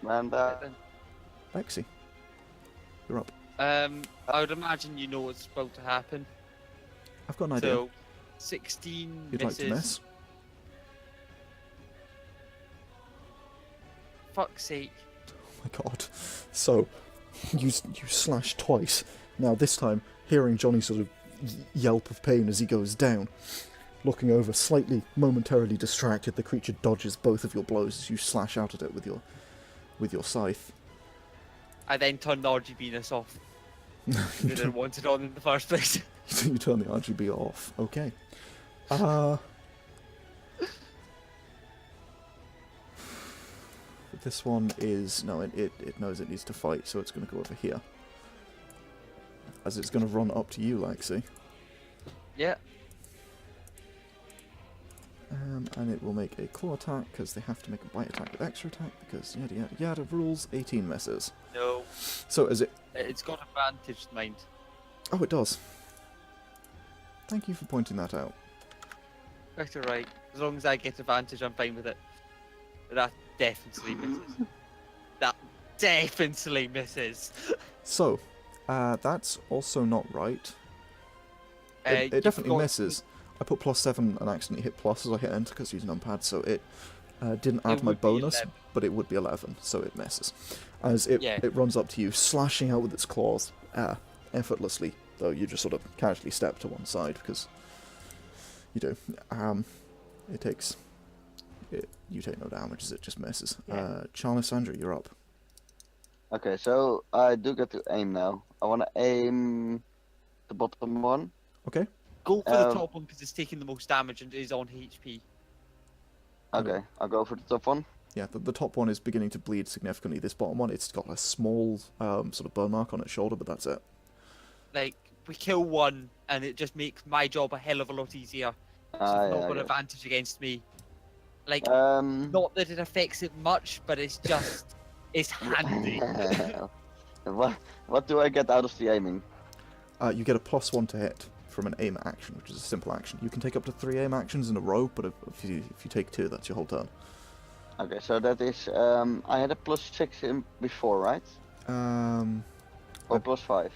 [SPEAKER 4] Man,
[SPEAKER 2] Lexie, you're up.
[SPEAKER 1] I would imagine you know what's about to happen.
[SPEAKER 2] I've got an idea.
[SPEAKER 1] So, 16
[SPEAKER 2] You'd
[SPEAKER 1] misses.
[SPEAKER 2] like to miss?
[SPEAKER 1] Fuck's sake.
[SPEAKER 2] Oh my god. So, you slash twice. Now, this time, hearing Johnny sort of yelp of pain as he goes down. Looking over, slightly, momentarily distracted, the creature dodges both of your blows as you slash out at it with your scythe.
[SPEAKER 1] I then turned the RGBness off. You didn't want it on in the first place.
[SPEAKER 2] You turn the RGB off. Okay. This one is... No, it knows it needs to fight, so it's going to go over here. As it's going to run up to you, Lexie.
[SPEAKER 1] Yeah.
[SPEAKER 2] And it will make a claw attack, because they have to make a bite attack with extra attack, because yada yada yada rules. 18 misses.
[SPEAKER 1] No.
[SPEAKER 2] So is it...
[SPEAKER 1] It's got advantage, mind.
[SPEAKER 2] Oh, it does. Thank you for pointing that out.
[SPEAKER 1] That's alright. As long as I get advantage, I'm fine with it. But that definitely misses. That definitely misses.
[SPEAKER 2] So, that's also not right. It
[SPEAKER 1] You
[SPEAKER 2] definitely
[SPEAKER 1] forgot-
[SPEAKER 2] misses. I put +7 and accidentally hit plus as I hit enter because using numpad, so it didn't add
[SPEAKER 1] It
[SPEAKER 2] my
[SPEAKER 1] would be
[SPEAKER 2] bonus,
[SPEAKER 1] 11.
[SPEAKER 2] but it would be 11, so it misses. As it
[SPEAKER 1] Yeah.
[SPEAKER 2] runs up to you, slashing out with its claws, effortlessly, though you just sort of casually step to one side because You do. It takes. You take no damage as it just misses.
[SPEAKER 3] Yeah.
[SPEAKER 2] Charlissandra, you're up.
[SPEAKER 4] Okay, so I do get to aim now. I want to aim the bottom one.
[SPEAKER 2] Okay.
[SPEAKER 1] Go for the
[SPEAKER 4] Um,
[SPEAKER 1] top one because it's taking the most damage and is on HP.
[SPEAKER 4] Okay, I'll go for the top one.
[SPEAKER 2] Yeah, the top one is beginning to bleed significantly. This bottom one, it's got a small sort of burn mark on its shoulder, but that's it.
[SPEAKER 1] Like, we kill one and it just makes my job a hell of a lot easier. So it's
[SPEAKER 4] Yeah,
[SPEAKER 1] not
[SPEAKER 4] I
[SPEAKER 1] got
[SPEAKER 4] guess.
[SPEAKER 1] advantage against me. Like,
[SPEAKER 4] Not.
[SPEAKER 1] not that it affects it much, but it's just, it's handy.
[SPEAKER 4] What do I get out of the aiming?
[SPEAKER 2] You get a +1 to hit from an aim action, which is a simple action. You can take up to 3 aim actions in a row, but if you take 2, that's your whole turn.
[SPEAKER 4] Okay, so that is I had a +6 in before, right? Or +5.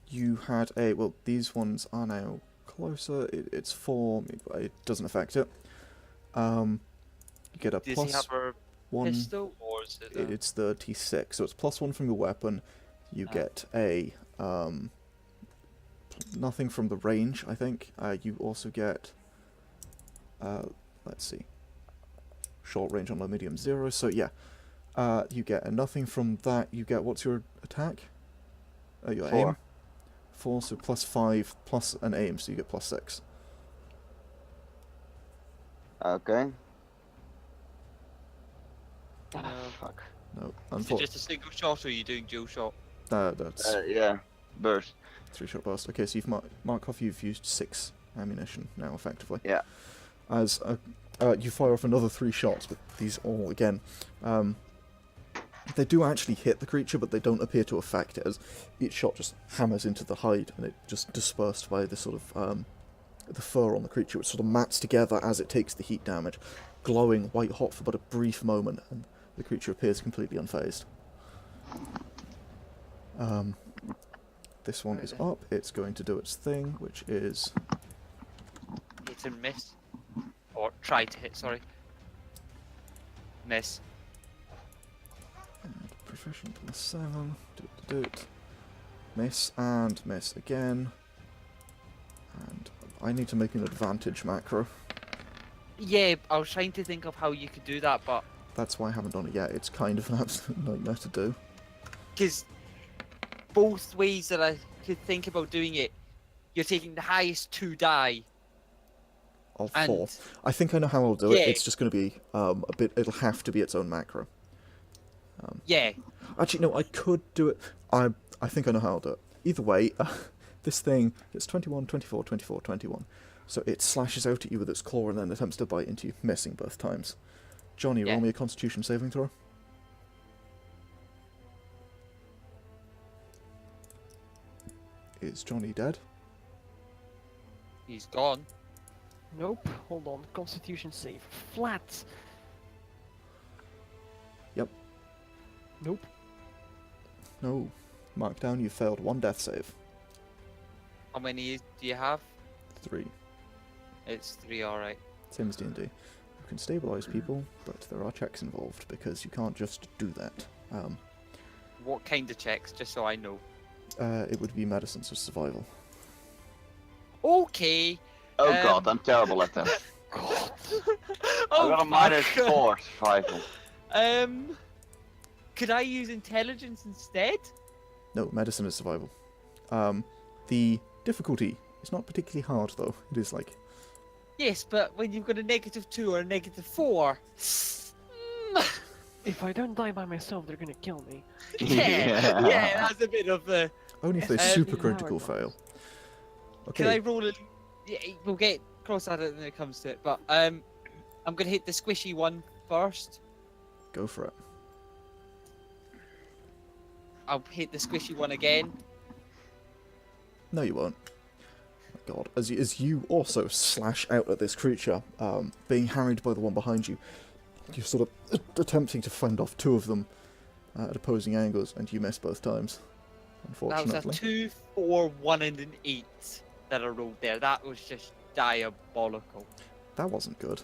[SPEAKER 2] You had a well. These ones are now closer. It's 4. It doesn't affect it. You get a
[SPEAKER 1] Does he have a
[SPEAKER 2] +1.
[SPEAKER 1] pistol or is it?
[SPEAKER 2] It's 36, so it's +1 from your weapon. You get a nothing from the range, I think. You also get let's see, short range on low, medium, 0. So yeah, you get a nothing from that. You get, what's your attack? Your
[SPEAKER 4] 4.
[SPEAKER 2] aim. 4, so +5 plus an aim, so you get +6.
[SPEAKER 4] Okay.
[SPEAKER 1] No.
[SPEAKER 4] Fuck.
[SPEAKER 2] No,
[SPEAKER 1] Is it
[SPEAKER 2] unfortunately,
[SPEAKER 1] just a single shot or are you doing dual shot?
[SPEAKER 2] that's
[SPEAKER 4] Yeah. Burst.
[SPEAKER 2] 3-shot burst. Okay, so you've mark off. You've used 6 ammunition now, effectively.
[SPEAKER 4] Yeah.
[SPEAKER 2] As you fire off another 3 shots, but these all again. They do actually hit the creature, but they don't appear to affect it, as each shot just hammers into the hide, and it just dispersed by the sort of the fur on the creature, which sort of mats together as it takes the heat damage, glowing white hot for but a brief moment, and the creature appears completely unfazed. This one is up. It's going to do its thing, which is
[SPEAKER 1] Hit and miss. Or try to hit, sorry. Miss.
[SPEAKER 2] and proficient +7. Doot. Miss and miss again. And I need to make an advantage macro.
[SPEAKER 1] Yeah, I was trying to think of how you could do that, but
[SPEAKER 2] That's why I haven't done it yet. It's kind of an absolute nightmare to do.
[SPEAKER 1] because both ways that I could think about doing it, you're taking the highest 2 die.
[SPEAKER 2] Of
[SPEAKER 1] And-
[SPEAKER 2] 4. I think I know how I'll do it.
[SPEAKER 1] Yeah.
[SPEAKER 2] It's just going to be a bit. It'll have to be its own macro.
[SPEAKER 1] Yeah,
[SPEAKER 2] Actually, no. I could do it. I think I know how I'll do it. Either way, this thing gets 21, 24, 24, 21. So it slashes out at you with its claw and then attempts to bite into you, missing both times. Johnny,
[SPEAKER 1] Yeah.
[SPEAKER 2] roll me a Constitution saving throw. Is Johnny dead?
[SPEAKER 1] he's gone.
[SPEAKER 3] Nope. Hold on. Constitution save. Flat.
[SPEAKER 2] Yep.
[SPEAKER 3] Nope.
[SPEAKER 2] No. Mark down, you failed 1 death save.
[SPEAKER 1] How many do you have?
[SPEAKER 2] 3.
[SPEAKER 1] It's 3, alright.
[SPEAKER 2] Same as D&D. You can stabilize people, but there are checks involved because you can't just do that.
[SPEAKER 1] What kind of checks, just so I know?
[SPEAKER 2] It would be medicine, so survival.
[SPEAKER 1] Okay.
[SPEAKER 4] Oh god, I'm terrible at that.
[SPEAKER 1] God.
[SPEAKER 4] I got a
[SPEAKER 1] fuck.
[SPEAKER 4] -4 survival.
[SPEAKER 1] Could I use intelligence instead?
[SPEAKER 2] No, medicine is survival. The difficulty is not particularly hard, though. It is like...
[SPEAKER 1] Yes, but when you've got a -2 or a -4.
[SPEAKER 3] If I don't die by myself, they're gonna kill me.
[SPEAKER 1] yeah, that's a bit of a.
[SPEAKER 2] Only if they
[SPEAKER 1] Um,
[SPEAKER 2] super critical fail.
[SPEAKER 1] Can I
[SPEAKER 2] Okay,
[SPEAKER 1] roll a? Yeah, we'll get cross at it when it comes to it. But I'm gonna hit the squishy one first.
[SPEAKER 2] go for it.
[SPEAKER 1] I'll hit the squishy one again.
[SPEAKER 2] No, you won't. Oh, God, as you also slash out at this creature, being harried by the one behind you, you're sort of attempting to fend off 2 of them at opposing angles, and you miss both times,
[SPEAKER 1] That was
[SPEAKER 2] unfortunately.
[SPEAKER 1] a 2, 4, 1, and an 8 that I rolled there. That was just diabolical.
[SPEAKER 2] That wasn't good.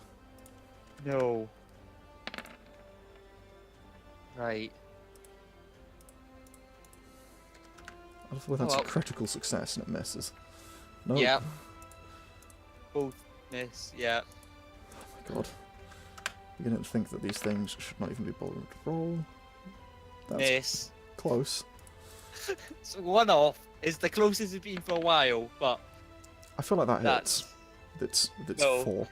[SPEAKER 1] No. Right.
[SPEAKER 2] Well, that's
[SPEAKER 1] Well-
[SPEAKER 2] a critical success and it misses. No,
[SPEAKER 1] Yeah. both miss. Yeah.
[SPEAKER 2] Oh my god. Beginning to think that these things should not even be bothered to roll. That's
[SPEAKER 1] Miss.
[SPEAKER 2] close.
[SPEAKER 1] So 1 off is the closest it's been for a while, but
[SPEAKER 2] I feel like that
[SPEAKER 1] that's
[SPEAKER 2] hits. That's
[SPEAKER 1] No.
[SPEAKER 2] 4.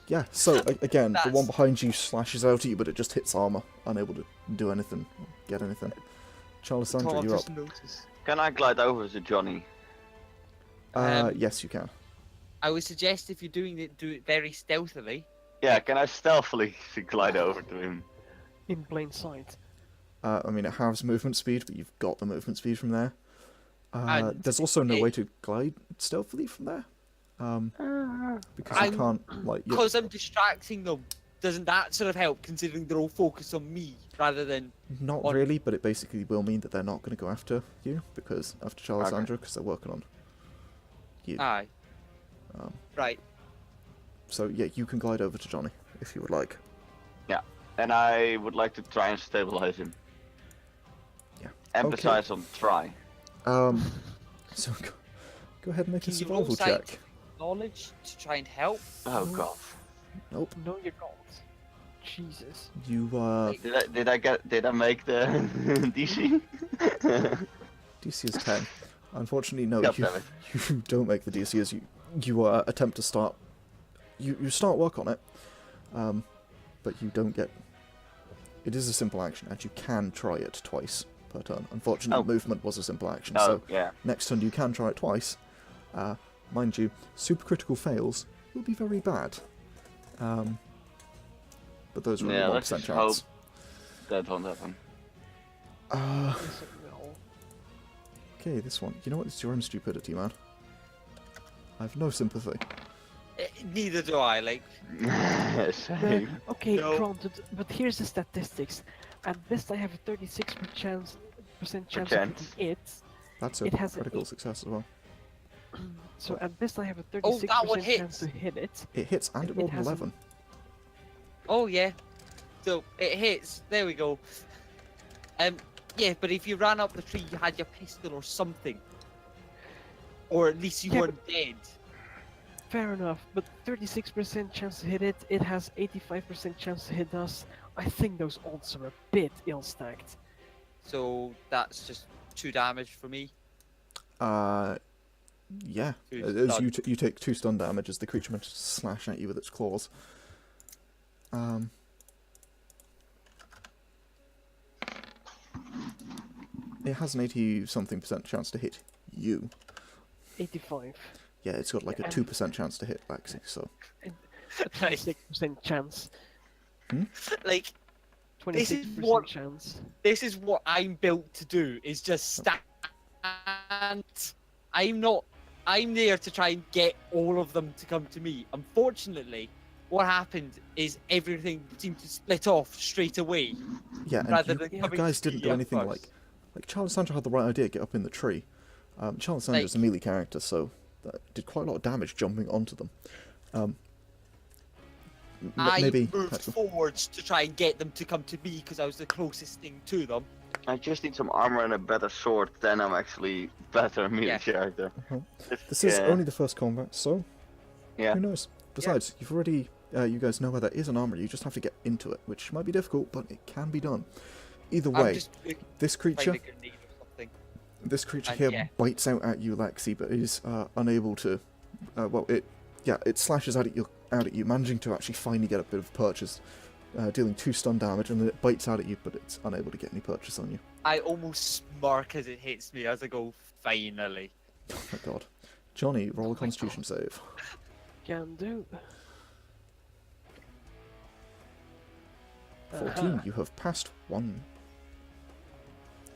[SPEAKER 2] Yeah, so again, the one
[SPEAKER 1] That's-
[SPEAKER 2] behind you slashes out at you, but it just hits armor, unable to do anything, get anything. Charlissandra,
[SPEAKER 1] Tom
[SPEAKER 2] you're up.
[SPEAKER 1] just noticed.
[SPEAKER 4] Can I glide over to Johnny?
[SPEAKER 2] Yes, you can.
[SPEAKER 1] I would suggest if you're doing it, do it very stealthily.
[SPEAKER 4] Yeah, can I stealthily glide over to him?
[SPEAKER 3] In plain sight.
[SPEAKER 2] I mean, it has movement speed, but you've got the movement speed from there.
[SPEAKER 1] And
[SPEAKER 2] There's also no
[SPEAKER 1] it-
[SPEAKER 2] way to glide stealthily from there. Because you
[SPEAKER 1] I'm-
[SPEAKER 2] can't, like... you're-
[SPEAKER 1] Because I'm distracting them. Doesn't that sort of help, considering they're all focused on me rather than...
[SPEAKER 2] Not
[SPEAKER 1] on-
[SPEAKER 2] really, but it basically will mean that they're not going to go after you, because after Charlissandra, because they're working on you.
[SPEAKER 1] Aye.
[SPEAKER 2] Um,
[SPEAKER 1] Right.
[SPEAKER 2] So yeah, you can glide over to Johnny, if you would like.
[SPEAKER 4] And I would like to try and stabilize him.
[SPEAKER 2] Yeah.
[SPEAKER 4] Emphasize on try.
[SPEAKER 2] So go ahead and make a
[SPEAKER 1] Can you roll
[SPEAKER 2] survival
[SPEAKER 1] sight?
[SPEAKER 2] check.
[SPEAKER 1] Knowledge to try and help.
[SPEAKER 4] Oh god.
[SPEAKER 2] Nope.
[SPEAKER 3] No, you don't. Jesus.
[SPEAKER 2] You,
[SPEAKER 4] Did I make the DC?
[SPEAKER 2] DC is 10. Unfortunately, no,
[SPEAKER 4] God
[SPEAKER 2] you,
[SPEAKER 4] damn it.
[SPEAKER 2] you don't make the DC as you attempt to start... You start work on it, but you don't get... It is a simple action, and you can try it twice per turn. Unfortunately,
[SPEAKER 4] Oh.
[SPEAKER 2] movement was a simple action,
[SPEAKER 4] Oh,
[SPEAKER 2] so
[SPEAKER 4] yeah.
[SPEAKER 2] next turn you can try it twice. Mind you, supercritical fails will be very bad. But those are
[SPEAKER 4] Yeah,
[SPEAKER 2] a 1%
[SPEAKER 4] let's
[SPEAKER 2] chance.
[SPEAKER 4] just hope that won't happen.
[SPEAKER 3] Yes, it will.
[SPEAKER 2] Okay, this one. You know what? It's your own stupidity, man. I have no sympathy.
[SPEAKER 1] Neither do I, like...
[SPEAKER 4] Same.
[SPEAKER 3] Okay,
[SPEAKER 1] No.
[SPEAKER 3] granted, but here's the statistics. At best, I have a 36% chance of
[SPEAKER 4] Chance.
[SPEAKER 3] hitting it.
[SPEAKER 2] That's a
[SPEAKER 3] It has a
[SPEAKER 2] critical
[SPEAKER 3] eight-
[SPEAKER 2] success as well.
[SPEAKER 3] So at best, I have a
[SPEAKER 1] Oh, that one
[SPEAKER 3] 36% chance
[SPEAKER 1] hits.
[SPEAKER 3] to hit it.
[SPEAKER 2] It hits and
[SPEAKER 3] It
[SPEAKER 2] it rolled an
[SPEAKER 3] has a-
[SPEAKER 2] 11.
[SPEAKER 1] Oh, yeah. So, it hits. There we go. Yeah, but if you ran up the tree, you had your pistol or something. Or at least you
[SPEAKER 3] Yeah,
[SPEAKER 1] weren't dead.
[SPEAKER 3] Fair enough, but 36% chance to hit it. It has 85% chance to hit us. I think those odds are a bit ill-stacked.
[SPEAKER 1] So, that's just 2 damage for me.
[SPEAKER 2] Yeah.
[SPEAKER 1] Two
[SPEAKER 2] As
[SPEAKER 1] stun.
[SPEAKER 2] you take 2 stun damage as the creature manages to slash at you with its claws. It has an 80-something% chance to hit you.
[SPEAKER 3] 85.
[SPEAKER 2] Yeah, it's got like a
[SPEAKER 3] And-
[SPEAKER 2] 2% chance to hit Lexie, so...
[SPEAKER 3] A 26% chance.
[SPEAKER 1] Like,
[SPEAKER 3] 26%
[SPEAKER 1] what-
[SPEAKER 3] chance.
[SPEAKER 1] this is what I'm built to do, is just stand. I'm there to try and get all of them to come to me. Unfortunately, what happened is everything seemed to split off straight away.
[SPEAKER 2] Yeah, and
[SPEAKER 1] Rather
[SPEAKER 2] you,
[SPEAKER 1] than
[SPEAKER 2] you
[SPEAKER 1] coming
[SPEAKER 2] guys
[SPEAKER 1] to
[SPEAKER 2] didn't
[SPEAKER 1] me
[SPEAKER 2] do anything
[SPEAKER 1] first.
[SPEAKER 2] like Charlissandra had the right idea, get up in the tree. Charlissandra's a melee character, so that did quite a lot of damage jumping onto them.
[SPEAKER 1] I
[SPEAKER 2] Maybe
[SPEAKER 1] moved
[SPEAKER 2] Petrol.
[SPEAKER 1] forwards to try and get them to come to me because I was the closest thing to them.
[SPEAKER 4] I just need some armor and a better sword, then I'm actually better melee
[SPEAKER 1] Yeah.
[SPEAKER 4] character.
[SPEAKER 2] This is
[SPEAKER 4] Yeah.
[SPEAKER 2] only the first combat, so
[SPEAKER 4] Yeah.
[SPEAKER 2] who knows? Besides, you've already, you guys know where there is an armor, you just have to get into it, which might be difficult, but it can be done. Either
[SPEAKER 1] I'm
[SPEAKER 2] way,
[SPEAKER 1] just looking
[SPEAKER 2] this
[SPEAKER 1] to find
[SPEAKER 2] creature,
[SPEAKER 1] a grenade or something. And
[SPEAKER 2] here
[SPEAKER 1] yeah.
[SPEAKER 2] bites out at you, Lexie, but is unable to. It slashes out at you, managing to actually finally get a bit of purchase, dealing 2 stun damage, and then it bites out at you, but it's unable to get any purchase on you.
[SPEAKER 1] I almost smirk as it hits me as I go, finally.
[SPEAKER 2] Oh my god, Johnny, roll a
[SPEAKER 1] my
[SPEAKER 2] Constitution save.
[SPEAKER 3] Can do.
[SPEAKER 2] 14. You have passed one.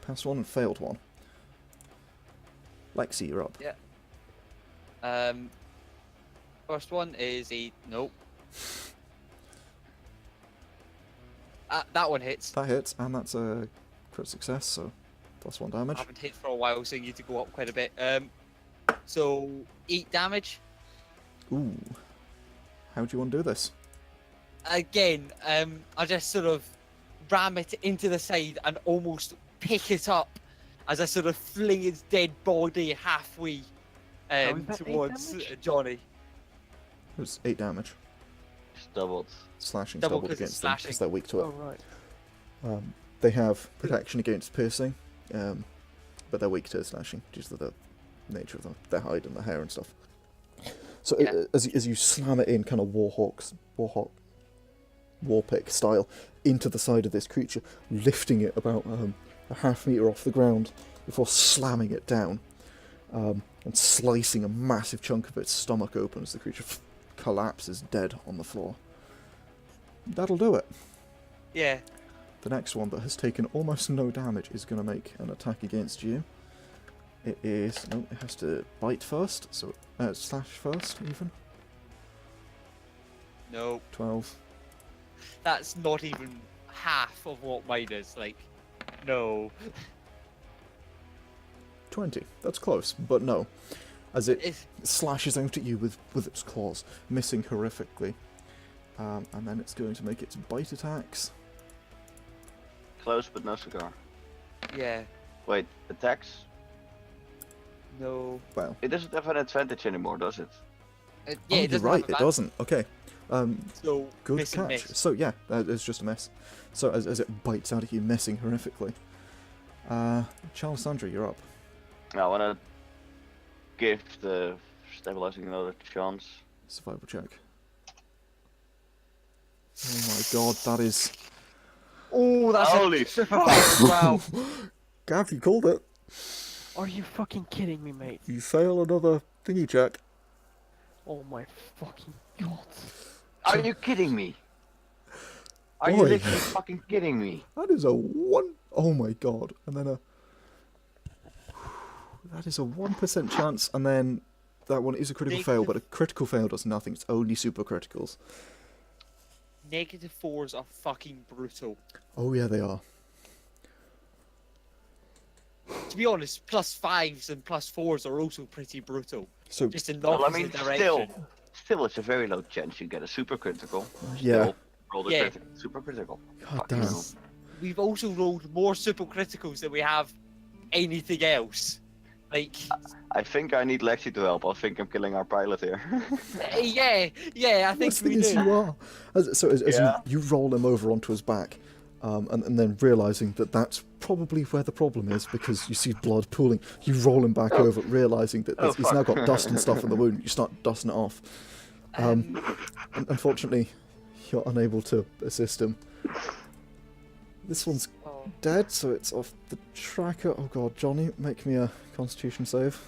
[SPEAKER 2] Passed one and failed one. Lexie, you're up.
[SPEAKER 1] First one is a nope. That one hits.
[SPEAKER 2] That hits, and that's a crit success, so +1
[SPEAKER 1] I
[SPEAKER 2] damage.
[SPEAKER 1] haven't hit for a while, so you need to go up quite a bit. So 8 damage.
[SPEAKER 2] Ooh. How do you want to do this?
[SPEAKER 1] Again, I just sort of ram it into the side and almost pick it up as I sort of fling its dead body halfway
[SPEAKER 3] How is that 8
[SPEAKER 1] towards
[SPEAKER 3] damage?
[SPEAKER 1] Johnny.
[SPEAKER 2] was 8 damage.
[SPEAKER 4] Just doubled.
[SPEAKER 2] Slashing's
[SPEAKER 1] Double
[SPEAKER 2] doubled
[SPEAKER 1] 'cause it's
[SPEAKER 2] against them because
[SPEAKER 1] slashing.
[SPEAKER 2] they're weak to it.
[SPEAKER 3] Oh right.
[SPEAKER 2] They have protection against piercing, but they're weak to slashing due to the nature of their hide and their hair and stuff. So
[SPEAKER 1] Yeah.
[SPEAKER 2] as you slam it in, kind of warpick style, into the side of this creature, lifting it about a half meter off the ground before slamming it down, and slicing a massive chunk of its stomach open as the creature collapses dead on the floor. That'll do it.
[SPEAKER 1] Yeah.
[SPEAKER 2] The next one that has taken almost no damage is going to make an attack against you. It has to bite first, so slash first even.
[SPEAKER 1] No.
[SPEAKER 2] 12.
[SPEAKER 1] That's not even half of what mine is. Like, no.
[SPEAKER 2] 20. That's close, but no. As it
[SPEAKER 1] It's,
[SPEAKER 2] slashes out at you with its claws, missing horrifically. And then it's going to make its bite attacks.
[SPEAKER 4] Close, but no cigar.
[SPEAKER 1] yeah.
[SPEAKER 4] Wait, attacks?
[SPEAKER 1] No.
[SPEAKER 2] Well,
[SPEAKER 4] It doesn't have an advantage anymore, does it?
[SPEAKER 1] Yeah,
[SPEAKER 2] oh,
[SPEAKER 1] it
[SPEAKER 2] you're
[SPEAKER 1] doesn't
[SPEAKER 2] right,
[SPEAKER 1] have a
[SPEAKER 2] it
[SPEAKER 1] van-
[SPEAKER 2] doesn't. Okay.
[SPEAKER 1] So,
[SPEAKER 2] Good
[SPEAKER 1] miss and
[SPEAKER 2] catch.
[SPEAKER 1] miss.
[SPEAKER 2] So yeah, it's just a miss. So as it bites out at you, missing horrifically. Charlissandra, you're up.
[SPEAKER 4] I want to give the stabilizing another chance.
[SPEAKER 2] Survival check. Oh my god, that is...
[SPEAKER 1] Oh, that's
[SPEAKER 4] Holy
[SPEAKER 1] a
[SPEAKER 4] fuck!
[SPEAKER 1] wow.
[SPEAKER 2] Gav, you called it.
[SPEAKER 3] Are you fucking kidding me, mate?
[SPEAKER 2] You fail another thingy check.
[SPEAKER 3] Oh my fucking god.
[SPEAKER 4] Are you kidding me? Are you
[SPEAKER 2] Boy.
[SPEAKER 4] literally fucking kidding me?
[SPEAKER 2] That is a 1... Oh my god. And then a... That is a 1% chance, and then that one is a critical fail, but a critical fail does nothing. It's only super criticals.
[SPEAKER 1] Negative 4s are fucking brutal.
[SPEAKER 2] Oh yeah, they are.
[SPEAKER 1] To be honest, plus 5s and plus 4s are also pretty brutal.
[SPEAKER 2] So,
[SPEAKER 1] Just in the
[SPEAKER 4] Well, I
[SPEAKER 1] opposite
[SPEAKER 4] mean,
[SPEAKER 1] direction.
[SPEAKER 4] still, it's a very low chance you get a super critical.
[SPEAKER 2] yeah.
[SPEAKER 4] Still, roll the
[SPEAKER 1] Yeah.
[SPEAKER 4] critical, super critical.
[SPEAKER 2] God
[SPEAKER 4] Fuck
[SPEAKER 2] damn.
[SPEAKER 4] you.
[SPEAKER 1] We've also rolled more super criticals than we have anything else. Like,
[SPEAKER 4] I think I need Lexie to help. I think I'm killing our pilot here.
[SPEAKER 1] yeah, I think
[SPEAKER 2] The
[SPEAKER 1] we
[SPEAKER 2] thing is,
[SPEAKER 1] do.
[SPEAKER 2] you are. As
[SPEAKER 4] Yeah.
[SPEAKER 2] you roll him over onto his back, and then realizing that that's probably where the problem is because you see blood pooling. You roll him back over, realizing that
[SPEAKER 4] Oh,
[SPEAKER 2] he's now
[SPEAKER 4] fuck.
[SPEAKER 2] got dust and stuff in the wound. You start dusting it off. And unfortunately, you're unable to assist him. This one's
[SPEAKER 1] Oh,
[SPEAKER 2] dead, so it's off the tracker. Oh god, Johnny, make me a Constitution save.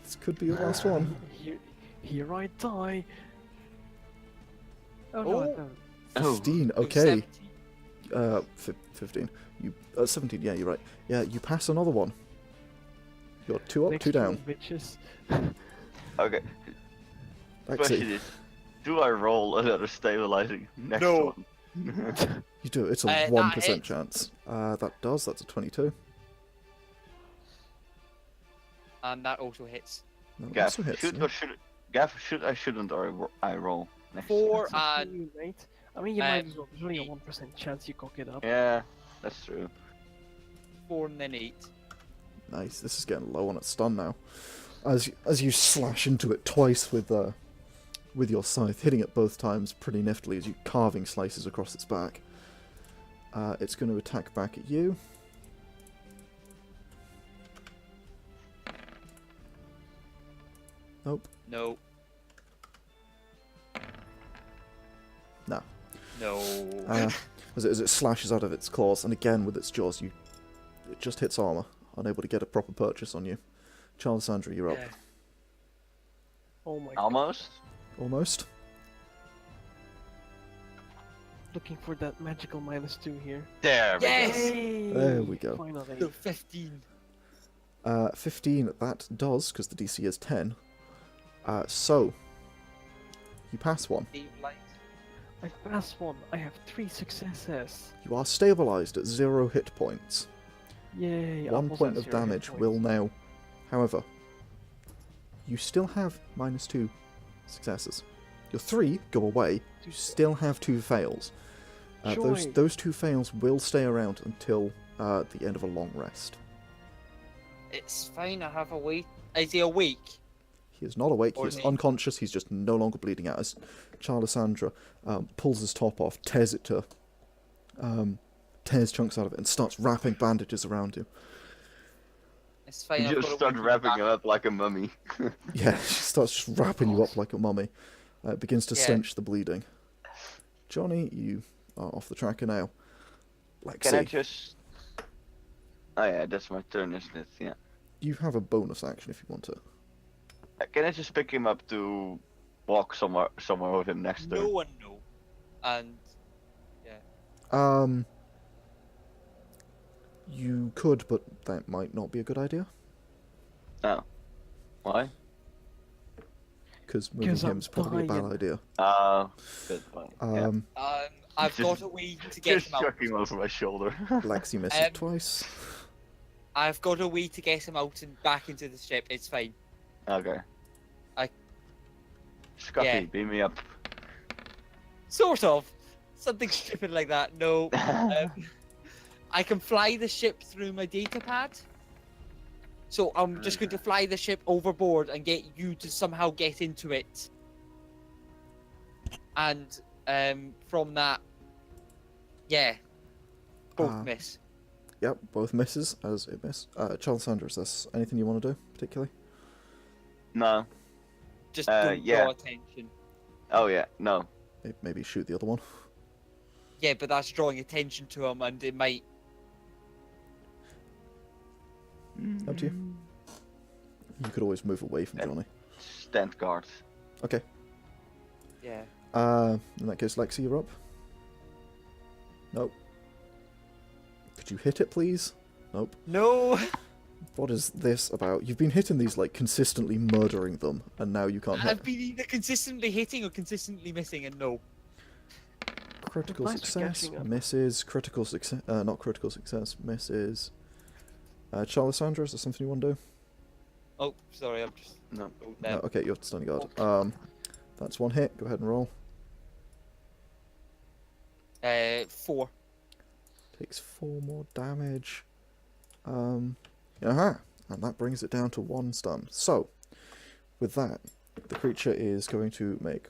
[SPEAKER 2] This could be your last one.
[SPEAKER 3] Here I die. Oh no, I
[SPEAKER 1] Oh.
[SPEAKER 3] don't.
[SPEAKER 4] Oh.
[SPEAKER 2] 15.
[SPEAKER 1] no,
[SPEAKER 2] Okay.
[SPEAKER 1] 17.
[SPEAKER 2] 15. You 17. Yeah, you're right. Yeah, you pass another one. You're 2 up,
[SPEAKER 3] Next
[SPEAKER 2] 2 down.
[SPEAKER 3] one, bitches.
[SPEAKER 4] Okay. Question
[SPEAKER 2] Lexie,
[SPEAKER 4] is, do I roll another stabilizing next
[SPEAKER 1] No.
[SPEAKER 4] one?
[SPEAKER 2] you do. It's a
[SPEAKER 1] that
[SPEAKER 2] 1%
[SPEAKER 1] hits.
[SPEAKER 2] chance. That does. That's a 22.
[SPEAKER 1] And that also hits.
[SPEAKER 2] No, that
[SPEAKER 4] Gav,
[SPEAKER 2] also hits.
[SPEAKER 4] should
[SPEAKER 2] yeah.
[SPEAKER 4] or should Gav, should I shouldn't I roll next
[SPEAKER 1] 4
[SPEAKER 3] That's up to
[SPEAKER 1] and
[SPEAKER 3] you, mate. I mean, you
[SPEAKER 1] um,
[SPEAKER 3] might as well. There's only a 1% chance you cock it up.
[SPEAKER 4] Yeah, that's true.
[SPEAKER 1] 4 and then 8.
[SPEAKER 2] Nice. This is getting low on its stun now. As you slash into it twice with your scythe, hitting it both times pretty niftily as you carving slices across its back. It's going to attack back at you. Nope.
[SPEAKER 1] No.
[SPEAKER 2] No.
[SPEAKER 1] No.
[SPEAKER 2] As it slashes out of its claws, and again with its jaws, it just hits armor, unable to get a proper purchase on you. Charlissandra, you're up.
[SPEAKER 1] Yeah.
[SPEAKER 3] Oh my god.
[SPEAKER 4] Almost.
[SPEAKER 2] Almost.
[SPEAKER 3] Looking for that magical -2 here.
[SPEAKER 4] There we
[SPEAKER 1] Yes!
[SPEAKER 4] go.
[SPEAKER 3] Yay!
[SPEAKER 2] There we go.
[SPEAKER 3] Finally.
[SPEAKER 1] So 15.
[SPEAKER 2] 15, that does, because the DC is 10. So, you pass one.
[SPEAKER 1] Save light.
[SPEAKER 3] I passed one. I have 3 successes.
[SPEAKER 2] You are stabilized at 0 hit points.
[SPEAKER 3] Yay!
[SPEAKER 2] 1
[SPEAKER 3] apples
[SPEAKER 2] point
[SPEAKER 3] at
[SPEAKER 2] of
[SPEAKER 3] 0 hit
[SPEAKER 2] damage
[SPEAKER 3] points.
[SPEAKER 2] will now... However, you still have -2 successes. Your 3 go away, you still have 2 fails.
[SPEAKER 3] Joy.
[SPEAKER 2] Those 2 fails will stay around until the end of a long rest.
[SPEAKER 1] It's fine, I have a wait. Is he awake?
[SPEAKER 2] He is not awake. He
[SPEAKER 1] Or
[SPEAKER 2] is
[SPEAKER 1] he-
[SPEAKER 2] unconscious. He's just no longer bleeding out. As Charlissandra pulls his top off, tears chunks out of it, and starts wrapping bandages around him.
[SPEAKER 1] It's fine.
[SPEAKER 4] You
[SPEAKER 1] I've
[SPEAKER 4] just
[SPEAKER 1] got a
[SPEAKER 4] start
[SPEAKER 1] wee
[SPEAKER 4] wrapping
[SPEAKER 1] back.
[SPEAKER 4] him up like a mummy.
[SPEAKER 2] Yeah, she starts just wrapping you up like a mummy. It begins to
[SPEAKER 1] Yeah.
[SPEAKER 2] stench the bleeding. Johnny, you are off the tracker now.
[SPEAKER 4] Can I
[SPEAKER 2] Lexie,
[SPEAKER 4] just... Oh yeah, that's my turn, isn't it? Yeah.
[SPEAKER 2] you have a bonus action if you want it.
[SPEAKER 4] Can I just pick him up to walk somewhere with him next to
[SPEAKER 1] No
[SPEAKER 4] him?
[SPEAKER 1] one know. And
[SPEAKER 2] You could, but that might not be a good idea.
[SPEAKER 4] Oh. Why?
[SPEAKER 2] Because moving
[SPEAKER 3] 'Cause I'm
[SPEAKER 2] him's probably a bad
[SPEAKER 3] dying.
[SPEAKER 2] idea.
[SPEAKER 4] Oh, good point. Yeah.
[SPEAKER 1] I've
[SPEAKER 4] Just-
[SPEAKER 1] got a way to get
[SPEAKER 4] Just
[SPEAKER 1] him out.
[SPEAKER 4] chuck him over my shoulder.
[SPEAKER 2] Lexie misses
[SPEAKER 1] Um,
[SPEAKER 2] twice.
[SPEAKER 1] I've got a way to get him out and back into the ship. It's fine.
[SPEAKER 4] Okay.
[SPEAKER 1] I-
[SPEAKER 4] Scotty,
[SPEAKER 1] yeah.
[SPEAKER 4] beam me up.
[SPEAKER 1] Sort of. Something stupid like that. No. I can fly the ship through my data pad. So I'm just going to fly the ship overboard and get you to somehow get into it. And from that, yeah, both miss.
[SPEAKER 2] Yep, both misses as it miss. Charlissandra, is this anything you want to do particularly?
[SPEAKER 4] No.
[SPEAKER 1] Just don't
[SPEAKER 4] yeah.
[SPEAKER 1] draw attention.
[SPEAKER 4] Oh yeah, no.
[SPEAKER 2] Maybe shoot the other one.
[SPEAKER 1] Yeah, but that's drawing attention to him, and it might.
[SPEAKER 2] Up to you. You could always move away from Johnny.
[SPEAKER 4] Stand guard.
[SPEAKER 2] Okay.
[SPEAKER 1] Yeah.
[SPEAKER 2] In that case, Lexie, you're up. Nope. Could you hit it, please? Nope.
[SPEAKER 1] No.
[SPEAKER 2] What is this about? You've been hitting these, like, consistently murdering them, and now you can't hit.
[SPEAKER 1] I've been either consistently hitting or consistently missing, and no.
[SPEAKER 2] Critical
[SPEAKER 3] Thanks for
[SPEAKER 2] success,
[SPEAKER 3] catching up.
[SPEAKER 2] misses. Critical success, not critical success, misses. Charlissandra, is there something you want to do?
[SPEAKER 1] Oh, sorry, I'm just.
[SPEAKER 4] No.
[SPEAKER 2] No, okay, you're standing guard. That's one hit. Go ahead and roll.
[SPEAKER 1] 4.
[SPEAKER 2] Takes 4 more damage. Aha! And that brings it down to 1 stun. So, with that, the creature is going to make...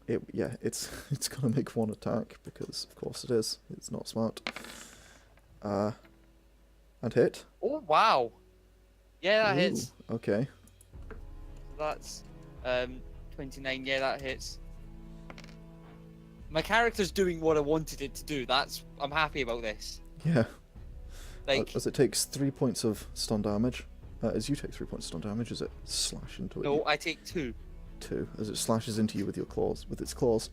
[SPEAKER 2] it's gonna make 1 attack, because of course it is. It's not smart. And hit.
[SPEAKER 1] Oh wow. Yeah, that hits.
[SPEAKER 2] Ooh, okay.
[SPEAKER 1] That's 29. Yeah, that hits. My character's doing what I wanted it to do. I'm happy about this.
[SPEAKER 2] Yeah.
[SPEAKER 1] Like,
[SPEAKER 2] As it takes 3 points of stun damage. As you take 3 points of stun damage, as it slash into it.
[SPEAKER 1] no, I take 2.
[SPEAKER 2] 2 as it slashes into you with your claws, with its claws.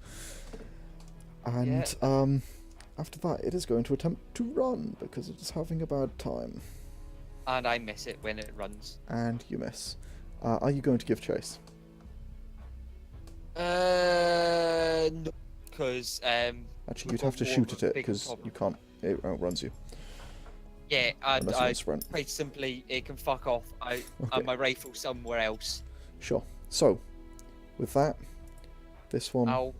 [SPEAKER 2] And
[SPEAKER 1] Yeah.
[SPEAKER 2] after that, it is going to attempt to run because it is having a bad time.
[SPEAKER 1] And I miss it when it runs.
[SPEAKER 2] And you miss. Are you going to give chase?
[SPEAKER 1] No, because
[SPEAKER 2] Actually,
[SPEAKER 1] we've
[SPEAKER 2] you'd
[SPEAKER 1] got
[SPEAKER 2] have to
[SPEAKER 1] more
[SPEAKER 2] shoot
[SPEAKER 1] of
[SPEAKER 2] at
[SPEAKER 1] a
[SPEAKER 2] it
[SPEAKER 1] bigger
[SPEAKER 2] because
[SPEAKER 1] problem.
[SPEAKER 2] you can't. It outruns you
[SPEAKER 1] Yeah, and
[SPEAKER 2] unless you
[SPEAKER 1] I
[SPEAKER 2] want sprint.
[SPEAKER 1] quite simply it can fuck off.
[SPEAKER 2] Okay.
[SPEAKER 1] And my rifle somewhere else.
[SPEAKER 2] Sure. So, with that, this one.
[SPEAKER 1] I'll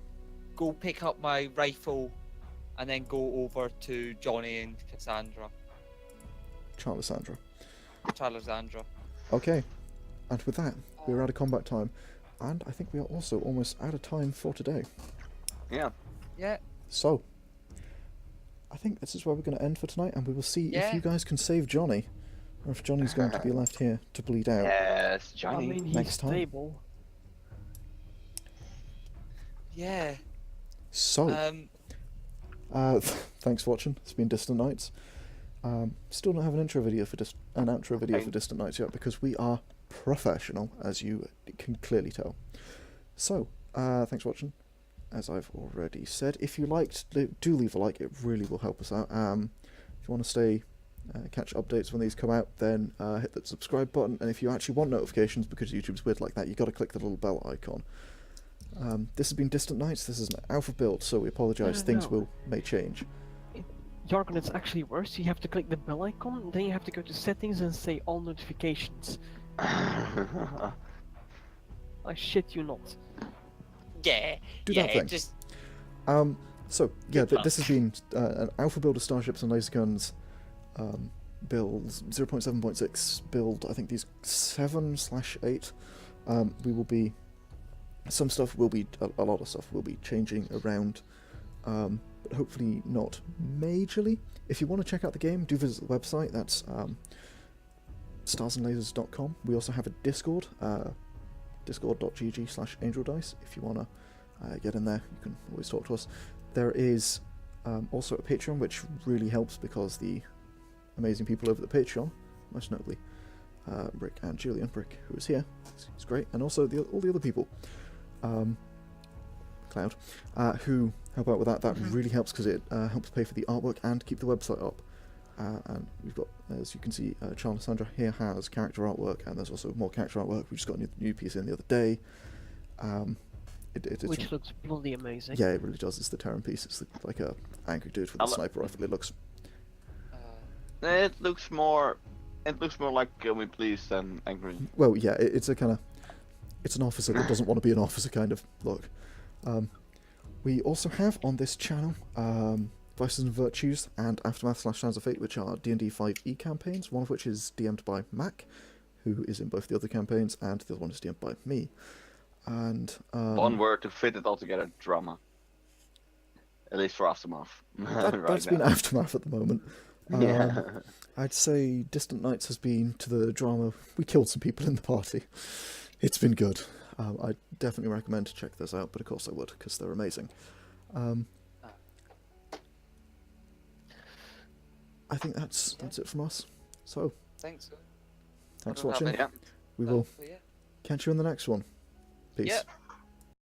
[SPEAKER 1] go pick up my rifle, and then go over to Johnny and Cassandra,
[SPEAKER 2] Charlissandra.
[SPEAKER 1] Charlissandra.
[SPEAKER 2] Okay. And with that, we're out of combat time, and I think we are also almost out of time for today.
[SPEAKER 4] Yeah.
[SPEAKER 1] Yeah.
[SPEAKER 2] So, I think this is where we're going to end for tonight, and we will see if
[SPEAKER 1] Yeah.
[SPEAKER 2] you guys can save Johnny, or if Johnny's going to be left here to bleed out.
[SPEAKER 4] Yes,
[SPEAKER 3] I
[SPEAKER 4] Johnny.
[SPEAKER 3] mean, he's
[SPEAKER 2] Next time.
[SPEAKER 3] stable.
[SPEAKER 1] Yeah.
[SPEAKER 2] So, thanks for watching. It's been Distant Nights. Still don't have an intro video for outro video for Distant Nights yet because we are professional, as you can clearly tell. So, thanks for watching. As I've already said, if you liked, do leave a like. It really will help us out. If you want to stay, catch updates when these come out, then hit that subscribe button. And if you actually want notifications, because YouTube's weird like that, you got to click the little bell icon. This has been Distant Nights. This is an alpha build, so we apologise.
[SPEAKER 3] No,
[SPEAKER 2] Things
[SPEAKER 3] no.
[SPEAKER 2] may change.
[SPEAKER 3] Yargon, it's actually worse. You have to click the bell icon, then you have to go to settings and say all notifications. I shit you not.
[SPEAKER 1] Yeah.
[SPEAKER 2] Do
[SPEAKER 1] yeah,
[SPEAKER 2] that thing.
[SPEAKER 1] Just
[SPEAKER 2] So yeah,
[SPEAKER 1] Good
[SPEAKER 2] this has been an alpha build of Starships and Laserguns builds 0.7.6 build. I think these 7/8. We will be some stuff will be a lot of stuff will be changing around, but hopefully not majorly. If you want to check out the game, do visit the website. That's starsandlasers.com. We also have a Discord, discord.gg/angeldice. If you want to get in there, you can always talk to us. There is also a Patreon, which really helps because the amazing people over the Patreon, most notably Rick and Julian. Rick, who is here, he's great, and also all the other people, Cloud, who help out with that. That really helps because it helps pay for the artwork and keep the website up. And we've got, as you can see, Charlissandra here has character artwork, and there's also more character artwork. We just got a new piece in the other day.
[SPEAKER 3] Which looks bloody amazing.
[SPEAKER 2] Yeah, it really does. It's the Terran piece. It's like a angry dude with a sniper rifle. It looks.
[SPEAKER 4] It looks more like Kill Me Please than angry.
[SPEAKER 2] Well, yeah, it's a kind of, it's an officer that doesn't want to be an officer kind of look. We also have on this channel Vices and Virtues and Aftermath/Sands of Fate, which are D&D 5e campaigns, one of which is DM'd by Mac, who is in both the other campaigns, and the other one is DM'd by me. And
[SPEAKER 4] one word to fit it all together: drama. At least for Aftermath.
[SPEAKER 2] That's been Aftermath at the moment.
[SPEAKER 4] Yeah.
[SPEAKER 2] I'd say Distant Nights has been to the drama. We killed some people in the party. It's been good. I definitely recommend to check this out, but of course I would, because they're amazing. I think that's it from us. So,
[SPEAKER 1] Thanks.
[SPEAKER 2] thanks for watching.
[SPEAKER 4] Yeah.
[SPEAKER 2] We will catch you in the next one. Peace.
[SPEAKER 1] Yeah.